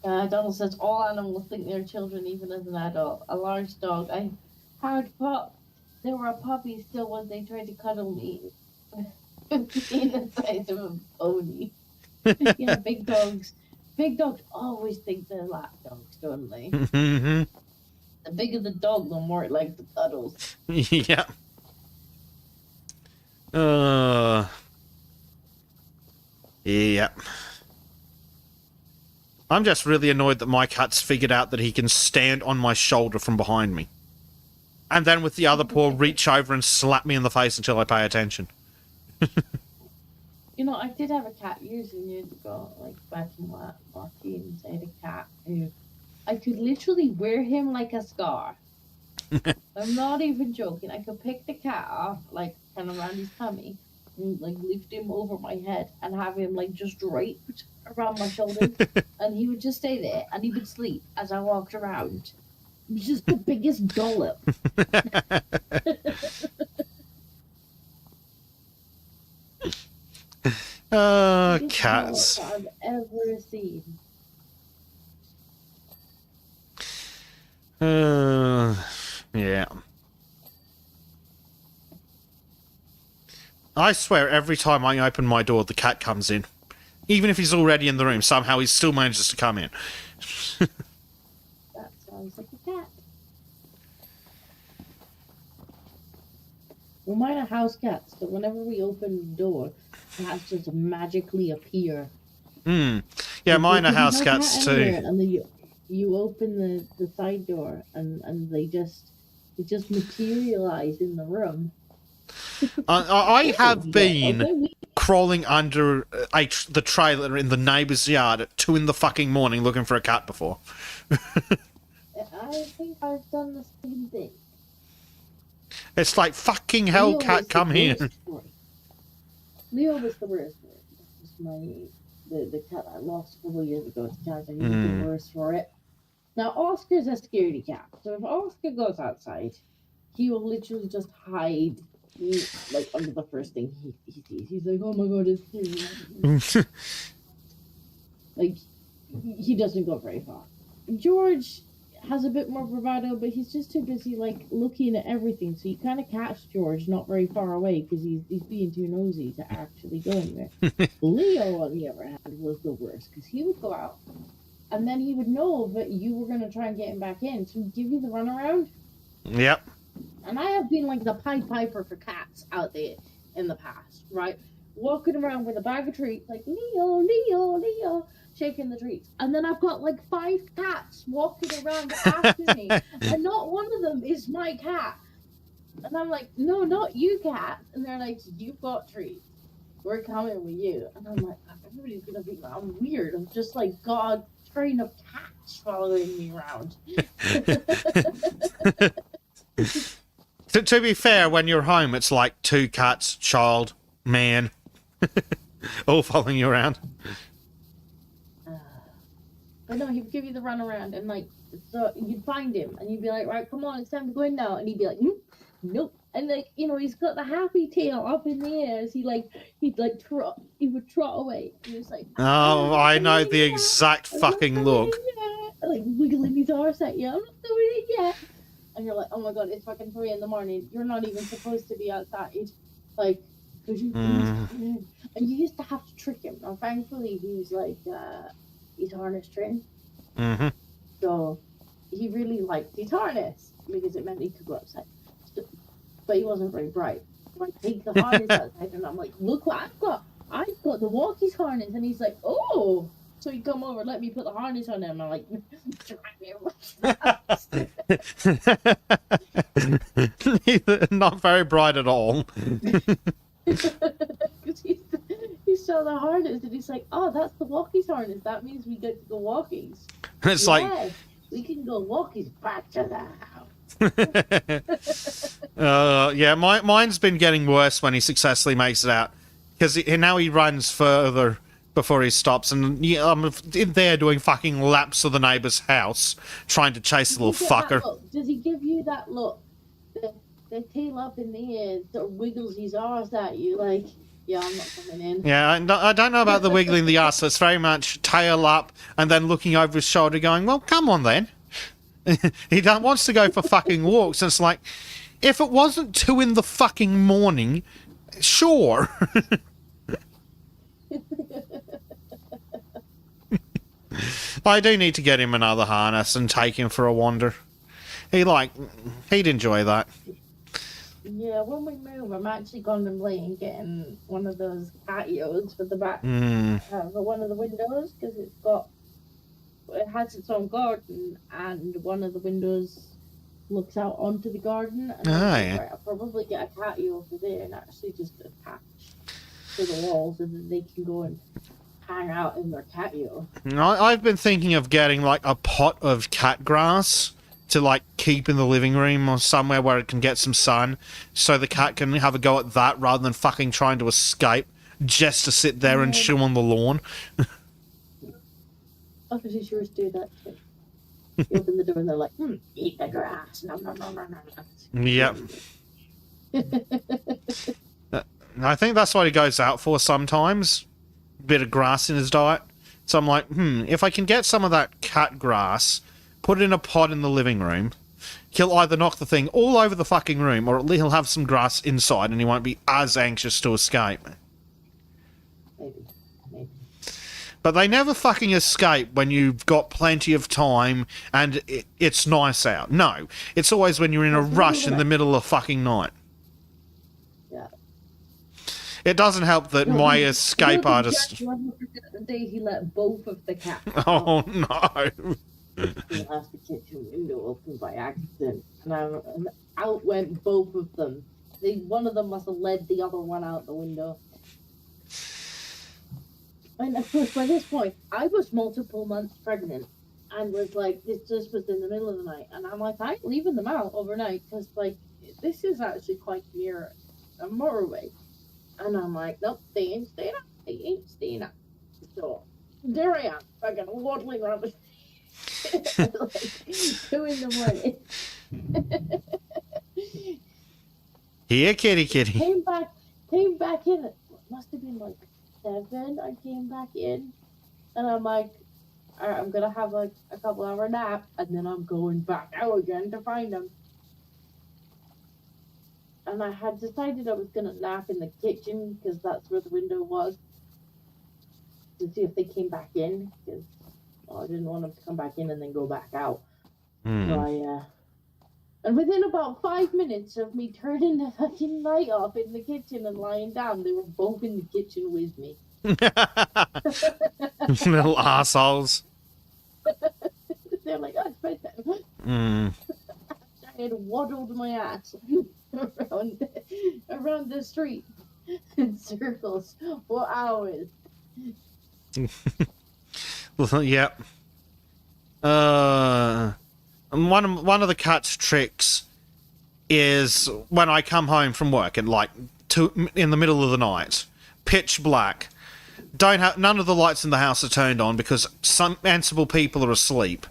Donald says, all animals think they're children even as an adult. A large dog. I had there were puppies still when they tried to cuddle me. In the size of a pony. Yeah, big dogs always think they're lap dogs, don't they? Mm-hmm. The bigger the dog, the more it likes the cuddles. Yeah. Yeah. I'm just really annoyed that my cat's figured out that he can stand on my shoulder from behind me. And then with the other paw, reach over and slap me in the face until I pay attention. I did have a cat years and years ago, like back in my teens. I had a cat who I could literally wear him like a scar. I'm not even joking. I could pick the cat off, like, kind of around his tummy, and, like, lift him over my head and have him, like, just draped around my shoulders. And he would just stay there, and he would sleep as I walked around. It was just the biggest dollop. Cats. I've ever seen. Yeah. I swear every time I open my door, the cat comes in. Even if he's already in the room, somehow he still manages to come in. That sounds like a cat. Well, mine are house cats, so whenever we open the door, cats just magically appear. Yeah, mine are house cats too. And then you open the side door, and they just materialize in the room. I have been crawling under the trailer in the neighbour's yard at 2 in the fucking morning looking for a cat before. I think I've done the same thing. It's like, fucking hell, Leo cat, was come the here. worst for it. Leo was the worst for it. That was the cat I lost a couple of years ago to cancer. He was the worst for it. Now, Oscar's a scaredy cat. So if Oscar goes outside, he will literally just hide like under the first thing he sees. He's like, oh my god, it's scary. Like, he doesn't go very far. George has a bit more bravado, but he's just too busy like looking at everything. So you kind of catch George not very far away because he's being too nosy to actually go anywhere. Leo, on the other hand, was the worst because he would go out and then he would know that you were going to try and get him back in, so he'd give you the runaround. Yep. And I have been like the Pied Piper for cats out there in the past, right? Walking around with a bag of treats, like Leo, Leo, Leo, shaking the treats. And then I've got like 5 cats walking around after me, and not one of them is my cat. And I'm like, no, not you, cat. And they're like, you've got treats. We're coming with you. And I'm like, everybody's gonna think I'm weird. I'm just like God train of cats following me around. To be fair, when you're home, it's like 2 cats, child, man, all following you around. But no, he'd give you the runaround, and like, so you'd find him, and you'd be like, right, come on, it's time to go in now. And he'd be like, nope. And like, you know, he's got the happy tail up in the air as he would trot away. And he was like, oh, I know the exact fucking look. Like wiggling his arse at you. I'm not doing it yet. And you're like, oh my god, it's fucking 3 a.m. You're not even supposed to be outside. Like, could you please? And you used to have to trick him. Now, thankfully, he's like, he's harness trained. Mm-hmm. So he really liked his harness because it meant he could go outside. But he wasn't very bright. So I take the harness outside and I'm like, look what I've got. I've got the walkie's harness. And he's like, oh. So he'd come over, let me put the harness on him. I'm like, not very bright at all. Because he saw the harness and he's like, oh, that's the walkie's harness. That means we get to go walkies. It's yes, like, we can go walkies back to the house. yeah, mine's been getting worse when he successfully makes it out. Because now he runs further before he stops, and I'm in there doing fucking laps of the neighbour's house, trying to chase the little fucker. Does he give you that look? The tail up in the air, sort of wiggles his arse at you, like, yeah, I'm not coming in. Yeah, I don't know about the wiggling the arse. It's very much tail up, and then looking over his shoulder going, well, come on then. He wants to go for fucking walks, and it's like, if it wasn't 2 in the fucking morning, sure. I do need to get him another harness and take him for a wander. He'd enjoy that. Yeah, when we move, I'm actually contemplating getting one of those patios for the back, for one of the windows, because it has its own garden, and one of the windows looks out onto the garden. And yeah. I'll probably get a patio over there and actually just attach to the wall so that they can go and hang out in their patio. I've been thinking of getting like a pot of cat grass to like keep in the living room or somewhere where it can get some sun, so the cat can have a go at that rather than fucking trying to escape just to sit there and chew on the lawn. Officers sure do that too. You open the door and they're like, eat the grass. Nom, nom, nom, nom, nom. Yep. I think that's what he goes out for sometimes. Bit of grass in his diet. So I'm like, if I can get some of that cat grass, put it in a pot in the living room, he'll either knock the thing all over the fucking room, or at least he'll have some grass inside and he won't be as anxious to escape. Maybe. But they never fucking escape when you've got plenty of time and it's nice out. No, it's always when you're in a rush in the middle of fucking night. Yeah. It doesn't help that my escape artist... The day he let both of the cats Oh, no. He left the kitchen window open by accident, and out went both of them One of them must have led the other one out the window. And of course, by this point, I was multiple months pregnant and was like, this just was in the middle of the night. And I'm like, I ain't leaving them out overnight because, like, this is actually quite near a motorway. And I'm like, nope, they ain't staying up. They ain't staying up. So there I am, fucking waddling around the at like 2 in the morning. Here, kitty. Came back in. It must have been like 7. I came back in, and I'm like, all right, I'm gonna have like a couple hour nap, and then I'm going back out again to find them. And I had decided I was gonna nap in the kitchen because that's where the window was, to see if they came back in, because I didn't want them to come back in and then go back out. So and within about 5 minutes of me turning the fucking light off in the kitchen and lying down, they were both in the kitchen with me. Little assholes. They're like, oh, it's bedtime. I had waddled my ass around the street in circles for hours. Well, yep. One of the cat's tricks is when I come home from work at like in the middle of the night, pitch black. None of the lights in the house are turned on because some sensible people are asleep.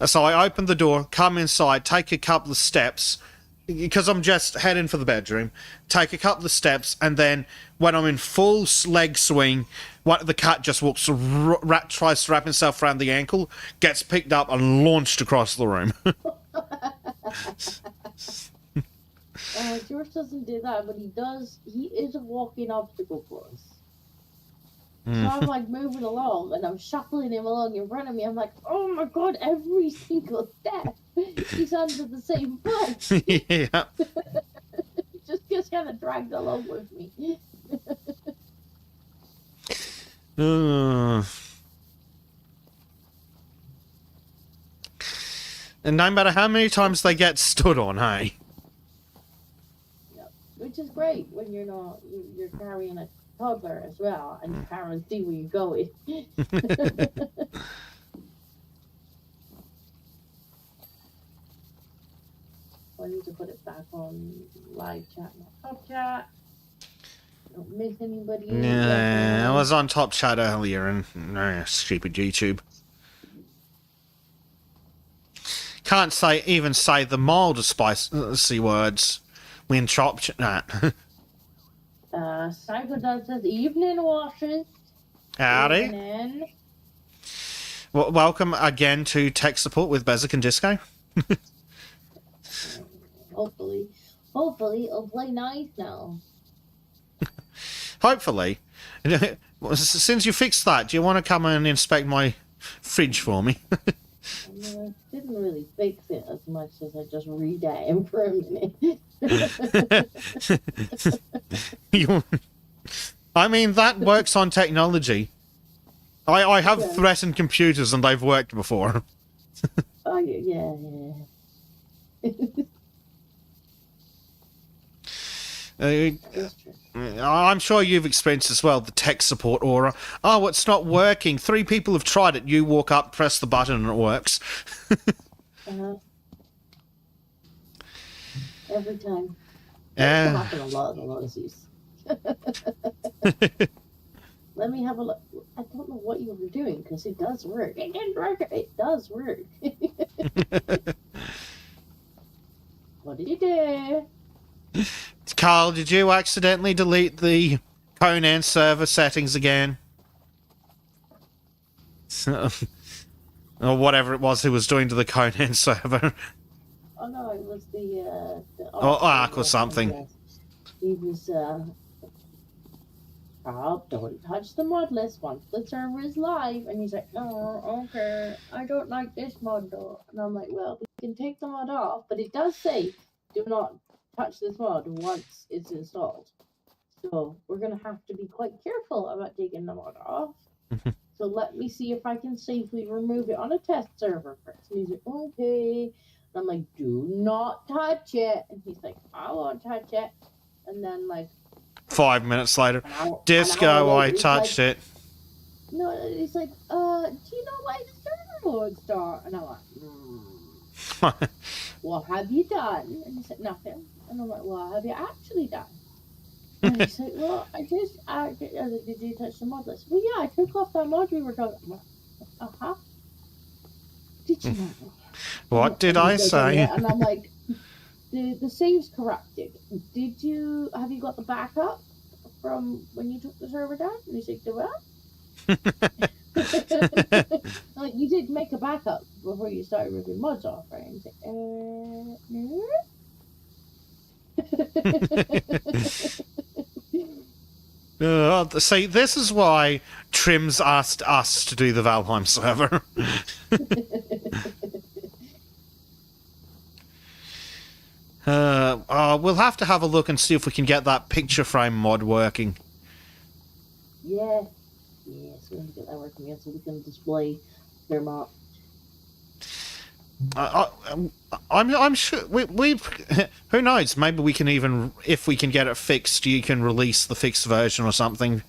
So I open the door, come inside, take a couple of steps, because I'm just heading for the bedroom, take a couple of steps, and then when I'm in full leg swing, the cat just walks, tries to wrap himself around the ankle, gets picked up and launched across the room. George doesn't do that, but he is a walking obstacle course. So I'm like moving along and I'm shuffling him along in front of me. I'm like, oh my god, every single step he's under the same foot. Yeah. just kind of dragged along with me. And no matter how many times they get stood on, hey? Yep. Which is great when you're carrying a toddler as well, and your parents see where you're going. I need to put it back on live chat, not top chat. Don't miss anybody. Yeah, I was on top chat earlier and stupid YouTube. Can't even say the mildest spicy words when top chat. Psycho does says evening washes. Howdy. Evening. Well, welcome again to tech support with Bezic and Disco. Hopefully it'll play nice now. Hopefully. Since you fixed that, do you want to come and inspect my fridge for me? I didn't really fix it as much as I just read at him for a minute. I mean, that works on technology. I have threatened computers and they've worked before. Oh, yeah. I'm sure you've experienced as well the tech support aura. Oh, it's not working. 3 people have tried it. You walk up, press the button, and it works. Every time. Yeah. It's happened a lot of the Lotuses. Let me have a look. I don't know what you were doing because it does work. It didn't work. It does work. What did you do? Carl, did you accidentally delete the Conan server settings again? Or whatever it was he was doing to the Conan server. Oh no, it was the Arc or something. Yes. He was oh, don't touch the mod list once the server is live. And he's like, no, okay, I don't like this mod though. And I'm like, well, we can take the mod off, but it does say do not touch this mod once it's installed. So we're gonna have to be quite careful about taking the mod off. So let me see if I can safely remove it on a test server first. And he's like, okay. I'm like, do not touch it. And he's like, I won't touch it. And then, like, 5 minutes later, an hour Disco, I later, he's touched like, it. No, he's like, do you know why the server would start? And I'm like, what have you done? And he said, nothing. And I'm like, what have you actually done? And he's like, well, I was like, did you touch the mod list? Well, yeah, I took off that mod we were talking about. Uh-huh. Did you know? What did I say? And I'm like, the save's corrupted. Have you got the backup from when you took the server down? And he's like, do I? Like, you did make a backup before you started ripping mods off, right? And he's like, no. See, this is why Trims asked us to do the Valheim server. We'll have to have a look and see if we can get that picture frame mod working. Yeah. Yes, we want to get that working again so we can display their map. I'm sure we've who knows, maybe we can even, if we can get it fixed, you can release the fixed version or something,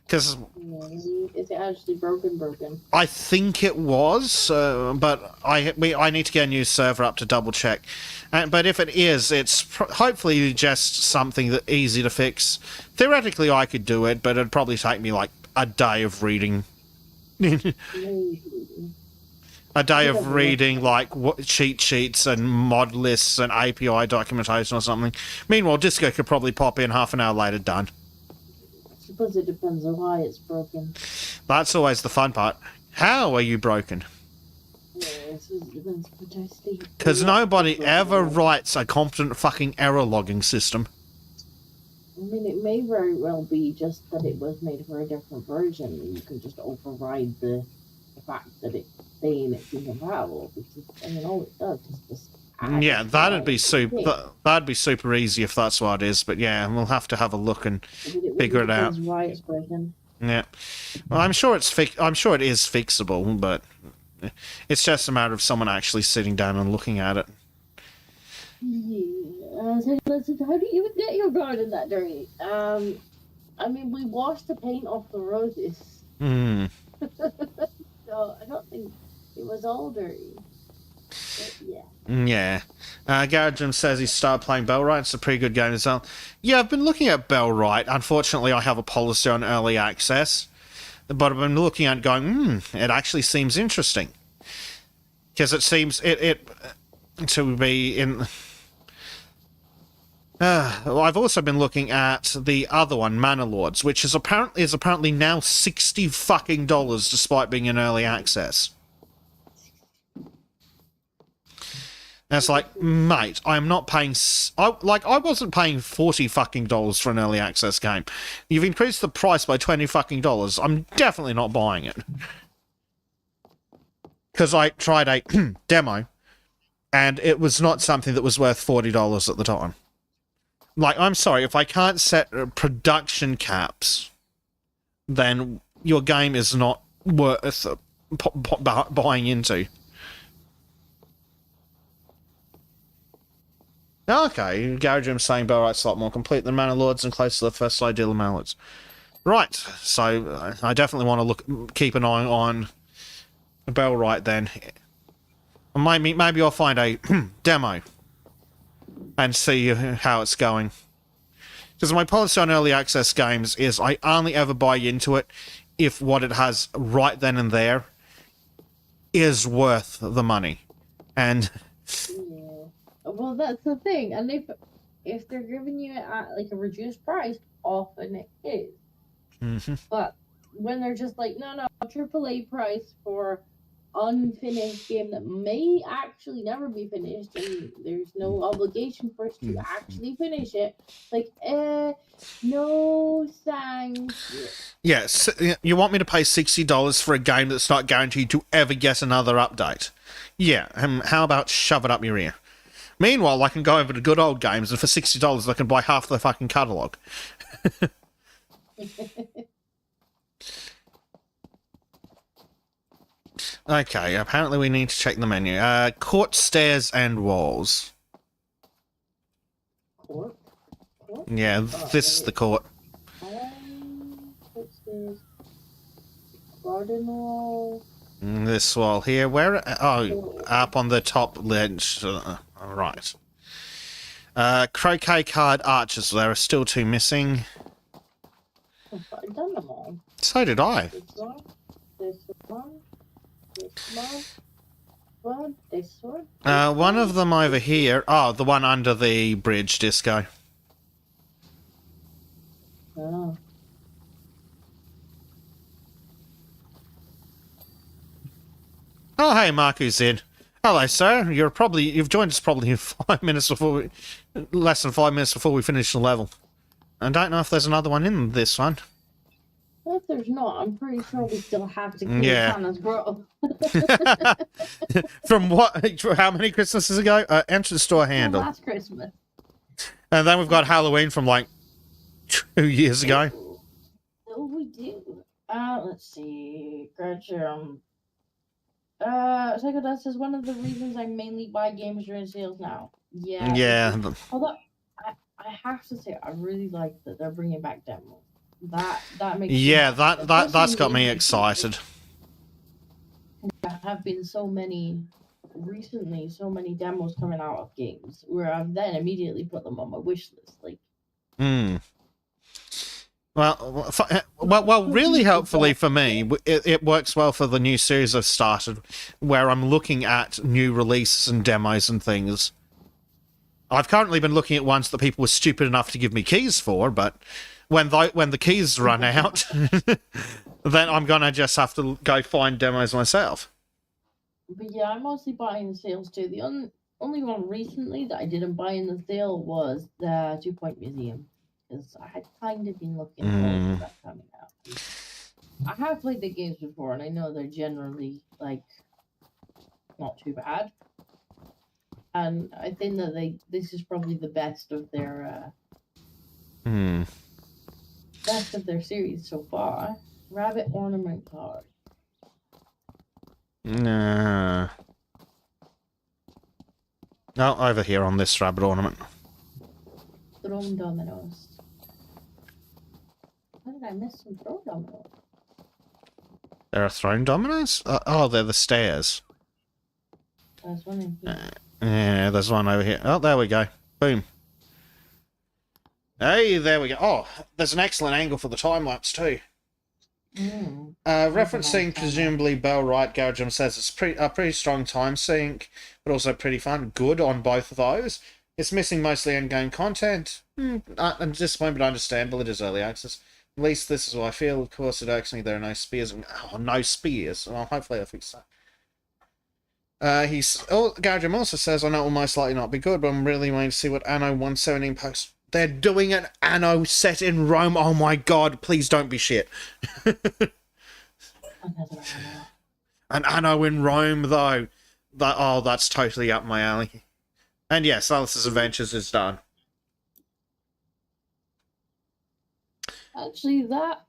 because is it actually broken? I think it was, but I need to get a new server up to double check, but if it is, it's hopefully just something that easy to fix. Theoretically I could do it, but it'd probably take me like a day of reading. A day of reading, like, cheat sheets and mod lists and API documentation or something. Meanwhile, Disco could probably pop in half an hour later, done. I suppose it depends on why it's broken. That's always the fun part. How are you broken? Yeah, it depends precisely. Because nobody ever writes a competent fucking error logging system. I mean, it may very well be just that it was made for a different version, and you can just override the fact that it's saying it's incompatible, because I mean, all it does is just yeah, that'd be super easy if that's what it is, but yeah, we'll have to have a look and figure it out. Why it's broken. Yeah, well, I'm sure it is fixable, but it's just a matter of someone actually sitting down and looking at it. Yeah, how do you even get your garden that dirty? I mean, we washed the paint off the roses. So I don't think it was all dirty. But yeah. Yeah. Garajim says he started playing Bellwright. It's a pretty good game as well. Yeah, I've been looking at Bellwright. Unfortunately, I have a policy on early access. But I've been looking at it going, it actually seems interesting. Because it seems it to be in... I've also been looking at the other one, Manor Lords, which is apparently now $60 fucking despite being in early access. And it's like, mate, I am not paying... I wasn't paying $40 fucking for an early access game. You've increased the price by $20 fucking. I'm definitely not buying it. Because I tried a demo, and it was not something that was worth $40 at the time. Like, I'm sorry, if I can't set production caps, then your game is not worth buying into. Okay, Garajim's saying Bellwright's a lot more complete than Manor Lords and close to the first ideal of Manor Lords. Right, so I definitely want to keep an eye on Bellwright then. Maybe I'll find a demo and see how it's going. Because my policy on early access games is I only ever buy into it if what it has right then and there is worth the money. And... yeah. Well, that's the thing. And if they're giving you it at like a reduced price, often it is. Mm-hmm. But when they're just like, no, AAA price for unfinished game that may actually never be finished, and there's no obligation for us to actually finish it. Like, no thanks. Yes, you want me to pay $60 for a game that's not guaranteed to ever get another update? Yeah, how about shove it up your ear? Meanwhile, I can go over to good old games, and for $60 I can buy half the fucking catalogue. Okay, apparently we need to check the menu. Court, stairs, and walls. Court? Court? Yeah, this is the court. Upstairs. Garden wall. This wall here. Where? Oh, up on the top ledge. Right. Croquet card arches. There are still 2 missing. I've done them all. So did I. This one. This one. This one. This one. One of them over here. Oh, the one under the bridge, Disco. Oh. Oh, hey, Marco's in. Hello, sir. You've joined us probably 5 minutes before less than 5 minutes before we finish the level. I don't know if there's another one in this one. Well, if there's not, I'm pretty sure we still have to kill Santa's grotto. From what? How many Christmases ago? Enter the store handle. Last Christmas. And then we've got Halloween from like 2 years ago. Oh, we do. Let's see. Gretchen. Psycho Dust is one of the reasons I mainly buy games during sales now. Yeah. Yeah. Although, I have to say, I really like that they're bringing back demos. That makes that's got me excited. There have been so many demos coming out of games where I've then immediately put them on my wish list. Like, Well, really helpfully for me, it works well for the new series I've started, where I'm looking at new releases and demos and things. I've currently been looking at ones that people were stupid enough to give me keys for, but when the keys run out, then I'm gonna just have to go find demos myself. But yeah, I'm mostly buying the sales too. The only one recently that I didn't buy in the sale was the 2 Point Museum. Because I had kind of been looking forward to that coming out. I have played the games before, and I know they're generally, like, not too bad. And I think that this is probably the best of their series so far. Rabbit ornament card. Nah. No, over here on this rabbit ornament. Throne dominoes. How did I miss some throne dominoes? There are throne dominoes? Oh, they're the stairs. There's one in here. Yeah, there's one over here. Oh, there we go. Boom. Hey, there we go. Oh, there's an excellent angle for the time lapse too. Referencing presumably Bell Wright, Garajum says it's a pretty strong time sink, but also pretty fun. Good on both of those. It's missing mostly endgame content. I'm disappointed, but understandable. It is early access. At least this is what I feel. Of course, it irks me there are no spears. Oh, no spears. Well, hopefully I'll fix that. Garajum also says, I know it will most likely not be good, but I'm really waiting to see what Anno 117 posts. They're doing an Anno set in Rome. Oh my god, please don't be shit. An Anno in Rome, though. That's totally up my alley. And yes, Alice's Adventures is done. Actually, that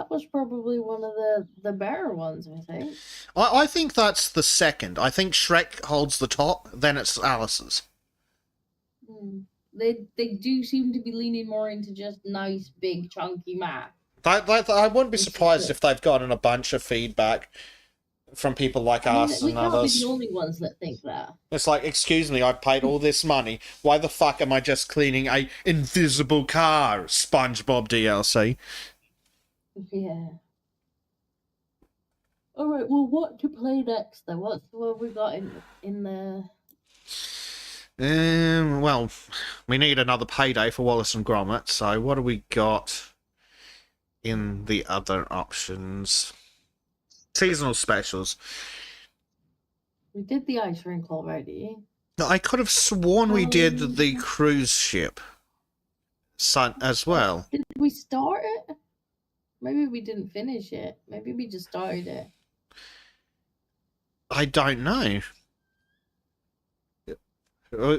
was probably one of the better ones, I think. I think that's the second. I think Shrek holds the top, then it's Alice's. They do seem to be leaning more into just nice, big, chunky math. I wouldn't be surprised if they've gotten a bunch of feedback from people like us and others. We can't be the only ones that think that. It's like, excuse me, I paid all this money. Why the fuck am I just cleaning a invisible car? SpongeBob DLC. Yeah. Alright, well, what to play next, then? What have we got in the... Well, we need another payday for Wallace and Gromit, so what do we got in the other options? Seasonal specials. We did the ice rink already. I could have sworn we did the cruise ship as well. Did we start it? Maybe we didn't finish it. Maybe we just started it. I don't know.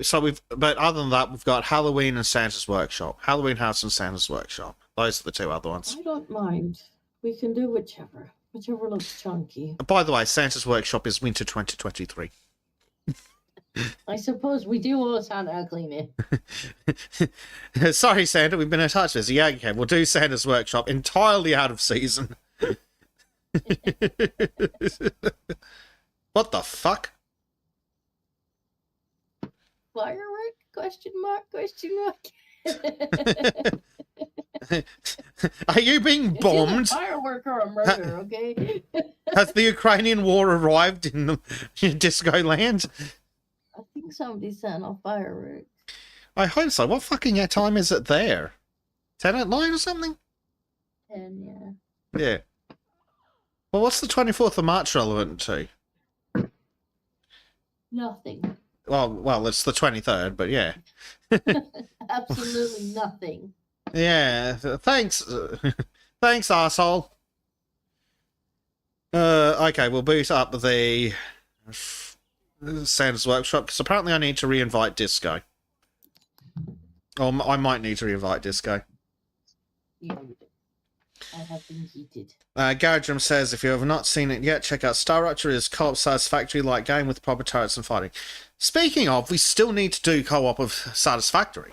So but other than that, we've got Halloween and Santa's Workshop. Halloween House and Santa's Workshop. Those are the two other ones. I don't mind. We can do whichever. Whichever looks chunky. By the way, Santa's Workshop is winter 2023. I suppose we do owe Santa a cleaning. Sorry, Santa, we've been in touch with you. Yeah, okay, we'll do Santa's Workshop entirely out of season. What the fuck? Firework? Question mark? Are you being It's bombed? either firework or a murder, okay? Has the Ukrainian war arrived in the disco land? I think somebody's setting off fireworks. I hope so. What fucking time is it there? 10 at night or something? 10, yeah. Yeah. Well, what's the 24th of March relevant to? Nothing. Well, it's the 23rd, but yeah. Absolutely nothing. Yeah, thanks. Thanks, arsehole. Okay, we'll boot up the Santa's Workshop, because apparently I need to re-invite Disco. Or I might need to re-invite Disco. Yeah, we do. I have been heated. Garajum says, if you have not seen it yet, check out Star Rapture. Is co-op Satisfactory-like game with proper turrets and fighting. Speaking of, we still need to do co-op of Satisfactory.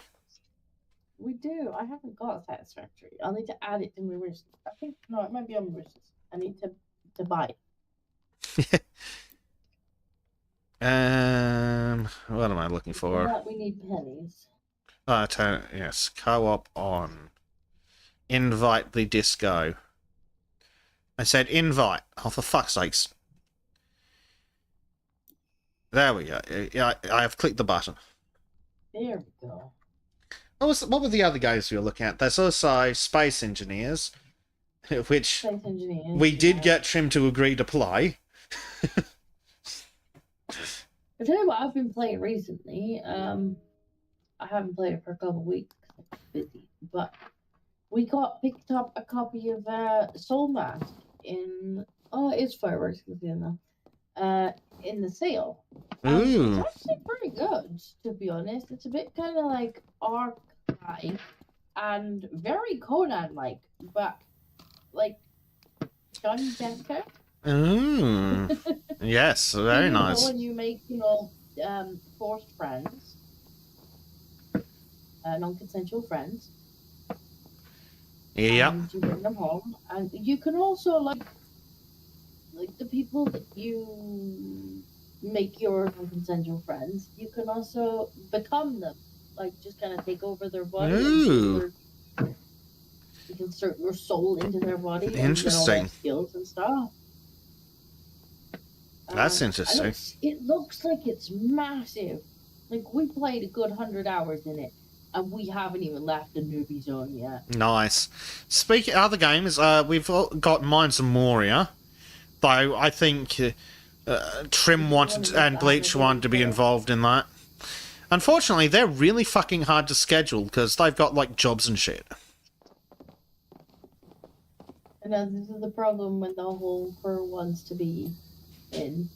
We do. I haven't got Satisfactory. I'll need to add it to my wishes. I think, no, it might be on my wishes. I need to buy it. What am I looking for? For that, we need pennies. Yes, co-op on. Invite the Disco. I said invite. Oh, for fuck's sakes. There we go. Yeah, I have clicked the button. There we go. What were the other games we were looking at? There's also Space Engineers, which Space engineers, we did get Trim to agree to play. I tell you what I've been playing recently. I haven't played it for a couple of weeks. I'm busy, but we picked up a copy of Soul Mask in it's Fireworks now. In the sale. Ooh. It's actually pretty good, to be honest. It's a bit kind of like Ark-like and very Conan-like, but like done better. Ooh. Yes, very nice. When you make, forced friends, non-consensual friends. Yeah. And you bring them home, and you can also like the people that you make your non-consensual friends. You can also become them, like just kind of take over their body. Ooh. You can insert your soul into their body. Interesting. And skills and stuff. That's interesting. It looks like it's massive. Like we played a good 100 hours in it, and we haven't even left the newbie zone yet. Nice. Speaking of other games, we've got Mines of Moria, though I think Trim wanted and Bleach wanted to be involved in that. Unfortunately, they're really fucking hard to schedule because they've got like jobs and shit. And this is the problem when the whole crew wants to be in.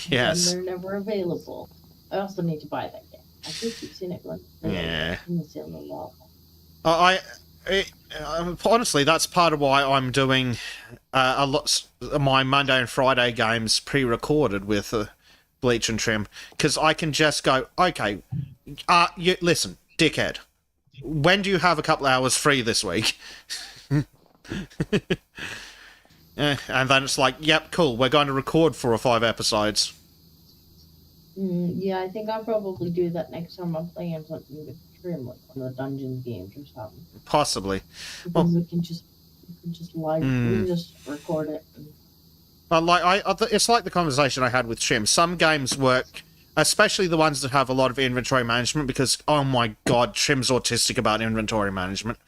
Yes. And they're never available. I also need to buy that game. I keep seeing it when Yeah. it's in the wall. Honestly, that's part of why I'm doing my Monday and Friday games pre-recorded with Bleach and Trim, because I can just go, okay, listen, dickhead, when do you have a couple hours free this week? And then it's like, yep, cool, we're going to record 4 or 5 episodes. Yeah, I think I'll probably do that next time I'm playing something with Trim, like one of the Dungeons games or something. Possibly. Because we can just live, we can just record it. It's like the conversation I had with Trim. Some games work, especially the ones that have a lot of inventory management, because, oh my god, Trim's autistic about inventory management.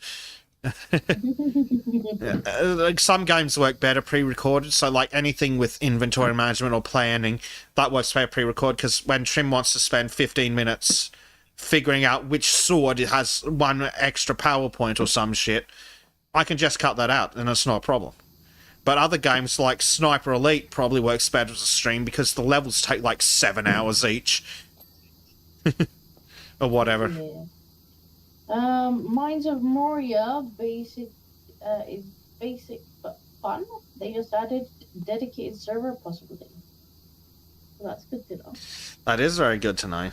Like some games work better pre-recorded, so like anything with inventory management or planning, that works better pre-recorded, because when Trim wants to spend 15 minutes figuring out which sword it has one extra PowerPoint or some shit, I can just cut that out and it's not a problem. But other games like Sniper Elite probably works better as a stream because the levels take like 7 hours each. Or whatever. Yeah. Mines of Moria is basic but fun. They just added dedicated server possibility. Well, that's good to know. That is very good to know.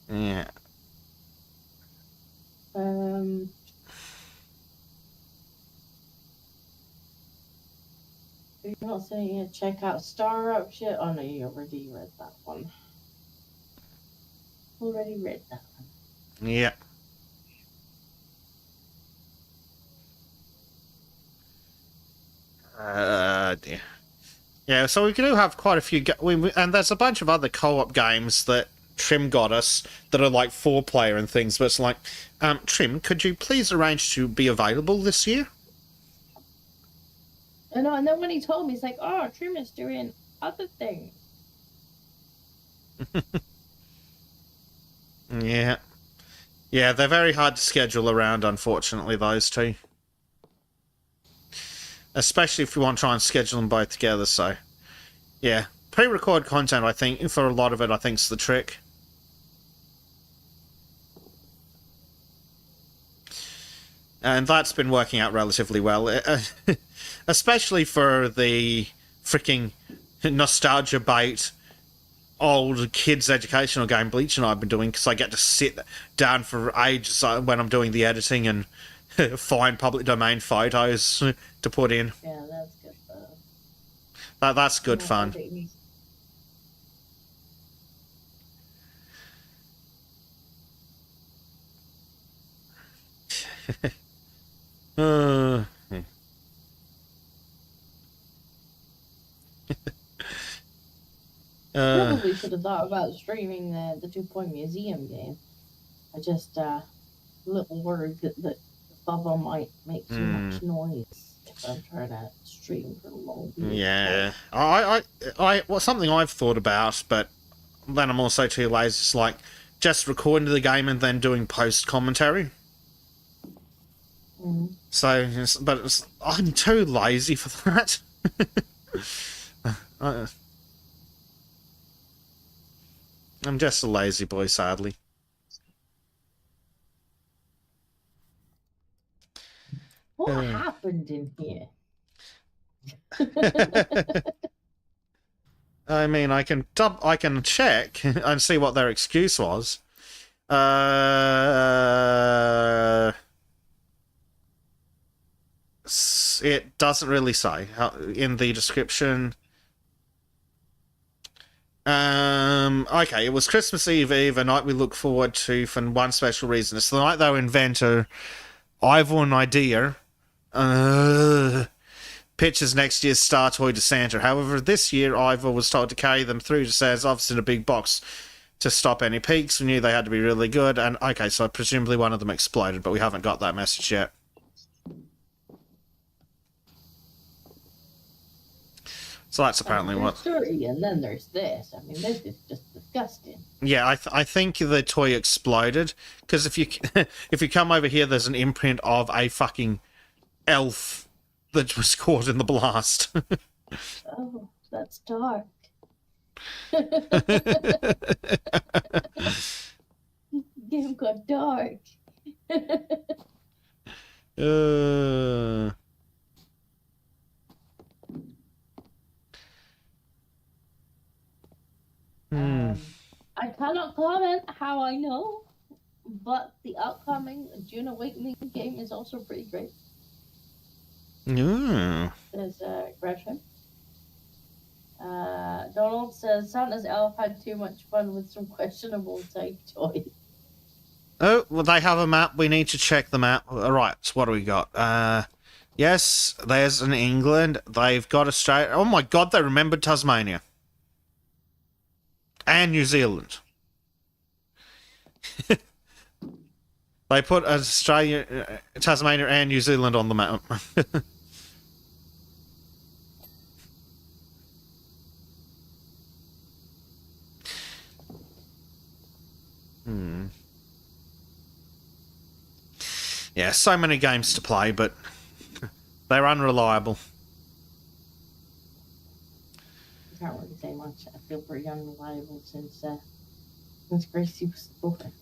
Yeah. You're not saying you check out Star Up shit? Oh no, you already read that one. Already read that one. Yeah. Dear. Yeah, so we do have quite a few, and there's a bunch of other co-op games that Trim got us that are like 4-player and things, but it's like, Trim, could you please arrange to be available this year? I know, and then when he told me, he's like, oh, Trim is doing other things. Yeah. Yeah, they're very hard to schedule around, unfortunately, those two. Especially if you want to try and schedule them both together, so... Yeah. Pre-record content, I think, for a lot of it, I think, is the trick. And that's been working out relatively well. Especially for the freaking nostalgia bait old kids educational game Bleach and I've been doing, because I get to sit down for ages when I'm doing the editing and find public domain photos to put in. Yeah, that's good fun. That's good fun. Probably should have thought about streaming the 2 Point Museum game. I just little worried that the bubble might make too much noise if I'm trying to stream for a long period. Yeah, well, something I've thought about, but then I'm also too lazy. It's like just recording the game and then doing post commentary. So, but I'm too lazy for that. I'm just a lazy boy, sadly. What happened in here? I mean, I can check and see what their excuse was. It doesn't really say in the description. Okay, it was Christmas Eve, a night we look forward to for one special reason. It's the night their inventor, Ivor and Idea, pitches next year's Star Toy to Santa. However, this year, Ivor was told to carry them through to Santa's office in a big box to stop any peaks. We knew they had to be really good, and okay, so presumably one of them exploded, but we haven't got that message yet. So that's apparently what... Story, and then there's this. I mean, this is just disgusting. Yeah, I think the toy exploded, because if you if you come over here, there's an imprint of a fucking elf that was caught in the blast. Oh, that's dark. Game got dark. I cannot comment how I know, but the upcoming June Awakening game is also pretty great. There's Gresham. Donald says Santa's elf had too much fun with some questionable type toys. Oh, well, they have a map. We need to check the map. All right, so what do we got? Yes, there's an England. They've got Australia. Oh my God, they remembered Tasmania. And New Zealand. They put Australia, Tasmania, and New Zealand on the map. Yeah, so many games to play, but they're unreliable. I can't really say much. I feel pretty unreliable since Gracie was born.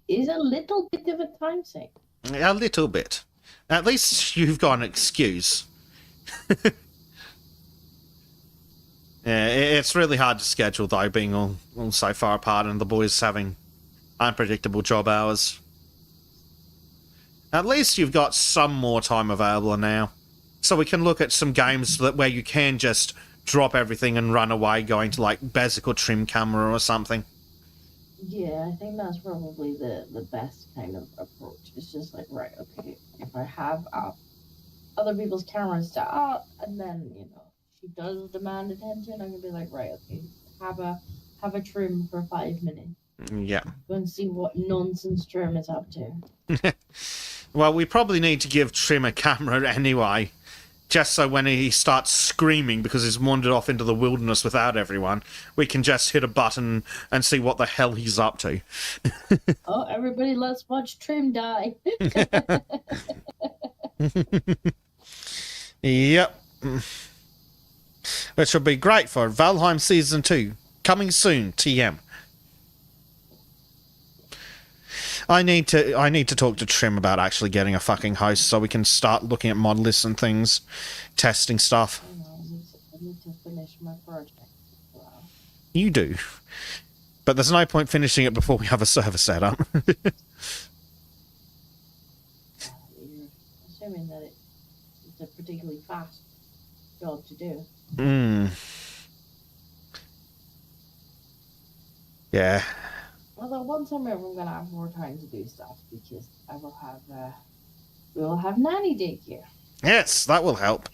is a little bit of a time sink. A little bit. At least you've got an excuse. Yeah, it's really hard to schedule, though, being all so far apart and the boys having unpredictable job hours. At least you've got some more time available now. So we can look at some games where you can just drop everything and run away, going to, like, Bezic or Trim Camera or something. Yeah, I think that's probably the best kind of approach. It's just like, right, okay, if I have other people's cameras set up, and then, you know, she does demand attention, I'm gonna be like, right, okay, have a Trim for 5 minutes. Yeah. Go and see what nonsense Trim is up to. Well, we probably need to give Trim a camera anyway, just so when he starts screaming because he's wandered off into the wilderness without everyone, we can just hit a button and see what the hell he's up to. Oh, everybody, let's watch Trim die. Yep. Which will be great for Valheim Season 2. Coming soon, TM. I need to talk to Trim about actually getting a fucking host so we can start looking at mod lists and things, testing stuff. I need to finish my project. Wow. You do. But there's no point finishing it before we have a server set up. You're assuming that it's a particularly fast job to do. Yeah. Although once I'm over, I'm gonna have more time to do stuff because we will have nanny daycare. Yes, that will help.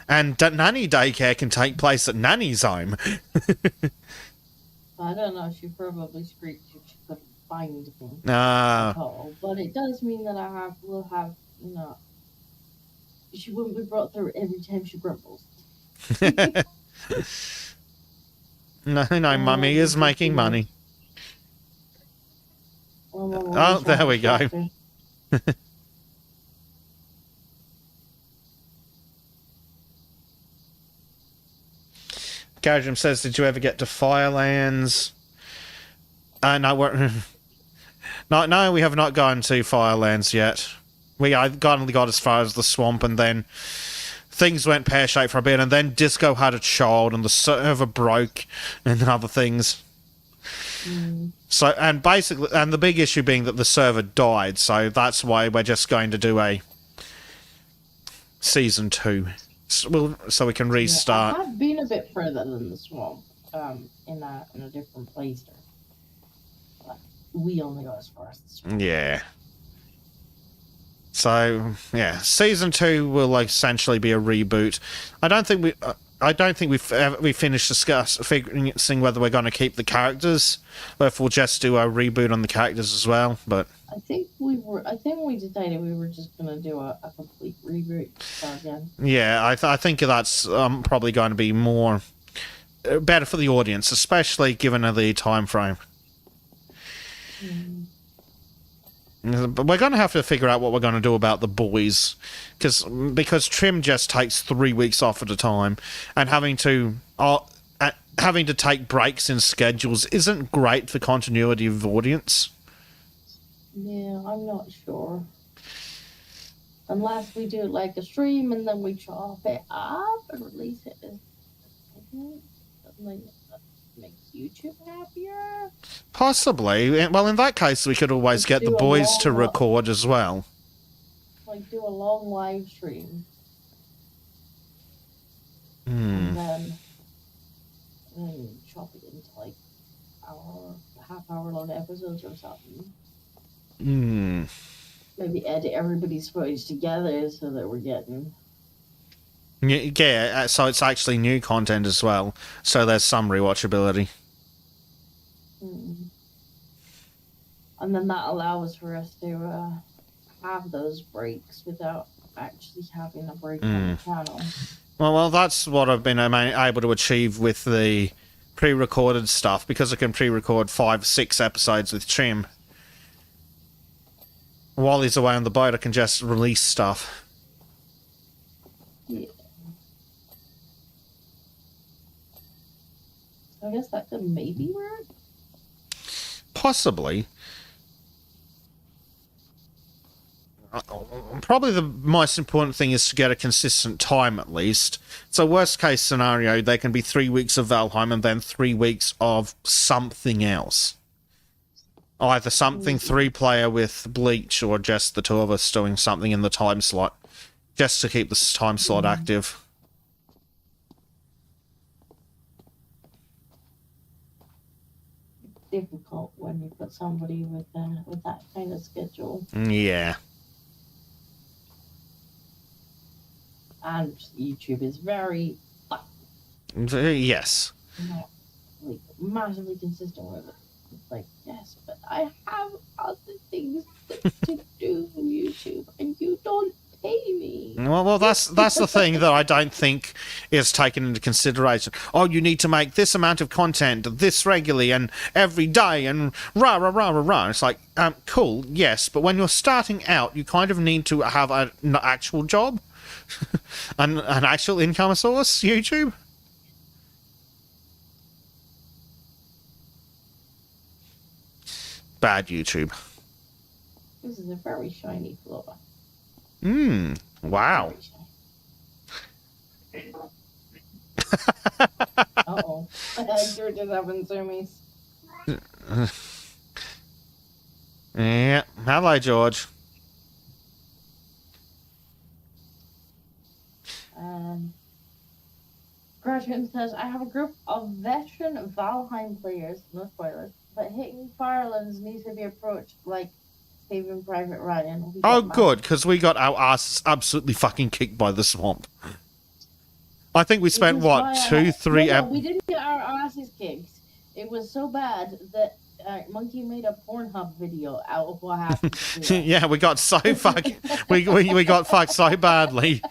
And nanny daycare can take place at Nanny's home. I don't know. She probably screeched if she couldn't find me. But it does mean that will have, you know, she wouldn't be brought through every time she grumbles. No, Mummy is making money. Oh, there we go. Garjum says, did you ever get to Firelands? No, no, we have not gone to Firelands yet. We only got as far as the swamp, and then things went pear-shaped for a bit, and then Disco had a child, and the server broke, and other things. So, and basically, and the big issue being that the server died, so that's why we're just going to do a Season 2. So we can restart. Yeah, I have been a bit further than the swamp, in a different place. But we only got as far as the swamp. Yeah. So yeah, Season 2 will essentially be a reboot. I don't think we finished figuring whether we're going to keep the characters, or if we'll just do a reboot on the characters as well. But I think we decided we were just going to do a complete reboot again. Yeah, I think that's probably going to be more better for the audience, especially given the time frame. But we're going to have to figure out what we're going to do about the boys, because Trim just takes 3 weeks off at a time, and having to take breaks in schedules isn't great for continuity of audience. Yeah, I'm not sure. Unless we do like a stream and then we chop it up and release it as something that makes YouTube happier. Possibly. Well, in that case, we could always get the boys to record as well. Like do a long live stream. And then chop it into like half-hour long episodes or something. Maybe edit everybody's footage together so that we're getting... Yeah, so it's actually new content as well, so there's some rewatchability. And then that allows for us to have those breaks without actually having a break on the channel. Well, that's what I've been able to achieve with the pre-recorded stuff, because I can pre-record 5-6 episodes with Trim. While he's away on the boat, I can just release stuff. Yeah. I guess that could maybe work. Possibly. probably the most important thing is to get a consistent time at least. So worst case scenario, there can be 3 weeks of Valheim and then 3 weeks of something else. Either something 3-player with Bleach or just the two of us doing something in the time slot. Just to keep this time slot active. Difficult when you put somebody with that kind of schedule. Yeah. And YouTube is very Yes. not like massively consistent with it. It's like, yes, but I have other things to do on YouTube, and you don't pay me. Well, that's the thing that I don't think is taken into consideration. Oh, you need to make this amount of content this regularly and every day and rah rah rah rah rah. It's like, cool, yes, but when you're starting out, you kind of need to have an actual job, an actual income source. YouTube. Bad YouTube. This is a very shiny floor. Wow. Uh-oh. George is having zoomies. Yeah. Hello, George. Gretchen says, I have a group of veteran Valheim players, no spoilers, but hitting Firelands needs to be approached like Saving Private Ryan. Oh, good, because we got our asses absolutely fucking kicked by the swamp. I think we spent, what, 2, 3... No, we didn't get our asses kicked. It was so bad that Monkey made a Pornhub video out of what happened. Yeah, we got so fucking... we got fucked so badly.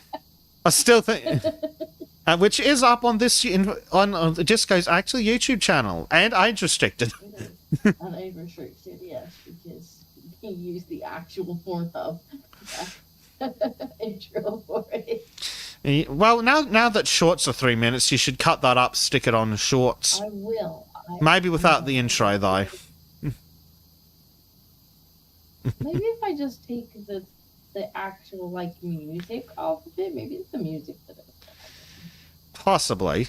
I still think... which is up on this... on Disco's actual YouTube channel, and age restricted. And age restricted, yes, because he used the actual Pornhub intro for it. Well, now that shorts are 3 minutes, you should cut that up, stick it on shorts. I will. Maybe without the intro, though. Maybe if I just take the actual, like, music off of it, maybe it's the music that it's... Possibly.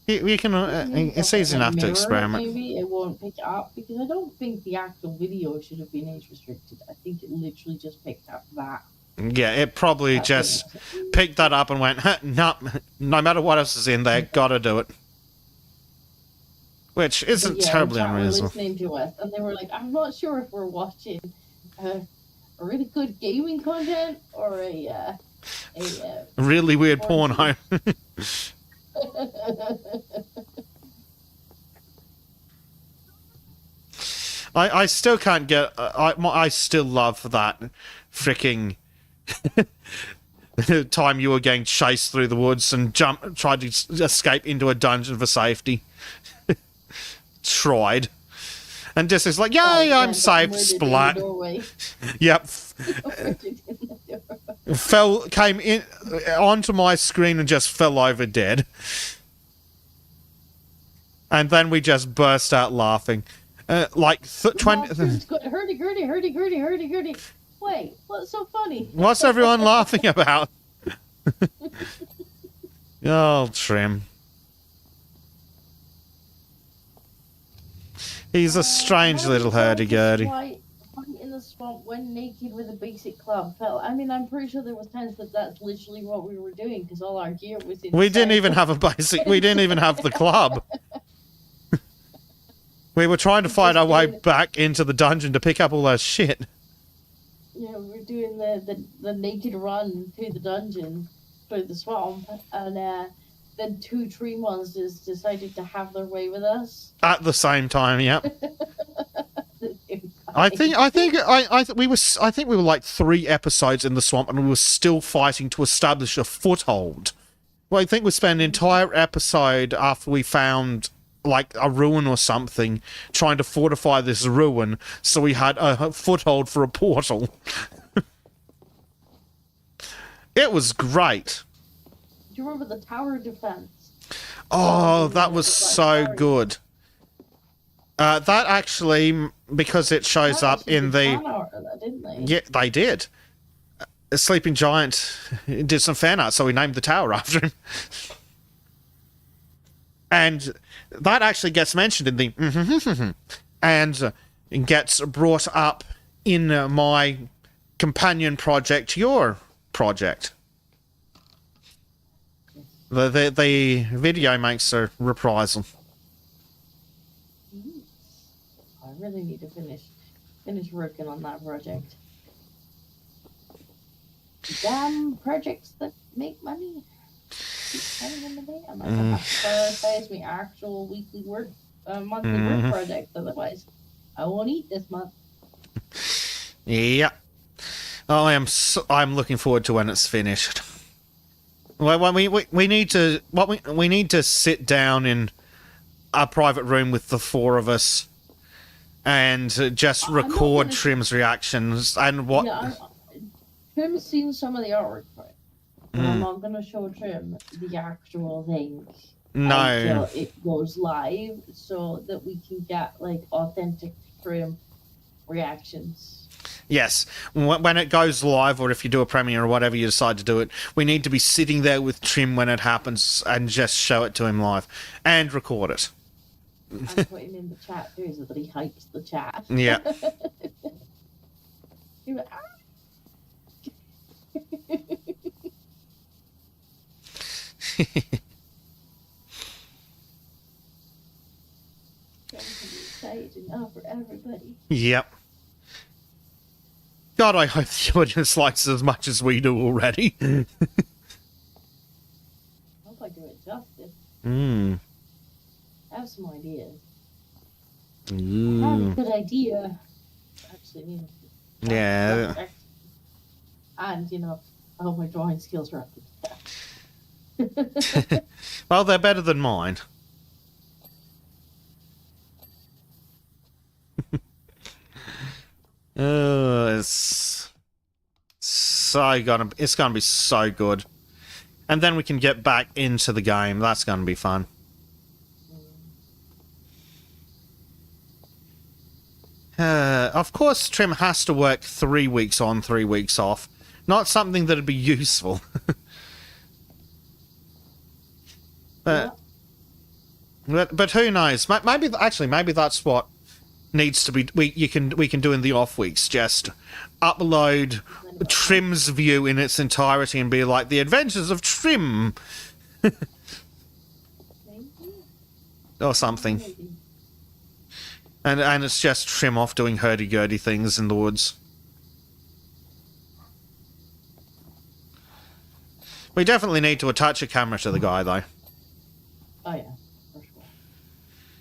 You can. It's easy enough to experiment. Maybe it won't pick it up, because I don't think the actual video should have been age restricted. I think it literally just picked up that. Yeah, it probably just picked that up and went, no matter what else is in there, gotta do it. Which isn't terribly unreasonable. Listening to us, and they were like, I'm not sure if we're watching a really good gaming content or a really weird porno. I still can't get... I still love that freaking time you were getting chased through the woods and tried to escape into a dungeon for safety. Tried. And just is like, yay, I'm safe, splat. Yep. Came in onto my screen and just fell over dead. And then we just burst out laughing. Like 20... Hurdy-gurdy. Wait, what's so funny? What's everyone laughing about? Oh, Trim. He's a strange little hurdy-gurdy. Fight in the swamp when naked with a basic club. I mean, I'm pretty sure there was times that that's literally what we were doing, because all our gear was in. We didn't even have a basic... We didn't even have the club. We were trying to fight our way back into the dungeon to pick up all that shit. Yeah, we were doing the naked run through the dungeon, through the swamp, and then 2 tree monsters decided to have their way with us. At the same time, yeah. I think we were like 3 episodes in the swamp, and we were still fighting to establish a foothold. Well, I think we spent an entire episode after we found like a ruin or something, trying to fortify this ruin so we had a foothold for a portal. It was great. Do you remember the tower defense? Oh, that was so good. That actually, because it shows up in the... Didn't they? Yeah, they did. a sleeping giant did some fan art, so we named the tower after him. And that actually gets mentioned in the and gets brought up in my companion project, your project. The video makes a reprisal. I really need to finish working on that project. Damn projects that make money. Keep coming in the day. I'm like, I have to prioritize my actual weekly work, monthly work project. Otherwise, I won't eat this month. Yeah, I'm looking forward to when it's finished. Well, we need to sit down in a private room with the four of us and just record Trim's reactions and what. Yeah, Trim's seen some of the artwork for it, but I'm not gonna show Trim the actual thing until it goes live, so that we can get like authentic Trim reactions. Yes, when it goes live, or if you do a premiere or whatever you decide to do it, we need to be sitting there with Trim when it happens and just show it to him live and record it. I'm putting in the chat too, so that he hypes the chat. Yeah. He went, excited enough for everybody. Yep. God, I hope the audience likes it as much as we do already. I hope I do it justice. I have some ideas. I have a good idea. Actually, yeah. And, you know, I hope my drawing skills are up to that. Well, they're better than mine. It's gonna be so good. And then we can get back into the game. That's gonna be fun. Of course, Trim has to work 3 weeks on, 3 weeks off. Not something that'd be useful. But who knows? Maybe that's what needs to be. We can do in the off weeks. Just upload Trim's view in its entirety and be like the Adventures of Trim, or something. And it's just Trim off doing hurdy-gurdy things in the woods. We definitely need to attach a camera to the guy, though. Oh yeah, for sure.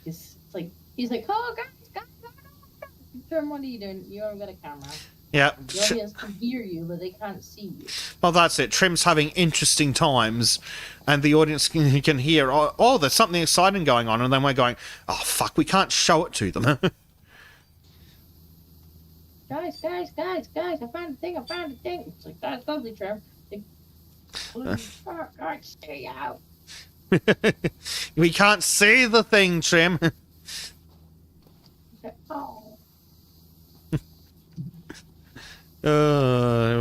It's like he's like, oh guys, Trim, what are you doing? You haven't got a camera. Yeah. The audience can hear you, but they can't see you. Well, that's it. Trim's having interesting times, and the audience can hear, oh, there's something exciting going on, and then we're going, oh, fuck, we can't show it to them. Guys, I found a thing. It's like, that's lovely, Trim. Like, fuck, I stay out. We can't see the thing, Trim. Oh.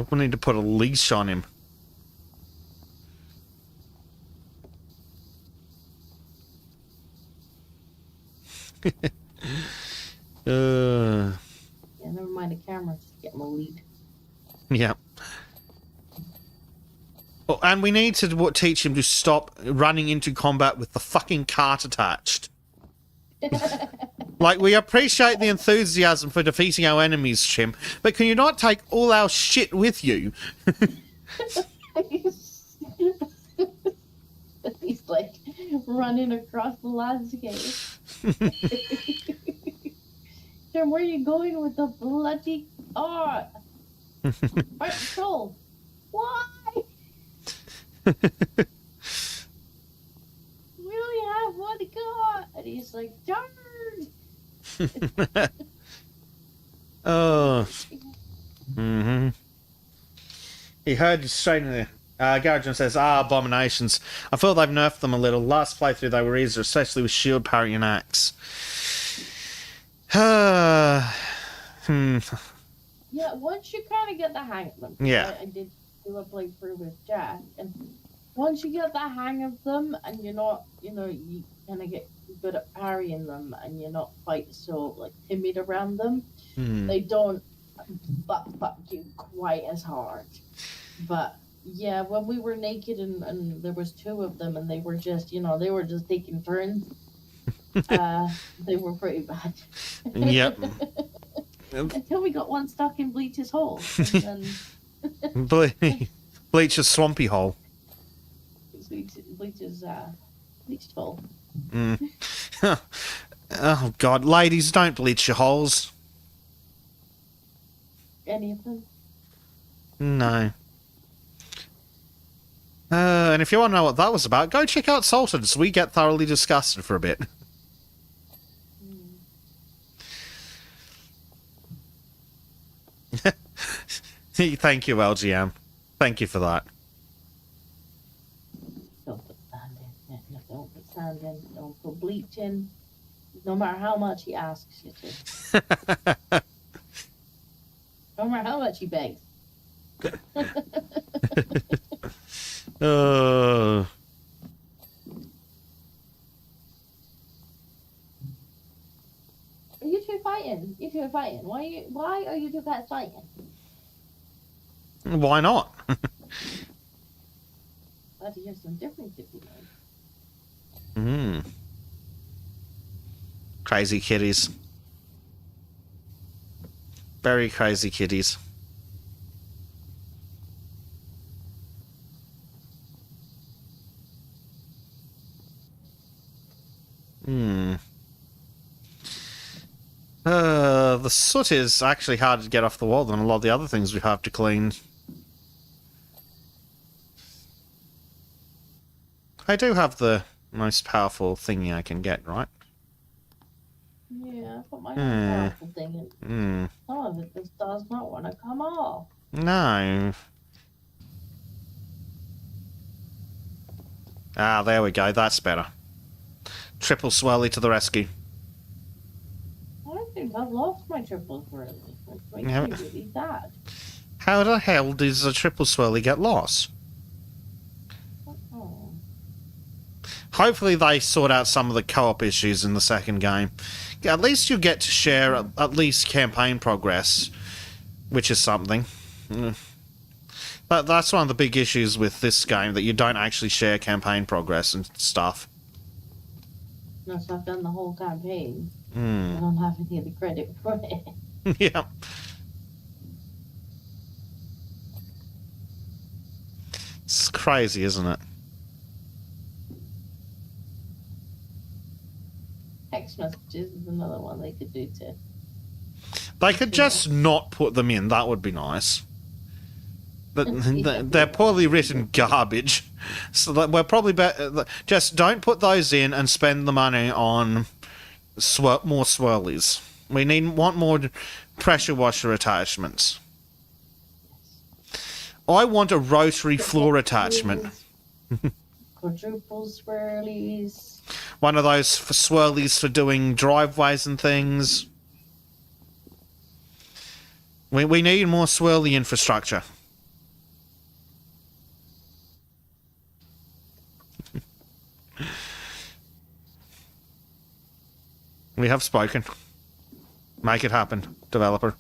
We need to put a leash on him. Yeah, never mind the camera. Just get him a lead. Yeah. Oh, and we need to teach him to stop running into combat with the fucking cart attached. Like, we appreciate the enthusiasm for defeating our enemies, Trim, but can you not take all our shit with you? He's like running across the landscape. Trim, where are you going with the bloody cart? Right, control. Why? We only have one cart. And he's like, darn. Oh. He heard you straight in there. Garrigan says, abominations. I feel they've nerfed them a little. Last playthrough they were easier, especially with shield parry and axe. Yeah, once you kind of get the hang of them. Yeah. I did do a playthrough with Jack, and once you get the hang of them, and you're not, you kind of get good at parrying them, and you're not quite so like timid around them, they don't butt fuck you quite as hard. But yeah, when we were naked and there was two of them, and they were just, they were just taking turns. They were pretty bad. Yep. Until we got one stuck in Bleach's hole. And then Bleach's swampy hole. Bleach's hole. Oh, God. Ladies, don't bleach your holes. Any of them? No. And if you want to know what that was about, go check out Sultan's. We get thoroughly disgusted for a bit. Thank you, LGM. Thank you for that. Don't put sand in. No, don't put sand in. Don't put bleach in. No matter how much he asks you to. No matter how much he begs. Uh... Are you two fighting? You two are fighting. Why are you two guys fighting? Why not? Glad to hear some differences you made. Crazy kitties. Very crazy kitties. The soot is actually harder to get off the wall than a lot of the other things we have to clean. I do have the most powerful thingy I can get, right? Yeah, I put my own powerful thing in. Some of it just does not want to come off. No. Ah, there we go. That's better. Triple swirly to the rescue. I think I've lost my triple swirly. Which makes me really sad. How the hell does a triple swirly get lost? Oh. Hopefully they sort out some of the co-op issues in the second game. At least you get to share at least campaign progress, which is something. But that's one of the big issues with this game, that you don't actually share campaign progress and stuff. No, so I've done the whole campaign. I don't have any of the credit for it. Yeah. It's crazy, isn't it? Text messages is another one they could do too. They could just not put them in. That would be nice. But they're poorly written garbage. So that we're probably better. Just don't put those in and spend the money on more swirlies. We want more pressure washer attachments. I want a rotary floor attachment. Quadruple swirlies. One of those for swirlies for doing driveways and things. We need more swirly infrastructure. We have spoken. Make it happen, developer.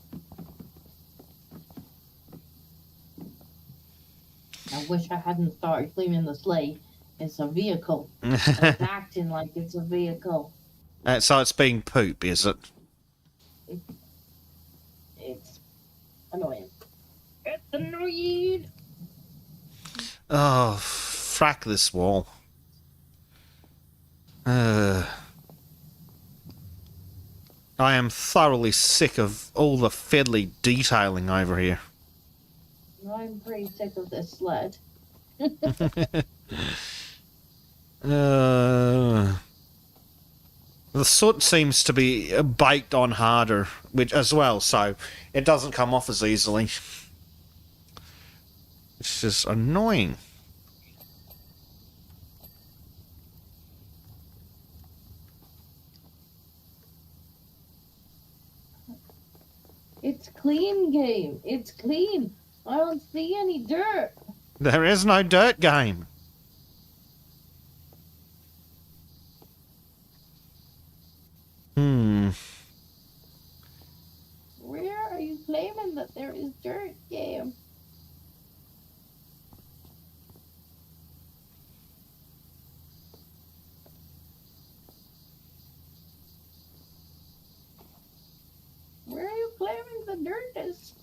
I wish I hadn't started cleaning the sleigh. It's a vehicle. It's acting like it's a vehicle. So it's being poop, is it? It's annoying. It's annoying. Oh, frack this wall. I am thoroughly sick of all the fiddly detailing over here. I'm pretty sick of this sled. The soot seems to be baked on harder, which as well, so it doesn't come off as easily. It's just annoying. It's clean game. It's clean. I don't see any dirt. There is no dirt game. Where are you claiming that there is dirt game? Where are you claiming the dirt is?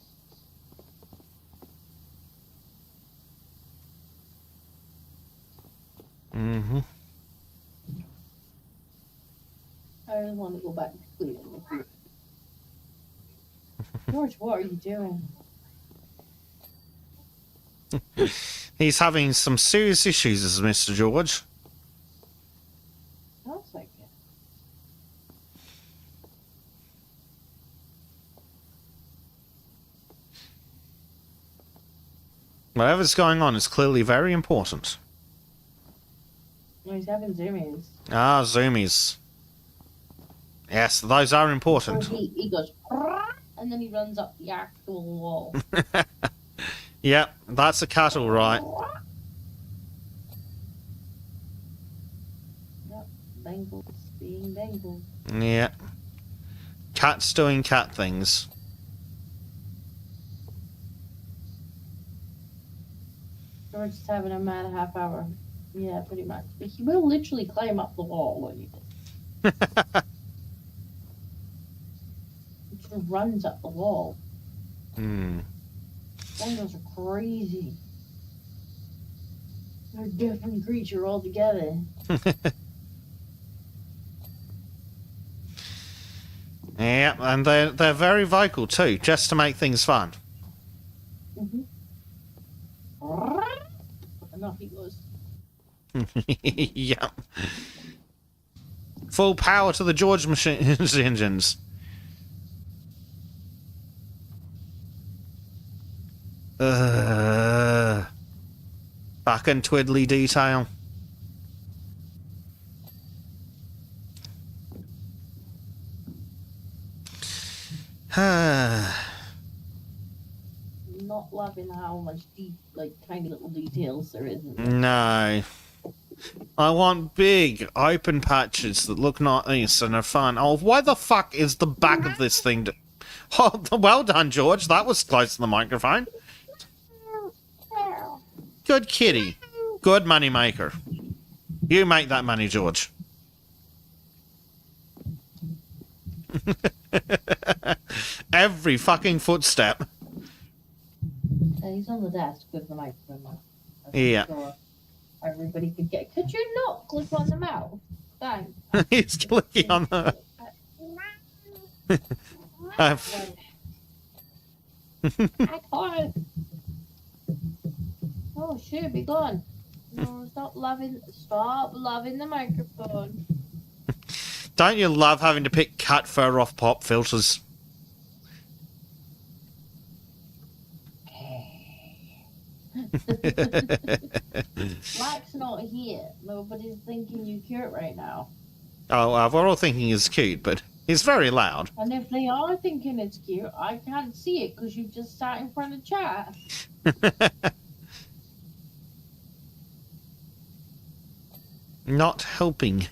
Mm-hmm. I just want to go back to cleaning. George, what are you doing? He's having some serious issues, is Mr. George. Sounds like it. Whatever's going on is clearly very important. No, he's having zoomies. Ah, zoomies. Yes, those are important. He goes, "Rah," and then he runs up the actual wall. Yep, that's a cat, all right. Yep, Bengals being Bengals. Yeah. Cats doing cat things. George is having a mad half hour. Yeah, pretty much. But he will literally climb up the wall when he does. He just runs up the wall. Bengals are crazy. They're a different creature altogether. Yeah, and they're very vocal too, just to make things fun. And off he goes. Yep. Full power to the George machine's engines. Fucking twiddly detail. Not loving how much tiny little details there is. No. I want big, open patches that look nice and are fun. Oh, why the fuck is the back of this thing... Oh, well done, George. That was close to the microphone. Good kitty. Good money maker. You make that money, George. Every fucking footstep. He's on the desk with the microphone. Yeah. Sure everybody could get. Could you not click on the mouse? Thanks. He's clicking on the... I can't. Oh shit, be gone. No, stop loving the microphone. Don't you love having to pick cat fur off pop filters? Black's not here. Nobody's thinking you cute right now. Oh, we're all thinking he's cute, but he's very loud. And if they are thinking it's cute, I can't see it because you just sat in front of chat. Not helping.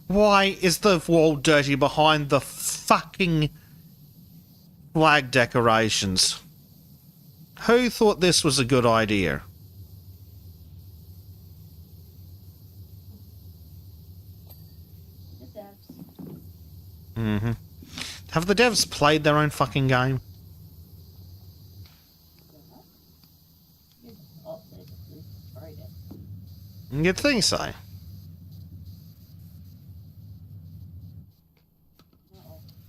Why is the wall dirty behind the fucking flag decorations? Who thought this was a good idea? The devs. Mm-hmm. Have the devs played their own fucking game? Oh, they just destroyed it. You'd think so. Uh-oh,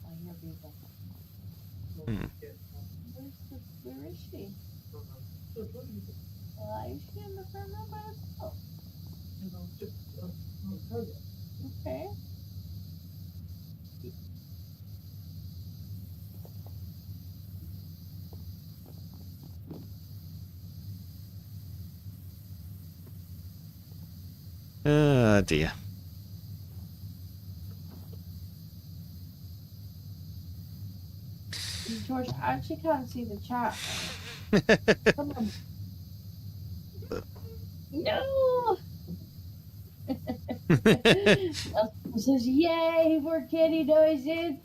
I hear people. Where is she? Is she in the front row by herself? Okay. Oh, dear. George, I actually can't see the chat. Come on. No! He says, yay, more kitty noises.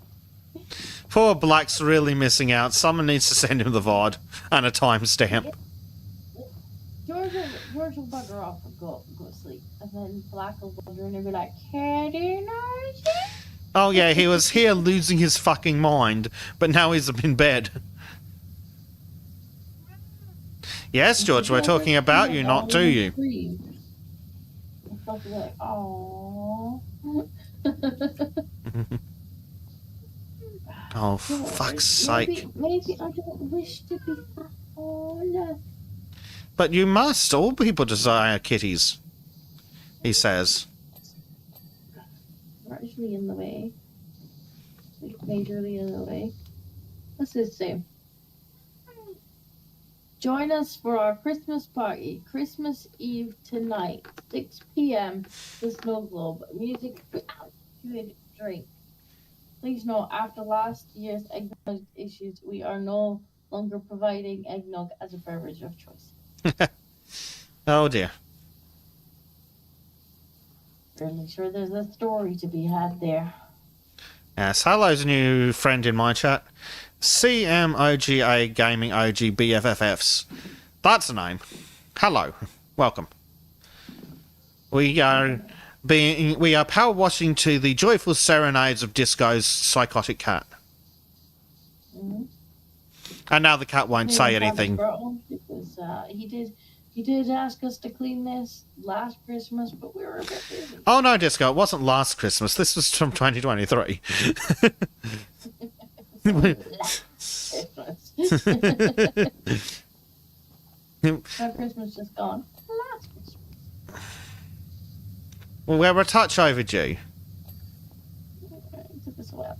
Poor Black's really missing out. Someone needs to send him the VOD and a timestamp. George will bugger off and go to sleep. And then Black will wonder and he'll be like, kitty noises? Oh yeah, he was here losing his fucking mind, but now he's in bed. Yes, George, we're talking about you, not to you. Like, aww. Oh, for fuck's sake. Maybe I don't wish to be on. But you must. All people desire kitties, he says. We're actually in the way. Like, majorly in the way. What's this say? Join us for our Christmas party, Christmas Eve tonight, 6 p.m. The Snow Globe. Music without good drink. Please note, after last year's eggnog issues, we are no longer providing eggnog as a beverage of choice. Oh dear. Really sure there's a story to be had there. Yes, hello's a new friend in my chat. CMOGA Gaming OG BFFFs. That's the name. Hello. Welcome. We are power washing to the joyful serenades of Disco's psychotic cat. Mm-hmm. And now the cat won't say anything. Because he did ask us to clean this last Christmas, but we were a bit busy. Oh no, Disco, it wasn't last Christmas. This was from 2023. That Christmas just gone. Last Christmas. Well, we're a touch overdue. It took us a while.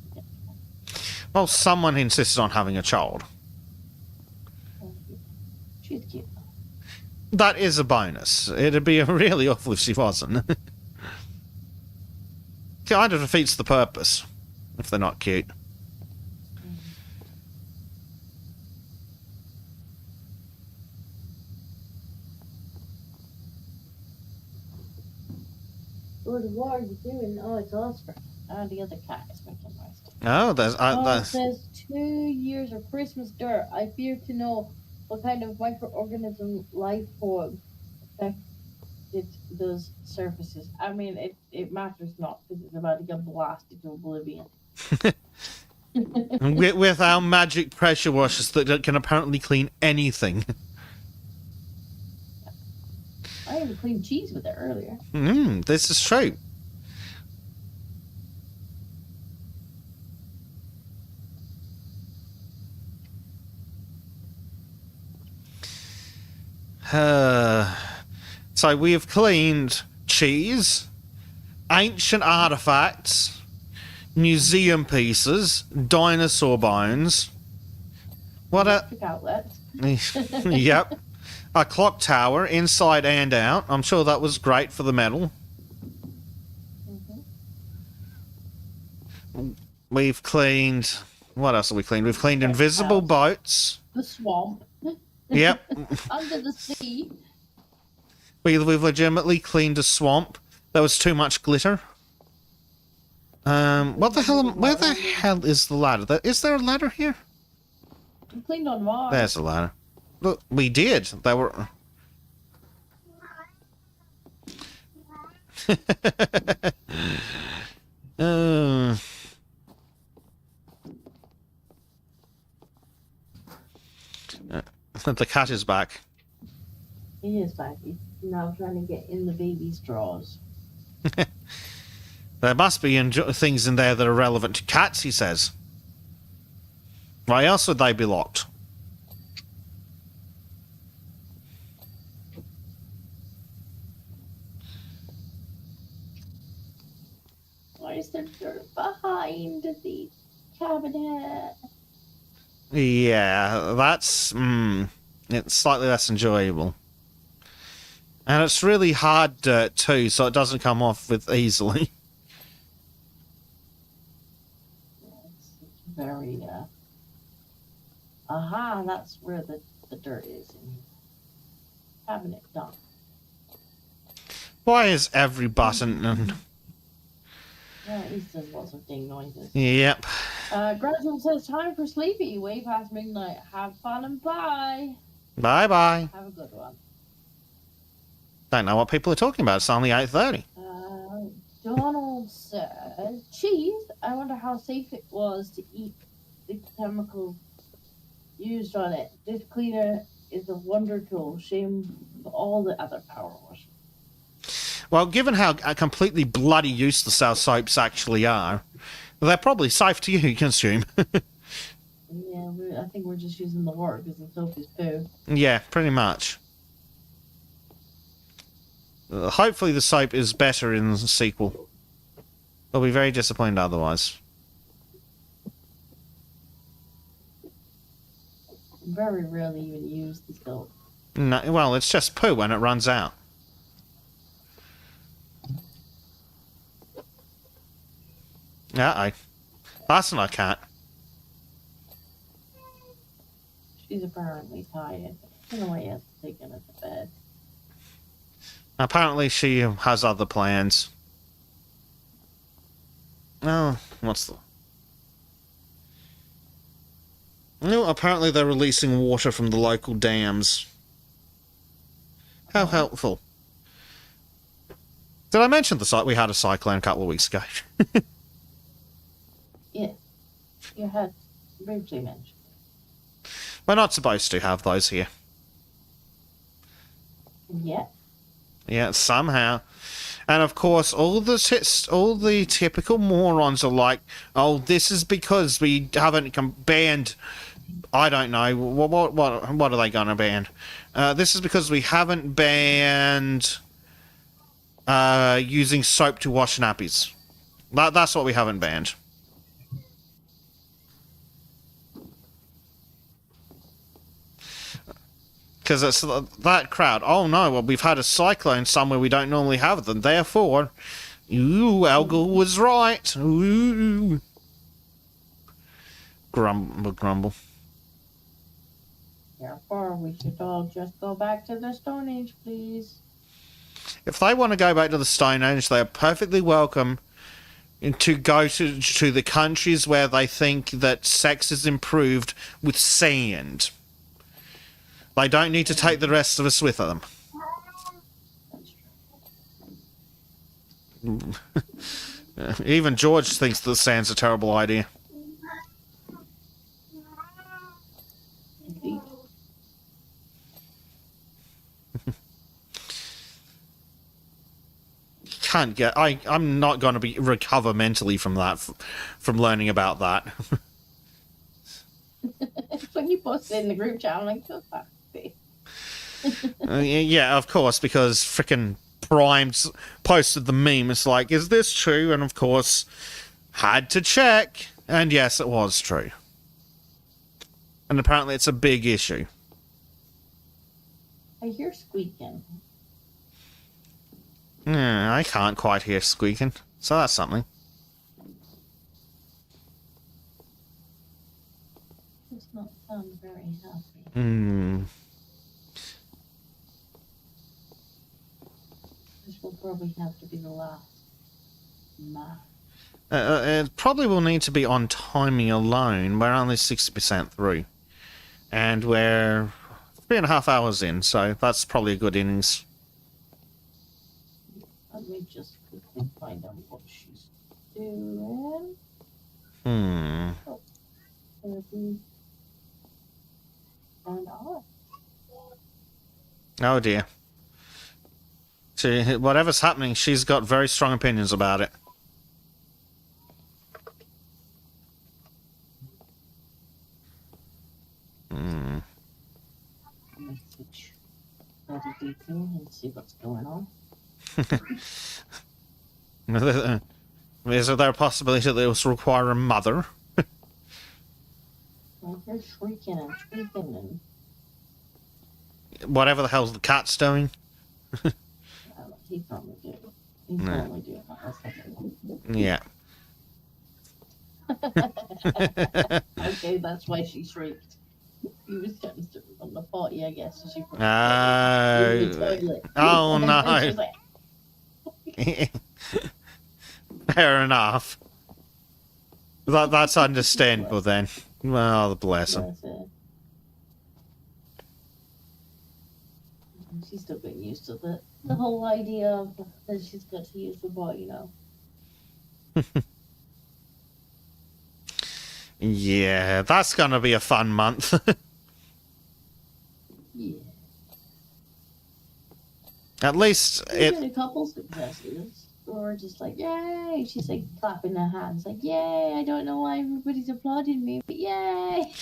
Well, someone insisted on having a child. She's cute. That is a bonus. It'd be really awful if she wasn't. Kind of defeats the purpose if they're not cute. What are you doing? Oh, it's Oscar. The other cat is making noise. Oh, there's... It says 2 years of Christmas dirt. I fear to know what kind of microorganism life form affected those surfaces. I mean, it matters not because it's about to get blasted to oblivion. with our magic pressure washers that can apparently clean anything. I even cleaned cheese with it earlier. This is true. So we have cleaned cheese, ancient artifacts, museum pieces, dinosaur bones. What a... outlets. Yep. A clock tower, inside and out. I'm sure that was great for the metal. Mm-hmm. We've cleaned... What else have we cleaned? We've cleaned invisible boats. The swamp. Yep. Under the sea. We've legitimately cleaned a swamp. There was too much glitter. What the hell? Where the hell is the ladder? Is there a ladder here? We cleaned on Mars. There's a ladder. Look, we did. There were... The cat is back. He is back. He's now trying to get in the baby's drawers. There must be things in there that are relevant to cats, he says. Why else would they be locked? Why is there dirt behind the cabinet? Yeah, that's... it's slightly less enjoyable. And it's really hard dirt too, so it doesn't come off with easily. It's very, aha, that's where the dirt is in having it done. Why is every button... Well, at least there's lots of ding noises. Yep. Gradual says, time for sleepy. Way past midnight. Have fun and bye. Bye-bye. Have a good one. Don't know what people are talking about. It's only 8:30. Donald said, cheese. I wonder how safe it was to eat the chemicals used on it. This cleaner is a wonder tool. Shame for all the other power washers. Well, given how completely bloody useless our soaps actually are, they're probably safe to you, consume. Yeah, I think we're just using the water because the soap is poo. Yeah, pretty much. Hopefully the soap is better in the sequel. I'll be very disappointed otherwise. Very rarely even use the soap. No, well, it's just poo when it runs out. Uh-oh. That's not a cat. She's apparently tired. I don't know why he has to take her to bed. Apparently she has other plans. Oh, what's the... No, apparently they're releasing water from the local dams. How helpful. Did I mention we had a cyclone a couple of weeks ago? Yeah. You had briefly mentioned. We're not supposed to have those here. Yeah. Yeah, somehow. And of course, all the typical morons are like, "Oh, this is because we haven't banned. I don't know what are they gonna ban? This is because we haven't banned using soap to wash nappies. That's what we haven't banned." Because it's that crowd. Oh no, well, we've had a cyclone somewhere we don't normally have them. Therefore, ooh, Algal was right. Ooh. Grumble, grumble. Therefore, we should all just go back to the Stone Age, please. If they want to go back to the Stone Age, they are perfectly welcome to go to the countries where they think that sex is improved with sand. They don't need to take the rest of us with them. Even George thinks that sand's a terrible idea. Indeed. Can't get. I'm not going to recover mentally from that, from learning about that. When you posted it in the group chat, I'm like, oh, fuck. Yeah, of course, because frickin' Prime's posted the meme. It's like, is this true? And of course, had to check. And yes, it was true. And apparently it's a big issue. I hear squeaking. Yeah, I can't quite hear squeaking. So that's something. Does not sound very happy. Hmm. This will probably have to be the last. It probably will need to be on timing alone. We're only 60% through. And we're 3.5 hours in, so that's probably a good innings. Let me just quickly find out what she's doing. Hmm. And off. Oh dear. Whatever's happening, she's got very strong opinions about it. Hmm. Let me switch LED and see what's going on. Is there a possibility that this will require a mother? Well, they're shrieking and squeaking and... Whatever the hell the cat's doing. He probably do. He's No. probably do. Yeah. Okay, that's why she shrieked. He was trying to on the potty, I guess. So she put in the toilet. Oh And no. she was like, Fair enough. That's understandable then. Well, bless him. bless her. She's still getting used to the whole idea of that she's got to use the potty now. Yeah, that's gonna be a fun month. Yeah. At least There's it. been a couple successes. Or just like, yay! She's like clapping her hands, like, yay! I don't know why everybody's applauding me, but yay!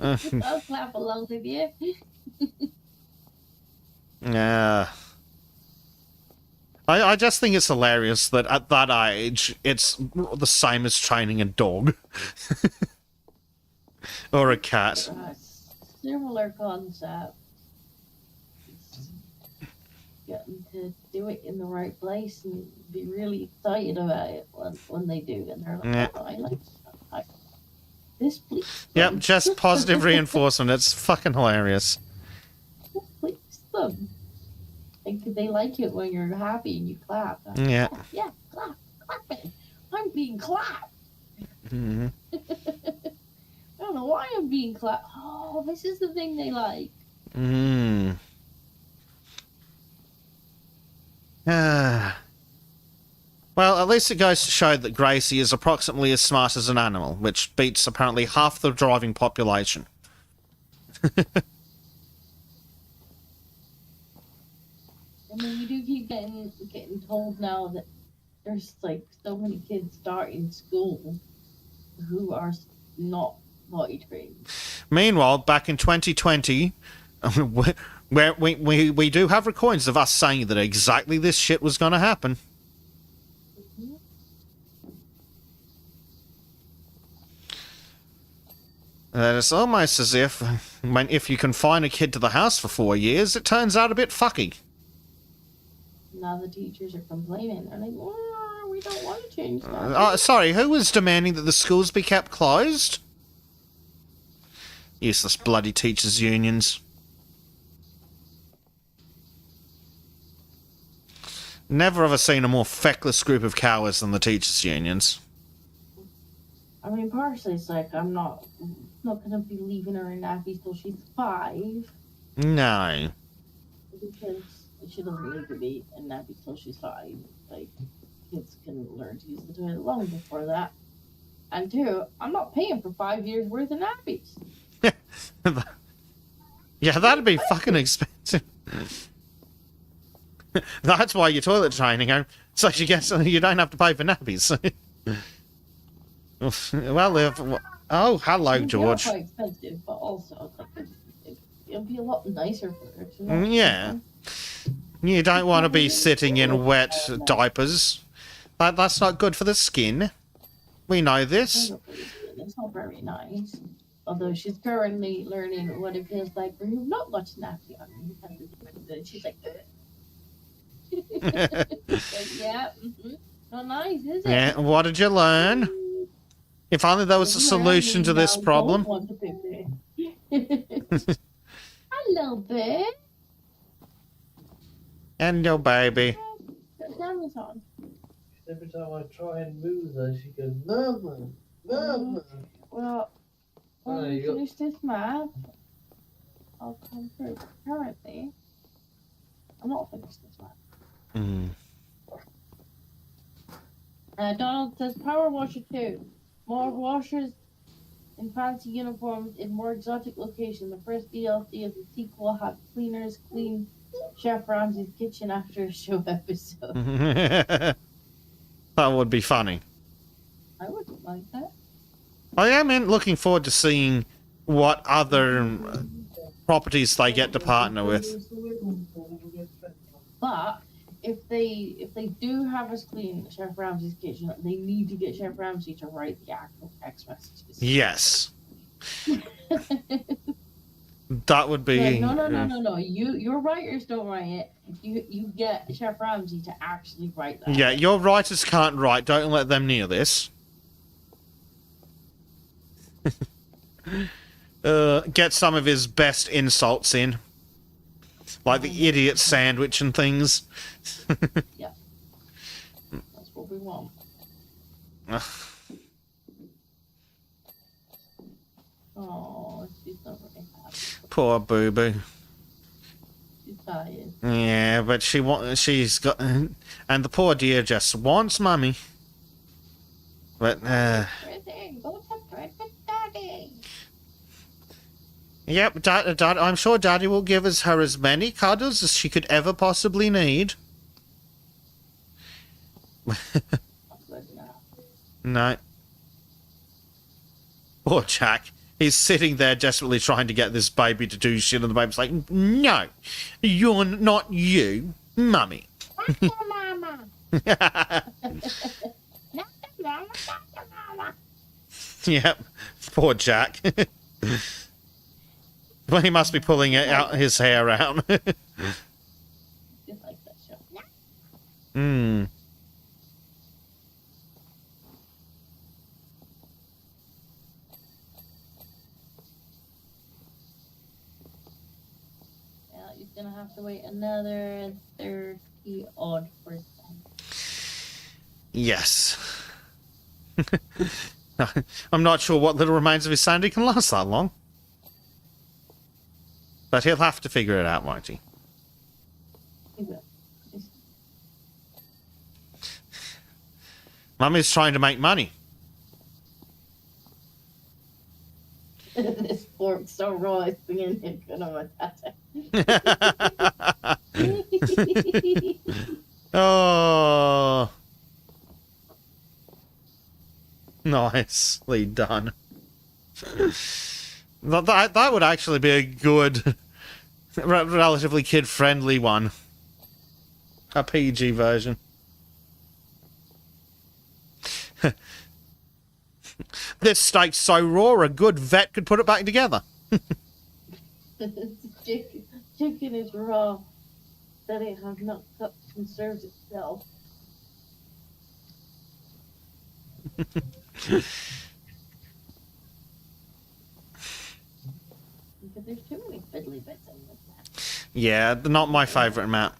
I'll clap along with you. Yeah. I just think it's hilarious that at that age, it's the same as training a dog. Or a cat. Similar concept. Getting to do it in the right place and be really excited about it when they do, and they're like, Yeah. oh, I like this, please. Yep, just positive reinforcement. It's fucking hilarious. This please them. Like, they like it when you're happy and you clap. Yeah. Yeah, clap it. I'm being clapped. Mm-hmm. I don't know why I'm being clapped. Oh, this is the thing they like. Mm. Well, at least it goes to show that Gracie is approximately as smart as an animal, which beats apparently half the driving population. I mean, you do keep getting told now that there's like so many kids starting school who are not potty trained. Meanwhile, back in 2020, where we do have recordings of us saying that exactly this shit was going to happen. Mm-hmm. And it's almost as if if you confine a kid to the house for 4 years, it turns out a bit fucky. Now the teachers are complaining. They're like, oh, we don't want to change that. Sorry, who was demanding that the schools be kept closed? Useless bloody teachers' unions. Never ever seen a more feckless group of cowards than the teachers' unions. I mean, partially it's like I'm not gonna be leaving her in nappies till she's 5 No. because she doesn't need to be in nappies till she's 5. Like, kids can learn to use the toilet long before that. And 2, I'm not paying for 5 years worth of nappies. Yeah, that'd be fucking expensive. That's why you're toilet training her, so you don't have to pay for nappies. Well, oh, hello, George. They're quite expensive, but also like, it'll be a lot nicer for her. To Yeah. You don't want to be sitting in wet diapers. That's not good for the skin. We know this. It's not very nice. Although she's currently learning what it feels like when you've not got a nappy on. And she's like, yeah, not nice, is it? Yeah, what did you learn? If only there was a solution to this problem. Hello, babe. And your baby. Camera's on. Every time I try and move her, she goes, Mama, Mama. Well, when we finish this map, I'll come through. Currently, I'm not finished this map. Mm. Donald says Power Washer 2. More washers in fancy uniforms in more exotic locations. The first DLC of the sequel had cleaners clean Chef Ramsay's kitchen after a show episode. That would be funny. I wouldn't like that. I am looking forward to seeing what other properties they get to partner with. But if they do have us clean Chef Ramsay's kitchen, they need to get Chef Ramsay to write the actual text messages. Yes. That would be... Like, no. Your writers don't write it. You get Chef Ramsay to actually write that. Yeah, your writers can't write. Don't let them near this. Get some of his best insults in. Like the idiot sandwich and things. Yeah. That's what we want. Oh, she's not very happy. Poor boo-boo. She's tired. Yeah, but she's got... And the poor dear just wants mummy. But, Go to bed with Daddy. Yep, I'm sure Daddy will give her as many cuddles as she could ever possibly need. No. Poor Jack. He's sitting there desperately trying to get this baby to do shit, and the baby's like, no, you're not you, Mummy. Mama. Yep, poor Jack. Well, he must be pulling his hair out. Just like that show. Hmm. Yeah, he's gonna have to wait another 30-odd%. Yes. I'm not sure what little remains of his sanity can last that long. But he'll have to figure it out, won't he? He will. Mummy's trying to make money. This fork's so raw, it's beginning to go on my Oh. Nicely done. That would actually be a good, relatively kid-friendly one. A PG version. This steak's so raw, a good vet could put it back together. Chicken is raw. That it has not conserved itself. Because there's too many fiddly bits in this map. Yeah, not my favourite map.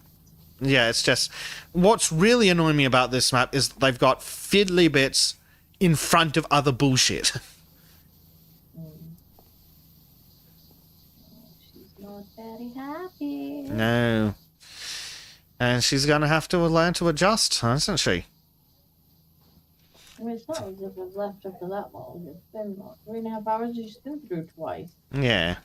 Yeah, it's just... What's really annoying me about this map is they've got fiddly bits in front of other bullshit. She's not very happy. No. And she's going to have to learn to adjust, isn't she? I mean, it's not as if I've left after that long. It's been what, 3.5 hours. She's been through twice. Yeah.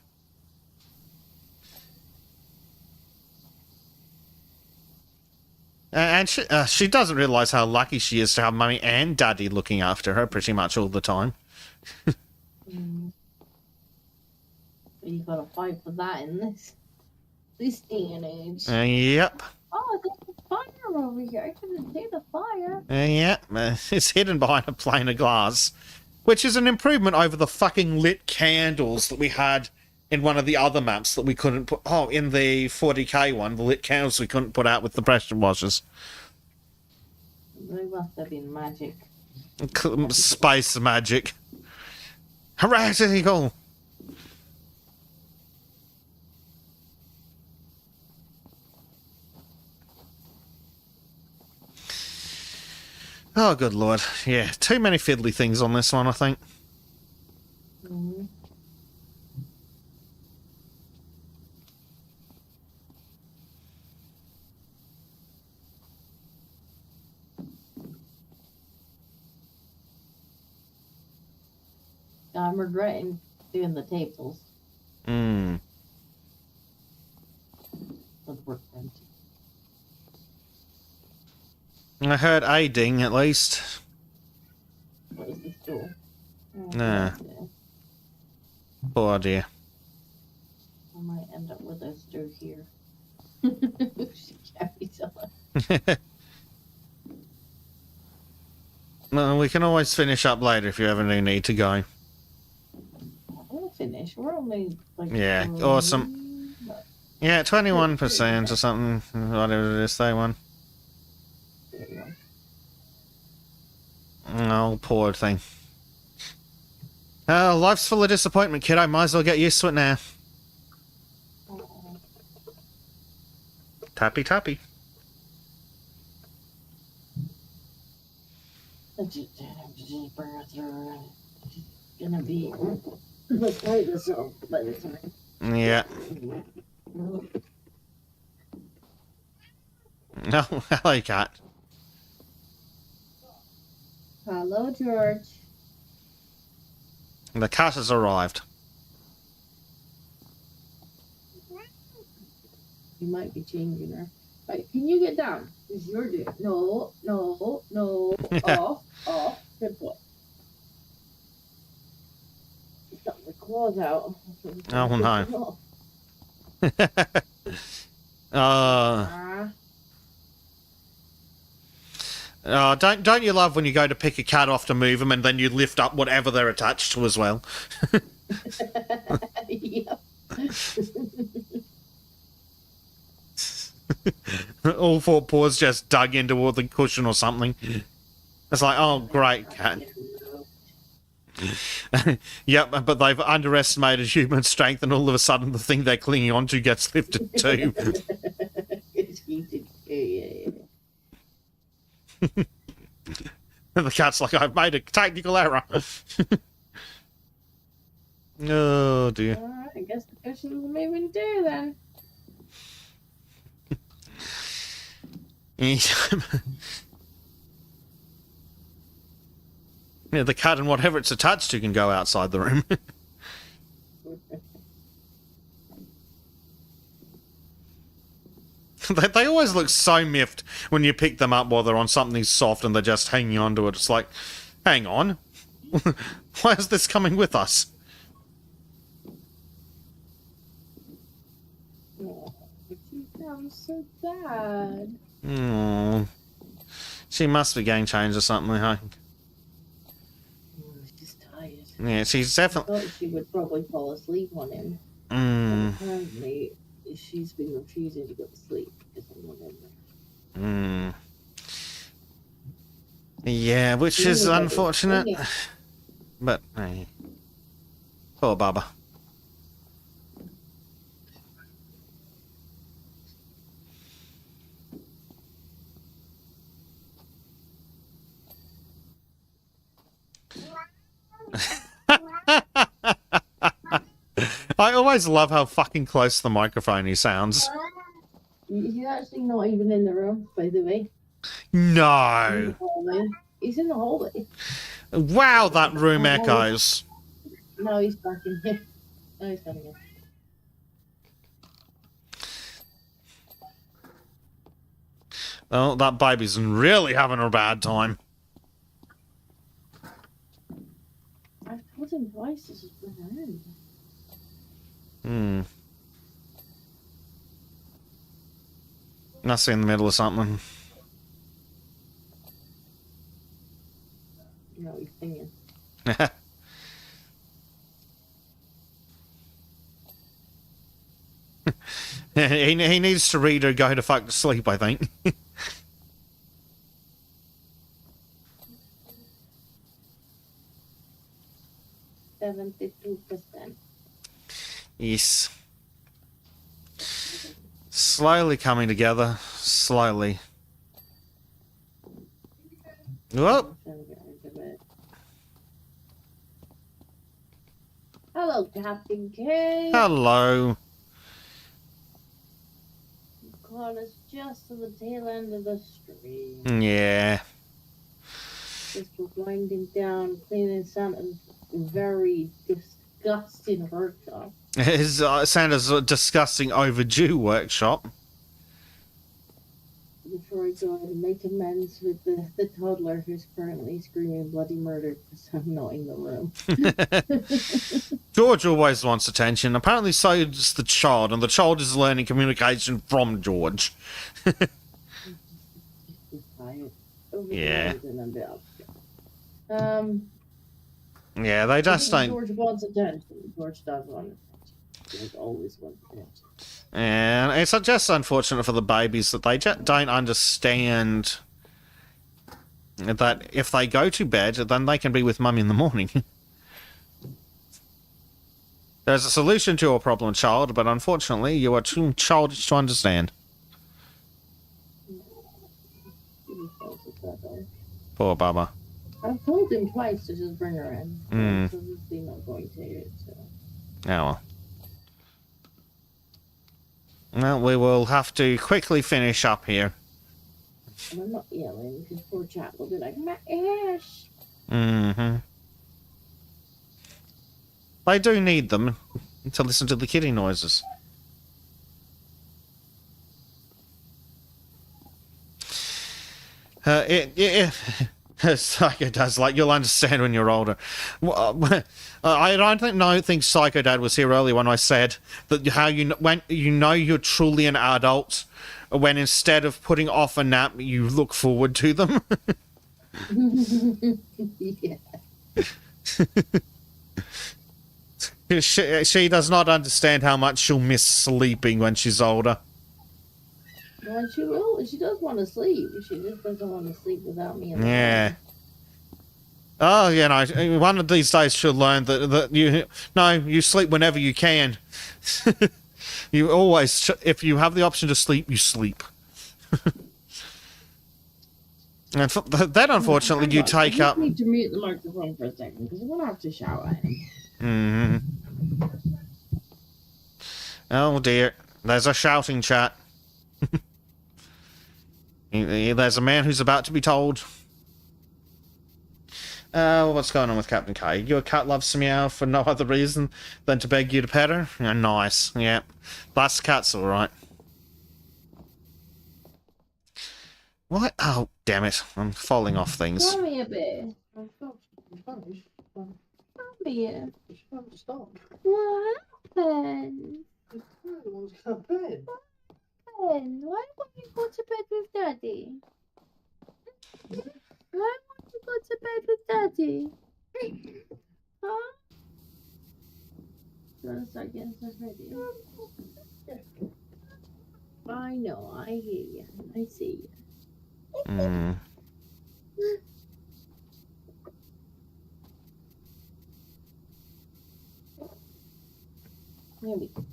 And she doesn't realise how lucky she is to have Mummy and Daddy looking after her pretty much all the time. You gotta fight for that in this day and age. Yep. Oh, there's a fire over here. I couldn't see the fire. Yep. It's hidden behind a pane of glass, which is an improvement over the fucking lit candles that we had in one of the other maps that we couldn't put... Oh, in the 40k one, the lit candles we couldn't put out with the pressure washers. They must have been magic. Space magic. Heretical! Oh, good lord. Yeah, too many fiddly things on this one, I think. Mm-hmm. I'm regretting doing the tables. Mm. With work empty. I heard a ding, at least. What is this door? Oh, Nah. Poor dear. I might end up with us through here. She carries on. Well, we can always finish up later if you ever do need to go. I'll finish. finish. We're only like Yeah, awesome. Yeah, 21% or something. Whatever it is, they won. Oh, poor thing. Life's full of disappointment, kid. I might as well get used to it now. Tappy, tappy. Just bring her through. She's gonna be beside herself by the time. Yeah. No, hello, cat. Hello, George. The cat has arrived. You might be changing her. Right, can you get down? It's your duty. No, no, no. Off, off. Good boy. She's got the claws out. Oh, no. Don't you love when you go to pick a cat off to move them and then you lift up whatever they're attached to as well? Yep. All four paws just dug into the cushion or something. It's like, oh, great, cat. Yep, but they've underestimated human strength and all of a sudden the thing they're clinging onto gets lifted too. The cat's like, I've made a technical error. Oh, dear. Alright, I guess the cushion's moving too then. Yeah, the cat and whatever it's attached to can go outside the room. They always look so miffed when you pick them up while they're on something soft and they're just hanging onto it. It's like, hang on. Why is this coming with us? Oh, she sounds so bad. Oh, she must be getting changed or something, I think. She's tired. Yeah, she's I definitely... thought she would probably fall asleep on him. Apparently, she's been refusing to go to sleep because I'm not in there. Yeah, which is unfortunate. But, hey. Poor Baba. I always love how fucking close to the microphone he sounds. He's actually not even in the room, by the way. No. He's in the hallway. Wow, that room echoes. No, he's back in here. No, he's coming in. Oh, that baby's really having a bad time. I've told him twice to just bring her in. Must be in the middle of something. No, he's singing. he needs to read or go to fuck to sleep, I think. 72%. Yes. Slowly coming together. Slowly. Whoop. Hello, Captain K. Hello. You caught us just at the tail end of the stream. Yeah. Just for winding down, cleaning Santa's very disgusting workshop. His Santa's disgusting overdue workshop. Before I go and make amends with the toddler who's currently screaming bloody murder because I'm not in the room. George always wants attention. Apparently so does the child, and the child is learning communication from George. Yeah. Yeah, they just don't. George wants attention. George does want attention. George always wants attention. And it's just unfortunate for the babies that they just don't understand that if they go to bed, then they can be with mum in the morning. There's a solution to your problem, child, but unfortunately you are too childish to understand. Poor Baba. I've told him twice to just bring her in. Mm. So he's not going to. So. Oh well. Well, we will have to quickly finish up here. And I'm not yelling because poor chap will be like, my ass. Mm-hmm. They do need them to listen to the kitty noises. Psycho Dad's like, you'll understand when you're older. I don't think Psycho Dad was here earlier when I said that when you know you're truly an adult when instead of putting off a nap you look forward to them. Yeah. She does not understand how much she'll miss sleeping when she's older. Well, she will. She does want to sleep. She just doesn't want to sleep without me. Yeah. Oh, you know, one of these days she'll learn that you sleep whenever you can. You always, if you have the option to sleep, you sleep. And then, unfortunately, you take up. I need to mute the microphone for a second because I'm gonna have to shout at him. Mm-hmm. Oh dear, there's a shouting chat. There's a man who's about to be told. What's going on with Captain K? Your cat loves to meow for no other reason than to beg you to pet her? Yeah, nice. Yeah. That's cat's alright. What? Oh, damn it. I'm falling off things. Come here, babe. Come Here. Stop. What happened? The cat wants to go to bed. Why won't you go to bed with Daddy? Why won't you go to bed with Daddy? Huh? You want to start getting stuff ready? I know, I hear you. I see you. Mm. Here we go.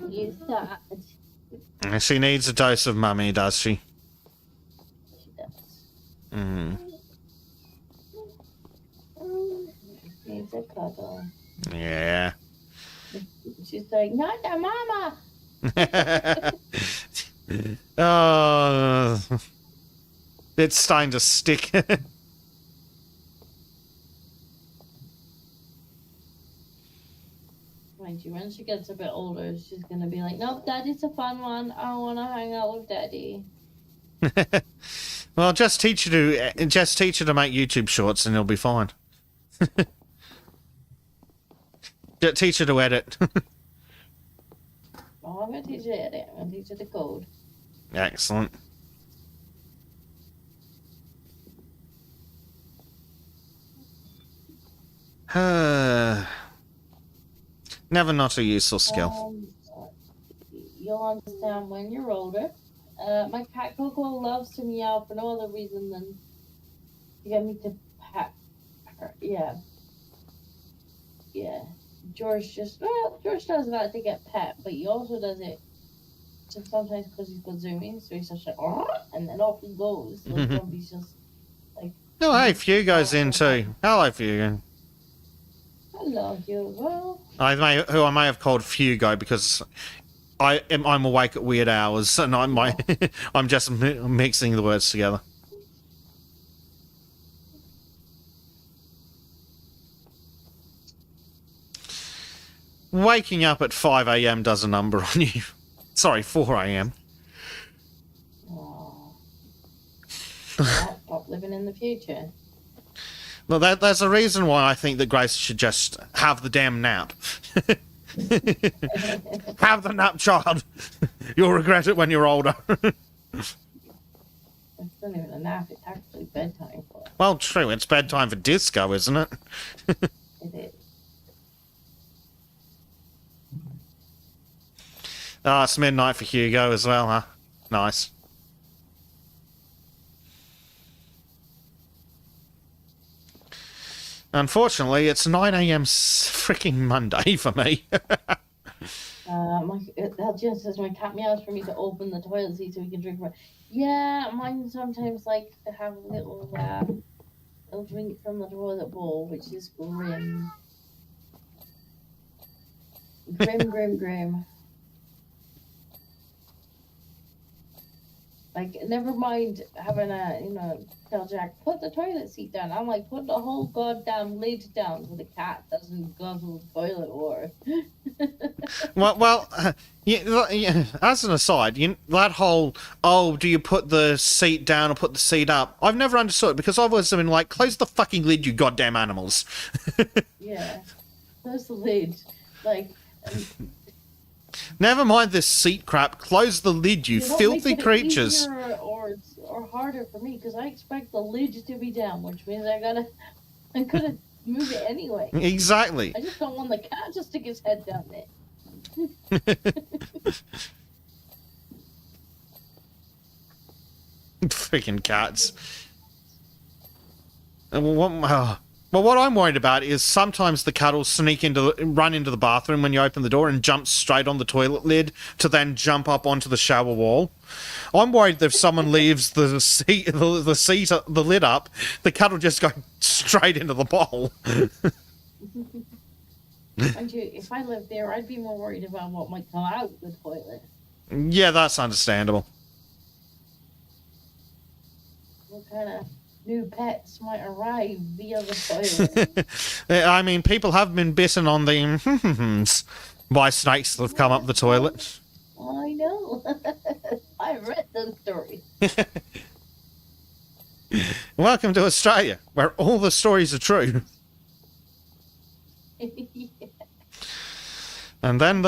You sad. She needs a dose of mummy, does she? She does. Mm. Needs a cuddle. Yeah. She's like, not the mama. Oh, it's starting to stick. Mind you, when she gets a bit older, she's gonna be like, nope, Daddy's a fun one. I wanna hang out with Daddy. Well, just teach her to make YouTube shorts, and it'll be fine. Just teach her to edit. Oh, I'm gonna teach her to edit. I'm gonna teach her the code. Excellent. Never not a useful skill. You'll understand when you're older. My cat Coco loves to meow for no other reason than to get me to pet her. Yeah. Yeah. George does that to get pet, but he also does it just sometimes because he's got zooming, so he's just like, and then off he goes. Like nobody's just like. Oh, hey, Fugo's in too. Hello, Fugo. Hello, Hugo. I may have called Fugo because I'm awake at weird hours, and I'm just mixing the words together. Waking up at 5 a.m. does a number on you. Sorry, 4 a.m. Oh. Stop living in the future. Well, there's a reason why I think that Grace should just have the damn nap. Have the nap, child. You'll regret it when you're older. not even a nap, it's actually bedtime for it. Well, true. It's bedtime for disco, isn't it? It is. Oh, it's midnight for Hugo as well, huh? Nice. Unfortunately, it's 9 a.m. freaking Monday for me. That just says my cat meows for me to open the toilet seat so we can drink from it. Yeah, mine sometimes like to have a little drink from the toilet bowl, which is grim. Grim. Like, never mind having tell Jack, put the toilet seat down. I'm like, put the whole goddamn lid down so the cat doesn't guzzle toilet water. well, as an aside, that whole, do you put the seat down or put the seat up? I've never understood it because I've always been like, close the fucking lid, you goddamn animals. Yeah, close the lid. Like, never mind this seat crap. Close the lid, you filthy creatures. Or harder for me because I expect the lid to be down, which means I gotta move it anyway. Exactly. I just don't want the cat to stick his head down there. Freaking cats. Well, what I'm worried about is sometimes the cat will run into the bathroom when you open the door and jump straight on the toilet lid to then jump up onto the shower wall. I'm worried that if someone leaves the lid up, the cat will just go straight into the bowl. Mind you, if I lived there, I'd be more worried about what might come out of the toilet. Yeah, that's understandable. What kind of new pets might arrive via the toilet? I mean, people have been bitten on the by snakes that have come up the toilet. I know. I read those stories. Welcome to Australia, where all the stories are true. Yeah. And then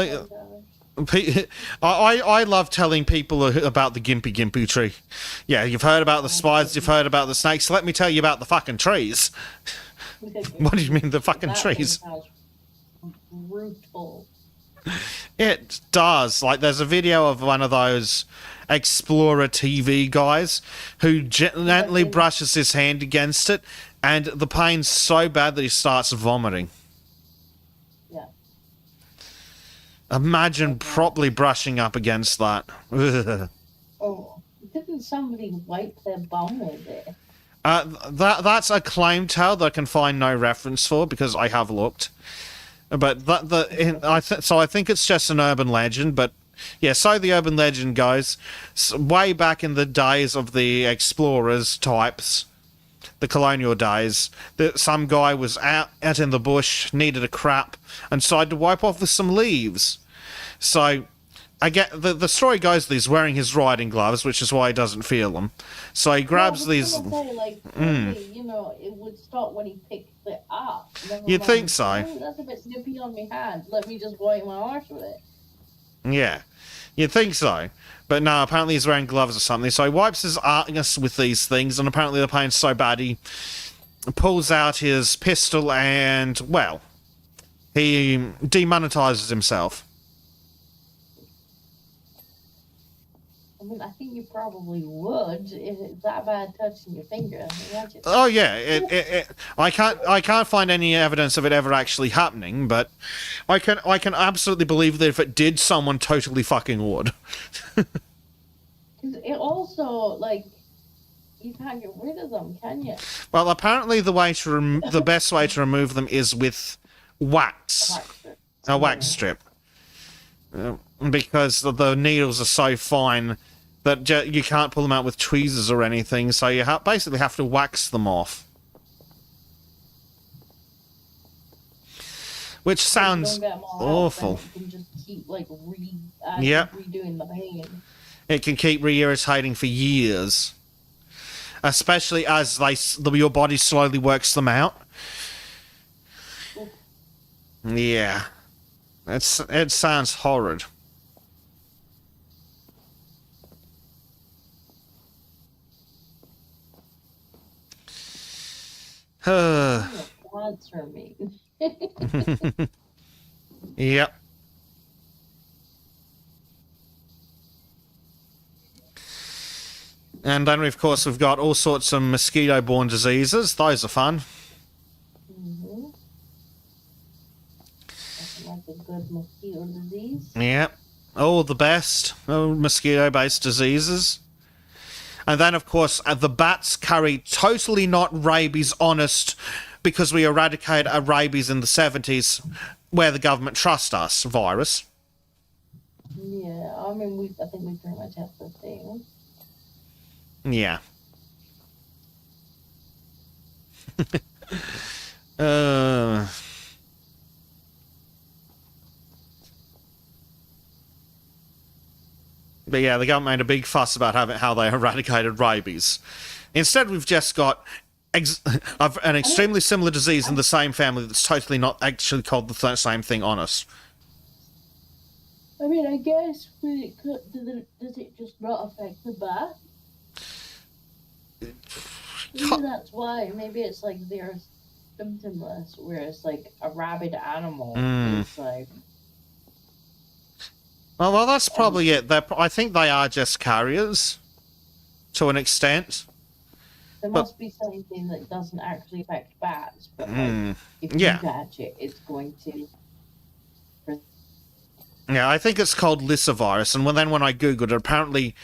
I love telling people about the Gimpy tree. Yeah, you've heard about the spiders, you've heard about the snakes. Let me tell you about the fucking trees. What do you mean, the fucking trees? Brutal. It does. Like, there's a video of one of those Explorer TV guys who gently brushes his hand against it, and the pain's so bad that he starts vomiting. Yeah. Imagine properly brushing up against that. Oh, didn't somebody wipe their bum with it? That's a claim tale that I can find no reference for because I have looked. But so I think it's just an urban legend. But yeah, so the urban legend goes, way back in the days of the explorers types, the colonial days, that some guy was out in the bush, needed a crap, and decided to wipe off with some leaves. So I get the story goes that he's wearing his riding gloves, which is why he doesn't feel them. So he grabs these. Say, it would stop when he picked it up. You'd think so. Oh, that's a bit snippy on my hand. Let me just wipe my arse with it. Yeah, you'd think so. But no, apparently he's wearing gloves or something. So he wipes his arse with these things, and apparently the pain's so bad he pulls out his pistol and, well, he demonetizes himself. I mean, I think you probably would if it's that bad touching your finger. Imagine. Oh yeah, I can't find any evidence of it ever actually happening, but I can absolutely believe that if it did, someone totally fucking would. It also, like, you can't get rid of them, can you? Well, apparently the best way to remove them is with wax. A wax strip. Because the needles are so fine that you can't pull them out with tweezers or anything, so you basically have to wax them off. Which sounds awful. You can just keep, like, redoing the pain. It can keep re-irritating for years. Especially as your body slowly works them out. Oof. Yeah. It sounds horrid. That's her mean. Yep. And then, of course, we've got all sorts of mosquito-borne diseases. Those are fun. Mm-hmm. Like a good mosquito disease. Yep. All the best. Oh, mosquito-based diseases. And then, of course, the bats carry totally not rabies honest because we eradicated a rabies in the 70s where the government trust us virus. Yeah, I mean, I think we pretty much have the thing. Yeah. But yeah, the government made a big fuss about how they eradicated rabies. Instead, we've just got an extremely similar disease in the same family that's totally not actually called the same thing on us. I mean, I guess does it just not affect the bat? Maybe that's why. Maybe it's like they're symptomless, whereas like a rabid animal is like. Well, that's probably it. I think they are just carriers, to an extent. There must be something that doesn't actually affect bats, but like, if you catch it, it's going to. Yeah, I think it's called lyssavirus, and then when I googled it, apparently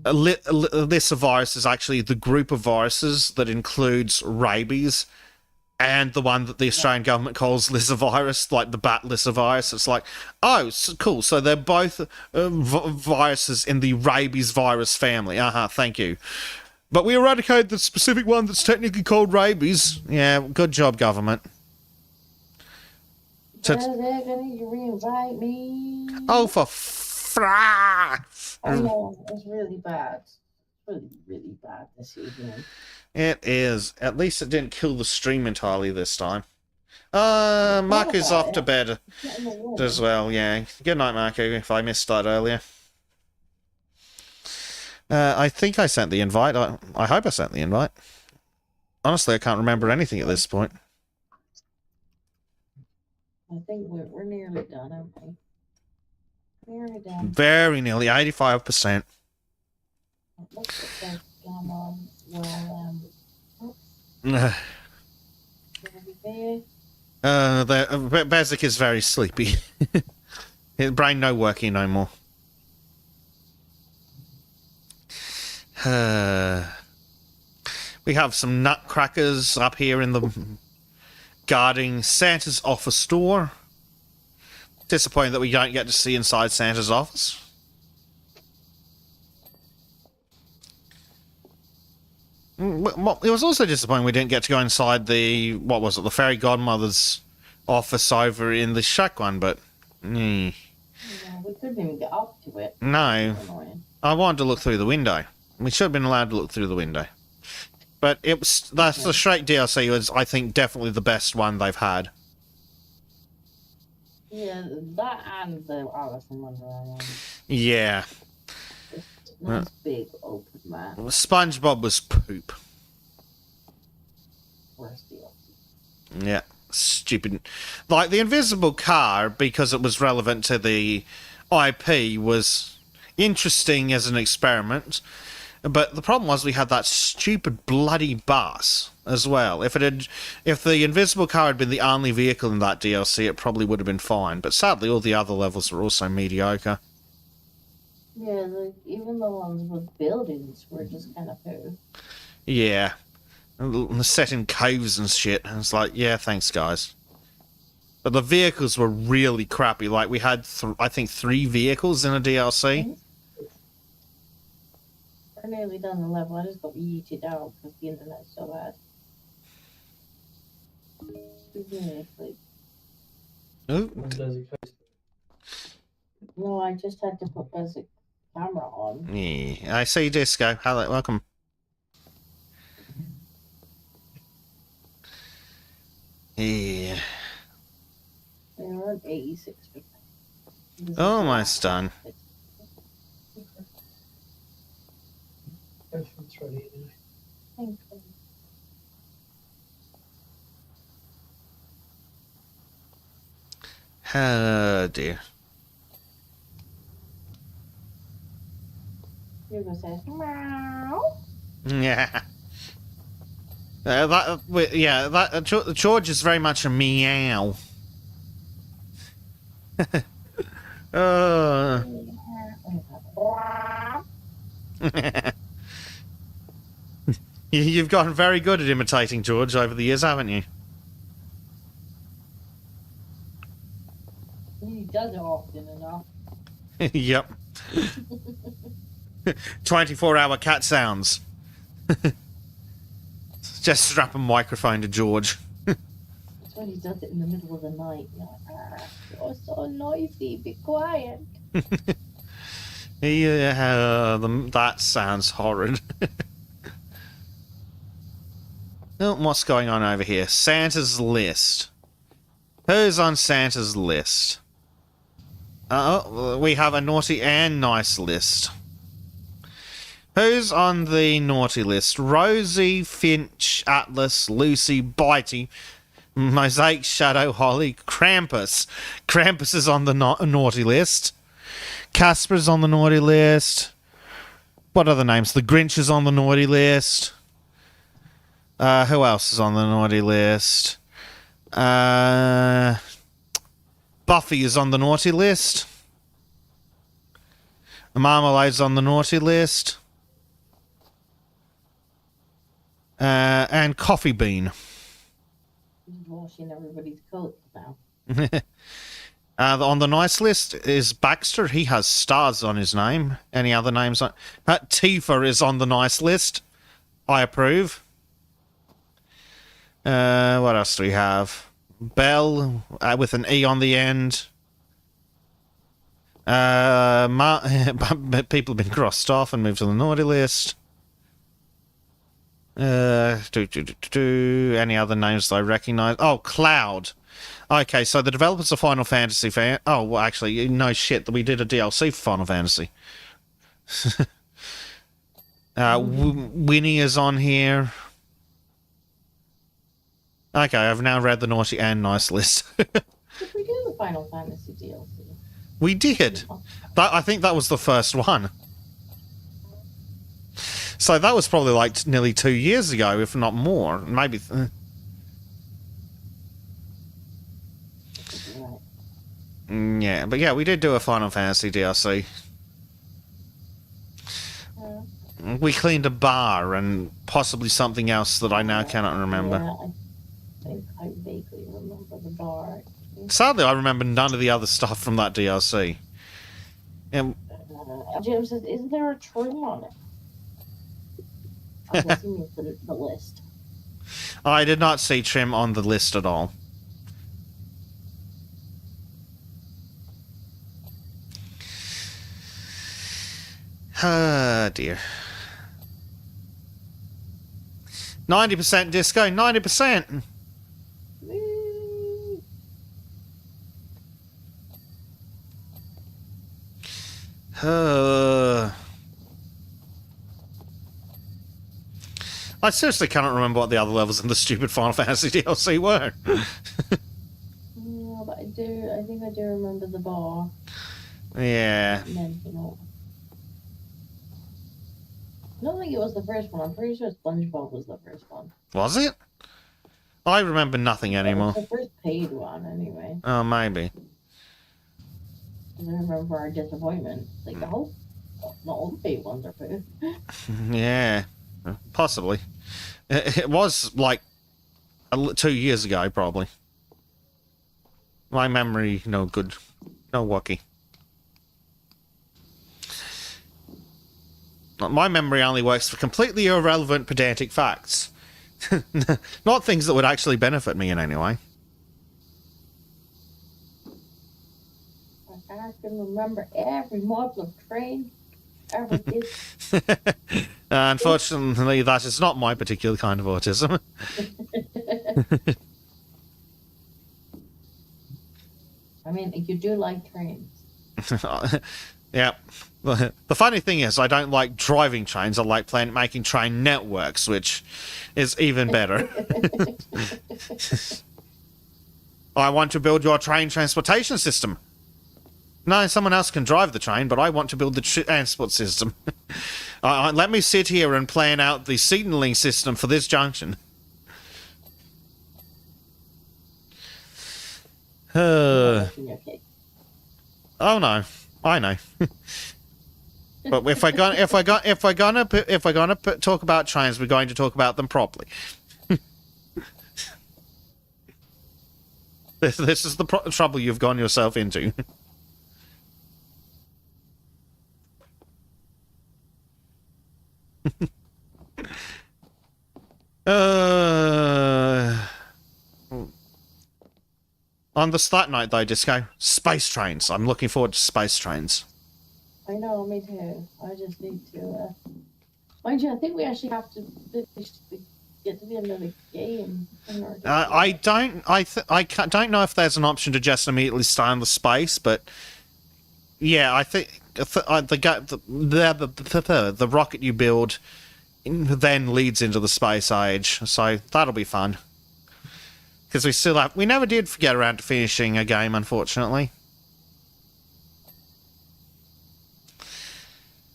lyssavirus is actually the group of viruses that includes rabies, and the one that the Australian government calls lyssavirus, like the bat lyssavirus. It's like, oh, cool, so they're both viruses in the rabies virus family. Thank you. But we eradicated the specific one that's technically called rabies. Yeah, good job, government. They're going to re-invite me. Oh, for I know, it's really bad. Really, really bad this evening. It is. At least it didn't kill the stream entirely this time. Marco's off to bed as well, yeah. Good night, Marco, if I missed that earlier. I think I sent the invite. I hope I sent the invite. Honestly, I can't remember anything at this point. I think we're nearly done, aren't we? Nearly done. Very nearly, 85%. Bezic is very sleepy. His brain no working no more. We have some nutcrackers up here in the guarding Santa's office door. Disappointing that we don't get to see inside Santa's office. It was also disappointing we didn't get to go inside the, what was it, the fairy godmother's office over in the Shrek one, but... Yeah, we couldn't even get up to it. No. I wanted to look through the window. We should have been allowed to look through the window. But the Shrek DLC was, I think, definitely the best one they've had. Yeah, that and the Alice in Wonderland one. Yeah. Nice big open map. SpongeBob was poop. Worst deal. Yeah, stupid. Like, the invisible car, because it was relevant to the IP, was interesting as an experiment. But the problem was we had that stupid bloody bus as well. If the invisible car had been the only vehicle in that DLC, it probably would have been fine. But sadly, all the other levels were also mediocre. Yeah, even the ones with buildings were just kind of poo. Yeah. Set in caves and shit. And it's like, yeah, thanks, guys. But the vehicles were really crappy. Like, we had, I think, 3 vehicles in a DLC. We're nearly done the level. I just got yeeted out because the internet's so bad. No, I just had to put basic camera on. Yeah, I see Disco. Hello, welcome. Yeah. We're on 86%. Almost done. Everything's ready anyway. Thank you. Oh dear. Hugo says, meow. Yeah. George is very much a meow. uh. You've gotten very good at imitating George over the years, haven't you? He does it often enough. Yep. 24-hour cat sounds. Just strap a microphone to George. That's when he does it in the middle of the night. You're so noisy, be quiet. Yeah, that sounds horrid. Oh, what's going on over here? Santa's list. Who's on Santa's list? We have a naughty and nice list. Who's on the naughty list? Rosie, Finch, Atlas, Lucy, Bitey, Mosaic, Shadow, Holly, Krampus. Krampus is on the naughty list. Casper's on the naughty list. What other names? The Grinch is on the naughty list. Who else is on the naughty list? Buffy is on the naughty list. Marmalade's on the naughty list. And Coffee Bean. He's washing everybody's coat now. On the nice list is Baxter. He has stars on his name. Any other names on? Tifa is on the nice list. I approve. What else do we have? Belle with an E on the end. People have been crossed off and moved to the naughty list. Any other names that I recognise? Oh, Cloud. Okay, so the developers of Final Fantasy fan. Oh, well, actually, no shit. We did a DLC for Final Fantasy. Winnie is on here. Okay, I've now read the naughty and nice list. Did we do the Final Fantasy DLC? We did. I think that was the first one. So that was probably like nearly 2 years ago, if not more. Maybe. Yeah, but yeah, we did do a Final Fantasy DLC. We cleaned a bar and possibly something else that I now cannot remember. Yeah, I think I vaguely remember the bar. Sadly, I remember none of the other stuff from that DLC. And Jim says, "Isn't there a trim on it?" I guess he means the list. I did not see trim on the list at all. Ah, dear. 90% disco, 90%! I seriously cannot remember what the other levels in the stupid Final Fantasy DLC were. Yeah, but I think I do remember the bar. Yeah. And then, I don't think it was the first one. I'm pretty sure SpongeBob was the first one. Was it? I remember nothing anymore. It was the first paid one, anyway. Oh, maybe. I remember our disappointment. Like, not all the paid ones are paid. Yeah, possibly. It was like 2 years ago, probably. My memory, no good. No wacky. My memory only works for completely irrelevant, pedantic facts. Not things that would actually benefit me in any way. I can remember every model of train ever did. Unfortunately, that is not my particular kind of autism. I mean, you do like trains. Yeah. The funny thing is, I don't like driving trains. I like making train networks, which is even better. I want to build your train transportation system. No, someone else can drive the train, but I want to build the transport system. Let me sit here and plan out the signaling system for this junction. Oh no, I know. But if we're gonna talk about trains, we're going to talk about them properly. This is the trouble you've gone yourself into. On that note, though, Disco, space trains. I'm looking forward to space trains. I know, me too. I just need to. Mind you, I think we actually have to get to the end of the game. I don't know if there's an option to just immediately stay in the space, but yeah, I think the rocket you build then leads into the space age, so that'll be fun. Because we never did get around to finishing a game, unfortunately.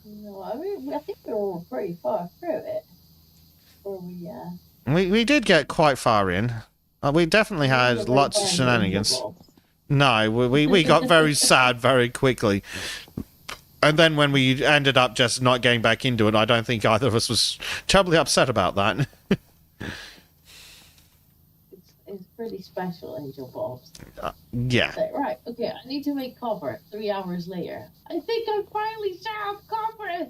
No, I think we were pretty far through it. We did get quite far in. We definitely had lots of shenanigans. No, we got very sad very quickly. And then when we ended up just not getting back into it, I don't think either of us was terribly upset about that. It's pretty special, Angel Bobs. Yeah. Like, right, okay, I need to make copper 3 hours later. I think I finally solved copper!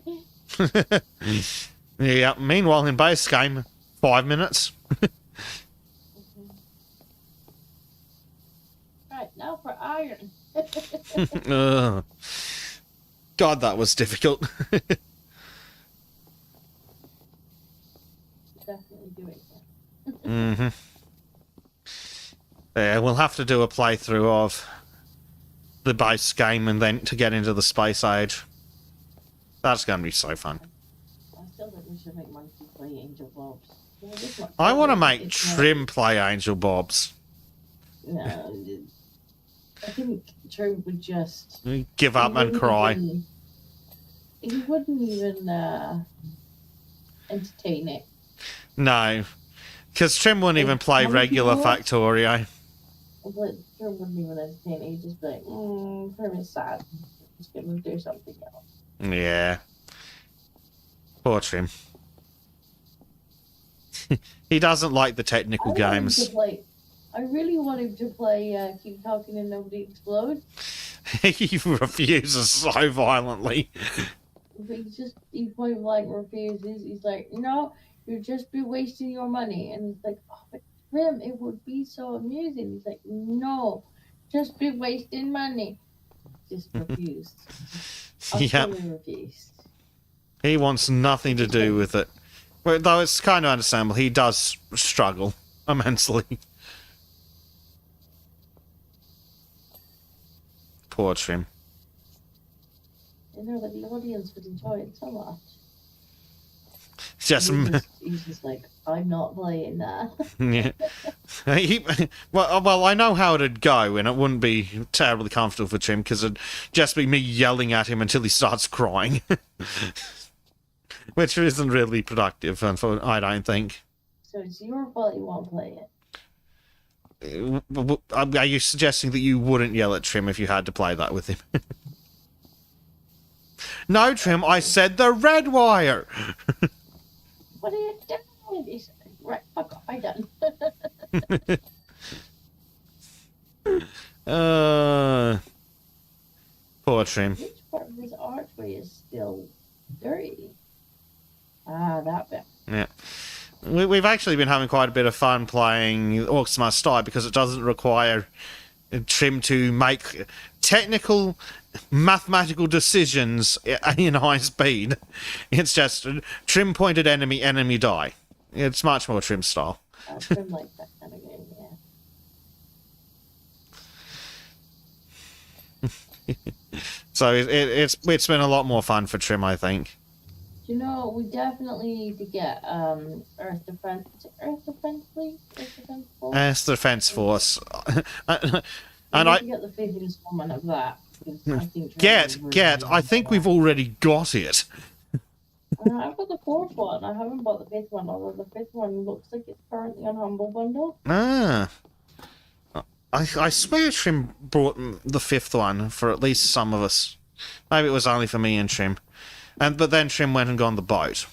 Yeah, meanwhile in base game, 5 minutes. Right, now for iron. God, that was difficult. Definitely doing that. Mm-hmm. Yeah, we'll have to do a playthrough of the base game and then to get into the space age. That's going to be so fun. I still think we should make Monkey play Angel Bobs. I want to make Trim play Angel Bobs. No, I think Trim would just give up and cry. He wouldn't even entertain it. No, because Trim wouldn't even play regular Factorio. But Trim wouldn't even entertain it. He'd just be like, Trim is sad. Just get him to do something else. Yeah. Poor Trim. He doesn't like the technical games. I really want him to play Keep Talking and Nobody Explode. He refuses so violently. He point blank refuses. He's like, no, you'd just be wasting your money. And he's like, oh, but Trim, it would be so amusing. He's like, no, just be wasting money. Just refused. Utterly refused. He wants nothing to do with it. Well, though it's kind of understandable. He does struggle immensely. Poor Trim. You know, but the audience would enjoy it so much. He's just like, I'm not playing that. Yeah. Well, I know how it'd go, and it wouldn't be terribly comfortable for Trim, because it'd just be me yelling at him until he starts crying. Which isn't really productive, I don't think. So it's your fault you won't play it. Are you suggesting that you wouldn't yell at Trim if you had to play that with him? No, Trim, I said the red wire! What are you doing? He's like, right, fuck off, I'm done. Poor Trim. Which part of his archway is still dirty? Ah, that bit. Yeah. We've actually been having quite a bit of fun playing Orcs Must Die because it doesn't require Trim to make technical, mathematical decisions in high speed. It's just Trim pointed enemy, enemy die. It's much more Trim style. Trim like that kind of game, yeah. So it's been a lot more fun for Trim, I think. You know, we definitely need to get Earth Defense. Earth Defense Fleet? Earth Defense Force? It's the Defense Force. We And need to get the fifth installment of that. Because I think I think we've already got it. I've got the fourth one. I haven't bought the fifth one, although the fifth one looks like it's currently on Humble Bundle. Ah. I swear Trim brought the fifth one for at least some of us. Maybe it was only for me and Trim. But then Trim went and got on the boat.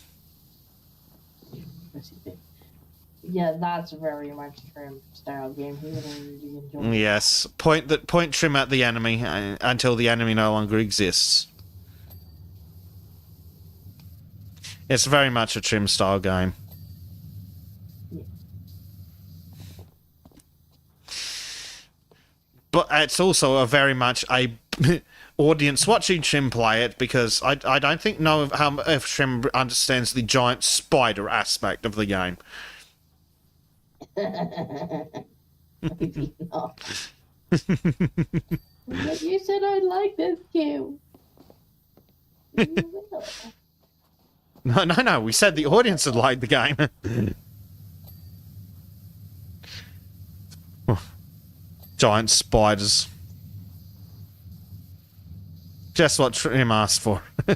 Yeah, that's very much Trim style game. He would really enjoy. Yes. Point Trim at the enemy until the enemy no longer exists. It's very much a Trim style game. Yeah. But it's also a very much a audience watching Trim play it, because I don't know if Trim understands the giant spider aspect of the game. Maybe not. But you said I like this game. You will. No, we said the audience would like the game. Giant spiders. Just what Trim asked for. I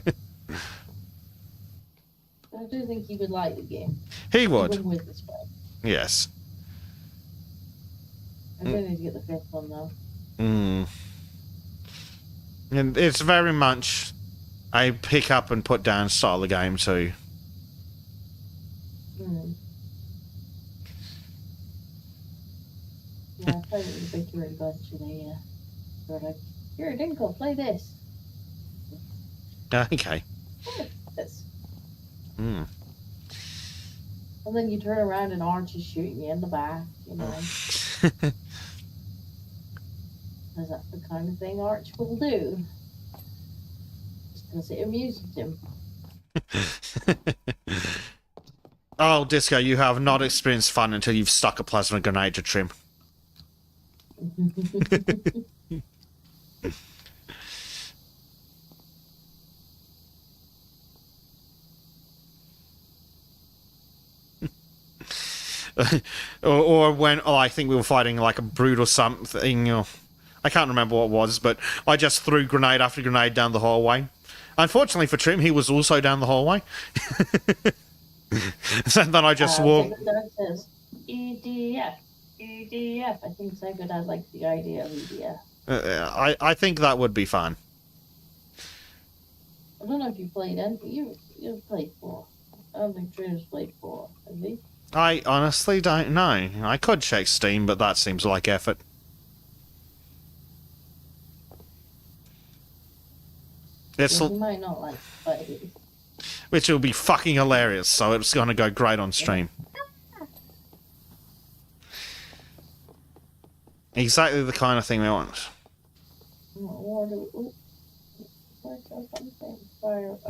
do think he would like the game. He would. Even with the spread. Yes. I do need to get the fifth one though. And it's very much a pick up and put down style of game too. Yeah, I played it with a big tour bunch and they're like, here, Dinkle, play this. Okay. This. Mm. And then you turn around and Orange is shooting you in the back, you know. Because that's the kind of thing Arch will do. Just because it amuses him. Oh, Disco, you have not experienced fun until you've stuck a plasma grenade to Trim. or when I think we were fighting like a brute or something. I can't remember what it was, but I just threw grenade after grenade down the hallway. Unfortunately for Trim, he was also down the hallway. So then I just walked. Says EDF. EDF. I think Sega does like the idea of EDF. I think that would be fun. I don't know if you played anything. You've played 4. I don't think Trim's played 4, has he? I honestly don't know. I could check Steam, but that seems like effort. You might not like it. Which will be fucking hilarious, so it's going to go great on stream. Exactly the kind of thing we want.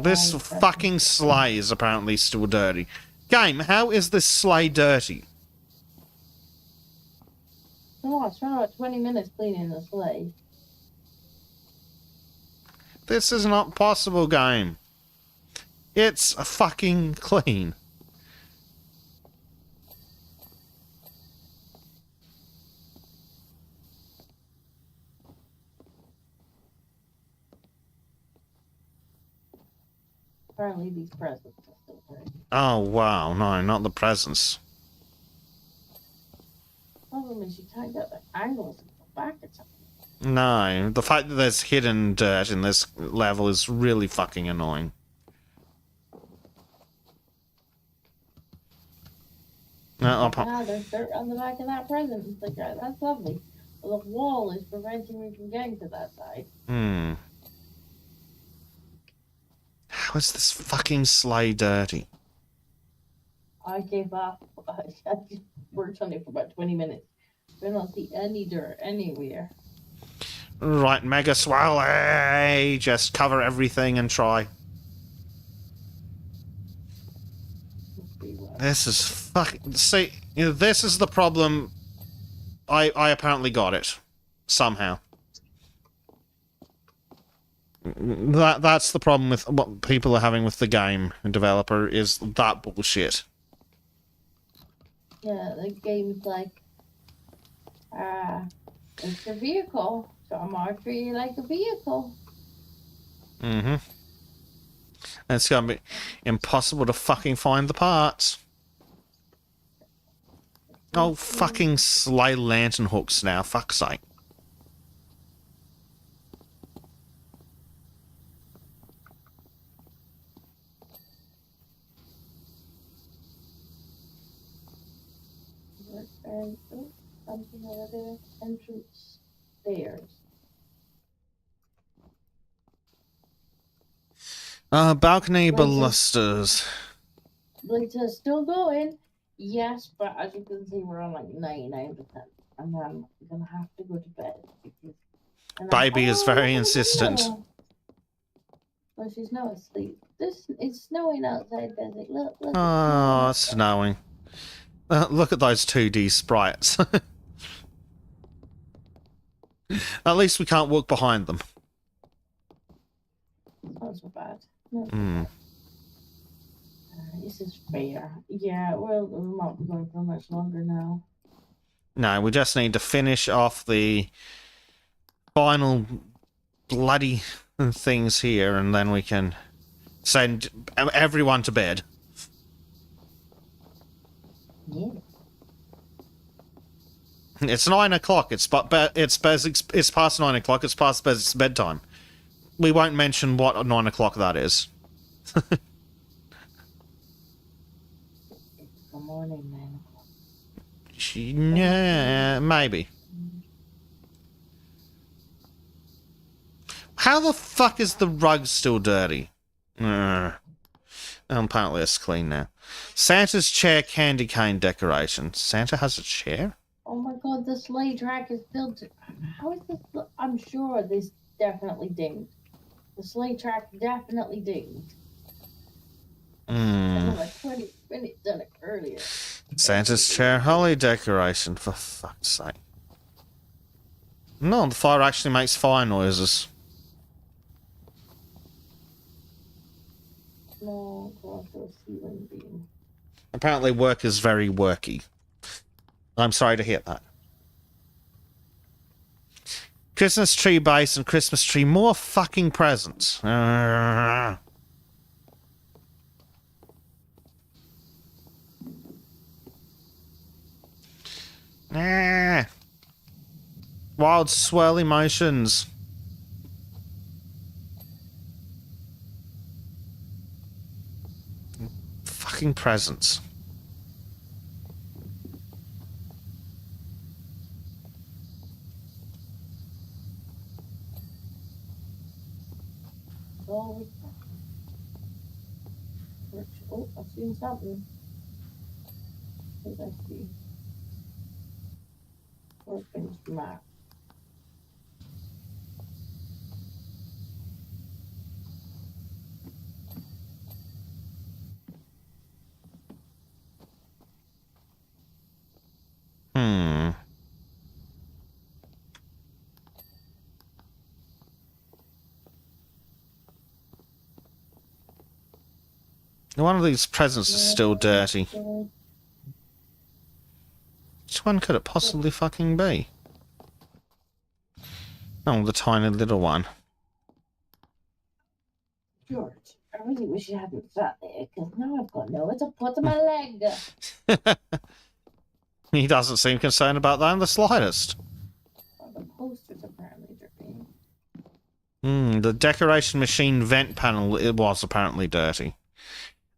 This fucking sleigh is apparently still dirty. Game, how is this sleigh dirty? Oh, I spent about 20 minutes cleaning the sleigh. This is not possible, game. It's fucking clean. Apparently these presents are still dirty. Oh, wow. No, not the presents. Problem is you can't get the angles at the back of something. No, the fact that there's hidden dirt in this level is really fucking annoying. There's dirt on the back of that present. It's like, right, that's lovely. But the wall is preventing me from getting to that side. How is this fucking sleigh dirty? I gave up. I just worked on it for about 20 minutes. I don't see any dirt anywhere. Right, Mega Swell, hey, just cover everything and try. This is fucking... See, this is the problem. I apparently got it. Somehow. That's the problem with what people are having with the game developer is that bullshit. Yeah, the game's like, it's a vehicle, so I'm gonna treat you like a vehicle. Mm-hmm. And it's gonna be impossible to fucking find the parts. Oh, fucking slay lantern hooks now, fuck's sake. And something other entrance stairs. Balcony Like balusters. It's still going. Yes, but as you can see, we're on like 99%. And I'm gonna have to go to bed. Baby is very insistent. Well, she's not asleep. It's snowing outside, Desert. Look. Oh, it's snowing. Look at those 2D sprites. At least we can't walk behind them. It's not so bad. Not so bad. This is fair. Yeah, we'll not be going for much longer now. No, we just need to finish off the final bloody things here, and then we can send everyone to bed. Yeah. It's 9 o'clock. It's past 9 o'clock. It's past Bez's bedtime. We won't mention what 9 o'clock that is. It's the morning, man. Yeah, maybe. How the fuck is the rug still dirty? Apparently it's clean now. Santa's chair candy cane decoration. Santa has a chair? Oh my god, the sleigh track is still... How is this... I'm sure this definitely dinged. The sleigh track definitely dinged. I know, like 20 minutes done it earlier. Santa's chair holly decoration, for fuck's sake. No, the fire actually makes fire noises. No, go to a ceiling beam. Apparently work is very worky. I'm sorry to hear that. Christmas tree base and Christmas tree, more fucking presents. Wild swirl emotions. Fucking presents. Oh, I've seen something. What did I see? Orphan's map. One of these presents is still dirty. Which one could it possibly fucking be? Oh, the tiny little one. George, I really wish you hadn't sat there, because now I've got nowhere to put my leg. He doesn't seem concerned about that in the slightest. Well, the posters apparently dirty. The decoration machine vent panel, it was apparently dirty.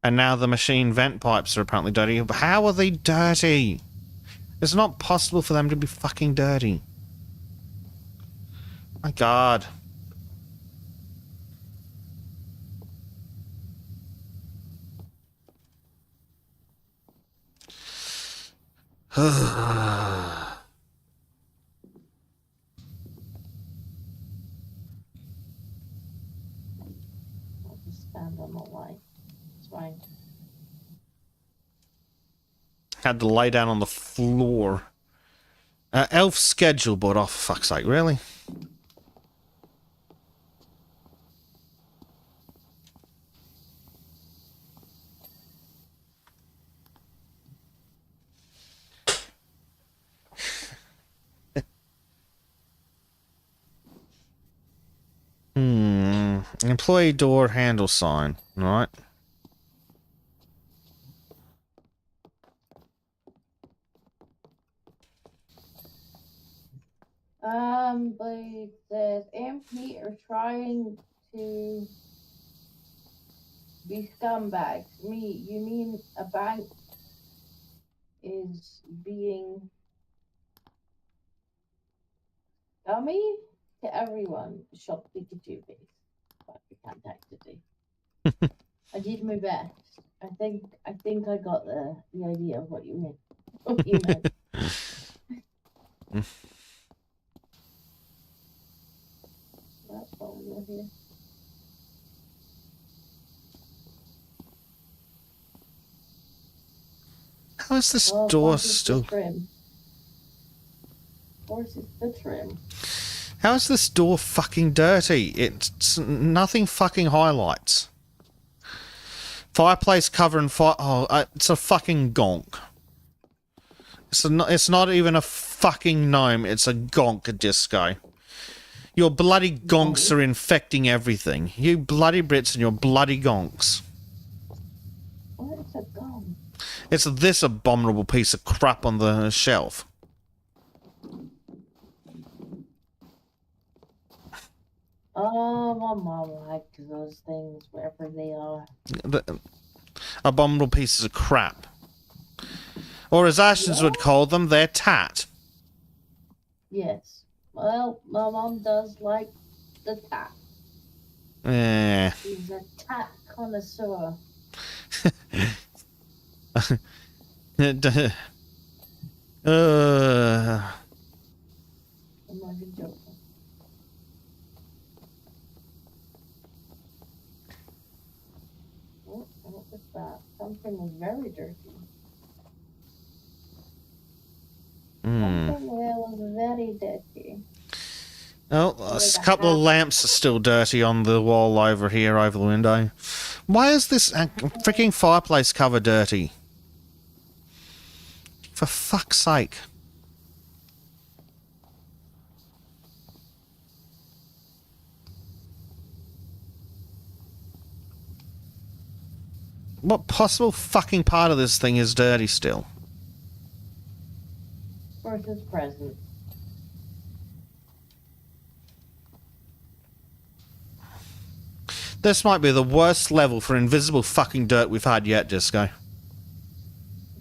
And now the machine vent pipes are apparently dirty. How are they dirty? It's not possible for them to be fucking dirty. My god. I'll just stand on the light. It's fine. Had to lay down on the floor. Elf schedule board, oh for fuck's sake, really? Employee door handle sign, right? But it says MP are trying to be scumbags. You mean a bank is being scummy to everyone? Shop Pikachu face. But we can't type today. I did my best. I think I got the idea of what you meant. What you meant. That's all we're here. How is this door still? Horse is the trim. How is this door fucking dirty? It's nothing fucking highlights. Fireplace cover and fire. Oh, it's a fucking gonk. It's not even a fucking gnome. It's a gonk disco. Your bloody gonks are infecting everything. You bloody Brits and your bloody gonks. What is a gonk? It's this abominable piece of crap on the shelf. Oh, my mom liked those things, wherever they are. The abominable pieces of crap. Or as Ashens would call them, they're tat. Yes. Well, my mom does like the tat. She's a tat connoisseur. I'm not even joking. What was that? Something was very dirty. Something was very dirty. Oh, a couple of lamps are still dirty on the wall over here, over the window. Why is this freaking fireplace cover dirty? For fuck's sake. What possible fucking part of this thing is dirty still? Of course, it's present. This might be the worst level for invisible fucking dirt we've had yet, Disco. I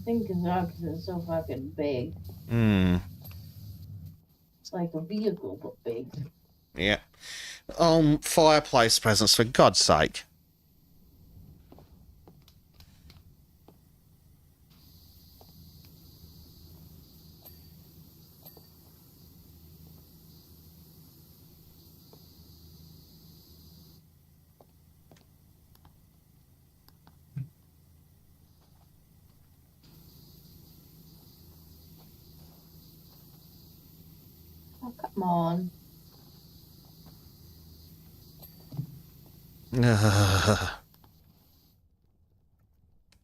think it's not because it's so fucking big. It's like a vehicle, but big. Yeah. Fireplace presents, for God's sake. Oh, come on.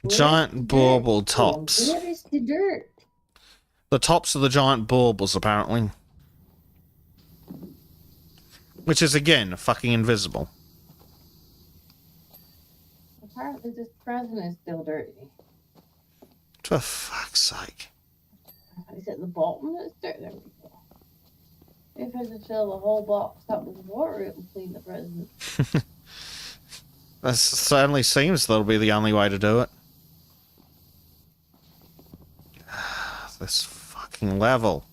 Giant bauble tops. Where is the dirt? The tops of the giant baubles, apparently. Which is, again, fucking invisible. Apparently this present is still dirty. For fuck's sake. Is it the bottom that's dirty? There we go. If I just fill the whole box up with water, it will clean the present. That certainly seems that'll be the only way to do it. This fucking level.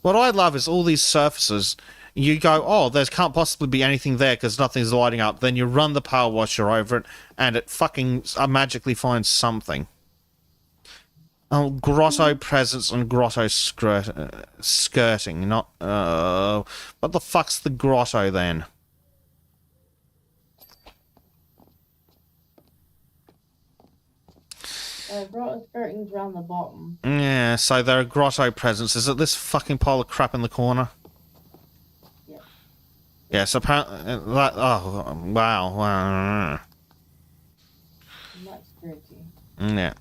What I love is all these surfaces. You go, oh, there can't possibly be anything there because nothing's lighting up. Then you run the power washer over it, and it fucking magically finds something. Oh, grotto presence and grotto skirting, not... what the fuck's the grotto, then? Grotto skirting's around the bottom. Yeah, so there are grotto presents. Is it this fucking pile of crap in the corner? Yeah. Yes, apparently... that, oh, wow. And that's dirty. Yeah.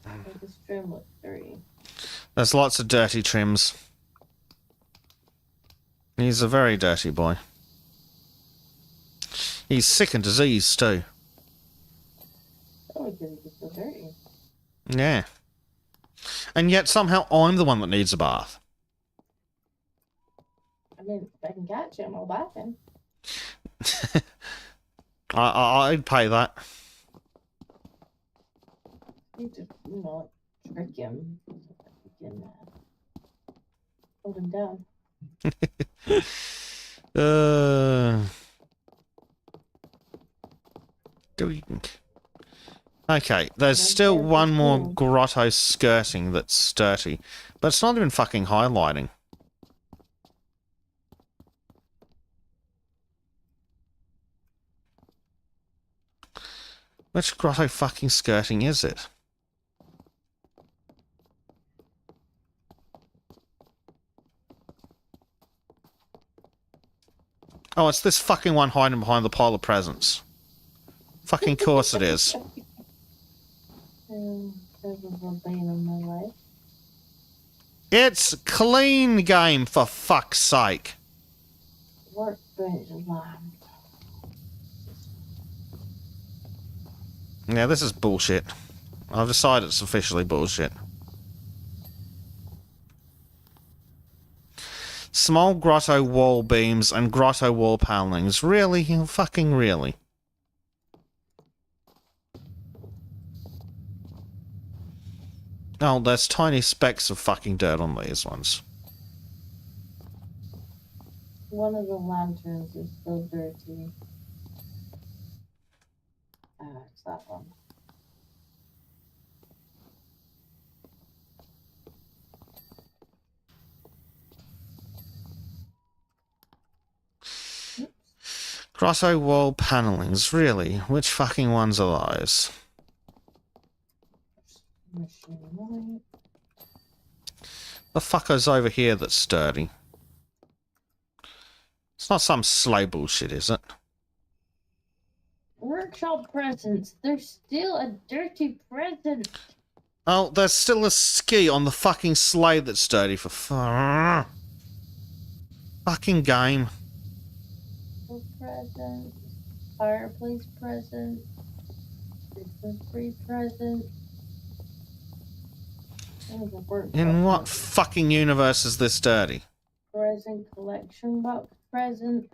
Like this trim looks dirty. There's lots of dirty trims. He's a very dirty boy. He's sick and diseased too. Oh, because he's so dirty. Yeah. And yet somehow I'm the one that needs a bath. I mean, if I can catch him, I'll bath him. I'd pay that. You just, trick him. You can hold him down. Okay, there's still one more grotto skirting that's dirty, but it's not even fucking highlighting. Which grotto fucking skirting is it? Oh, it's this fucking one hiding behind the pile of presents. Fucking course it is. It's clean game, for fuck's sake. Workbench lamp. Yeah, this is bullshit. I've decided it's officially bullshit. Small grotto wall beams and grotto wall panellings. Really? Fucking really? Oh, there's tiny specks of fucking dirt on these ones. One of the lanterns is so dirty. It's that one. Grotto wall panellings. Really? Which fucking ones are those? The fucker's over here that's dirty. It's not some slow bullshit, is it? Workshop presents. There's still a dirty present. Oh, there's still a ski on the fucking sleigh that's dirty for fucking game. Present. Fireplace present. Christmas tree present. In what fucking universe is this dirty? Present collection box present.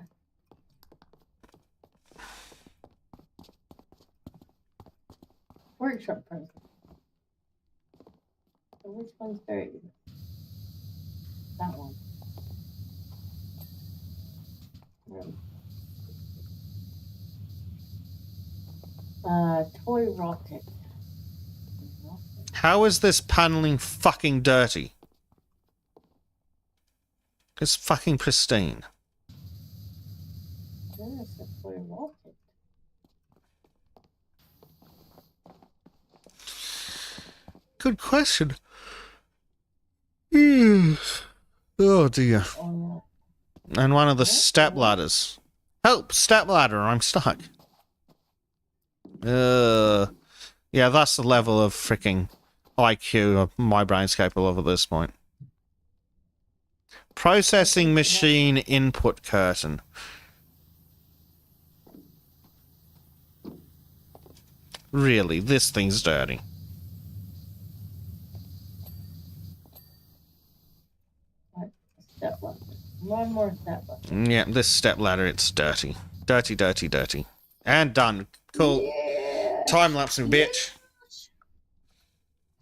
Workshop present. So which one's dirty? That one. Toy rocket. How is this paneling fucking dirty? It's fucking pristine. Yes, a toy rocket. Good question. Oh dear. And one of the step ladders. Help! Step ladder, I'm stuck. Yeah, that's the level of freaking IQ my brain's capable of at this point. Processing machine input curtain. Really, this thing's dirty. Step ladder. One more step ladder. Yeah, this step ladder, it's dirty. Dirty, dirty, dirty. And done. Cool. Yeah. Time lapsing, bitch.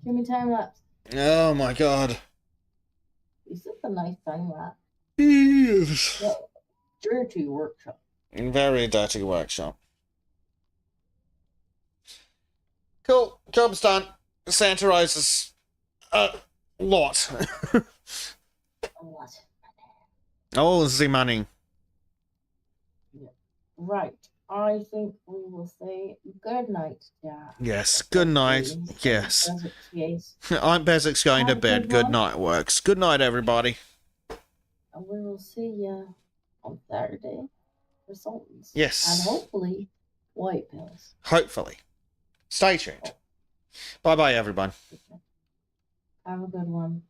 Give me time lapse. Oh my god. This is a nice time lapse. Yes. Dirty workshop. Very dirty workshop. Cool. Job's done. Santa rises a lot. A lot. Oh, the money. Yeah. Right. I think we will say good night, Jack. Yes, good night. Yes. Yes. Aunt Bezek's going to Have a bed. good Good one. night, works. Good night, everybody. And we will see you on Saturday for Sultans. Yes. And hopefully, white pills. Hopefully. Stay tuned. Bye-bye, everyone. Have a good one.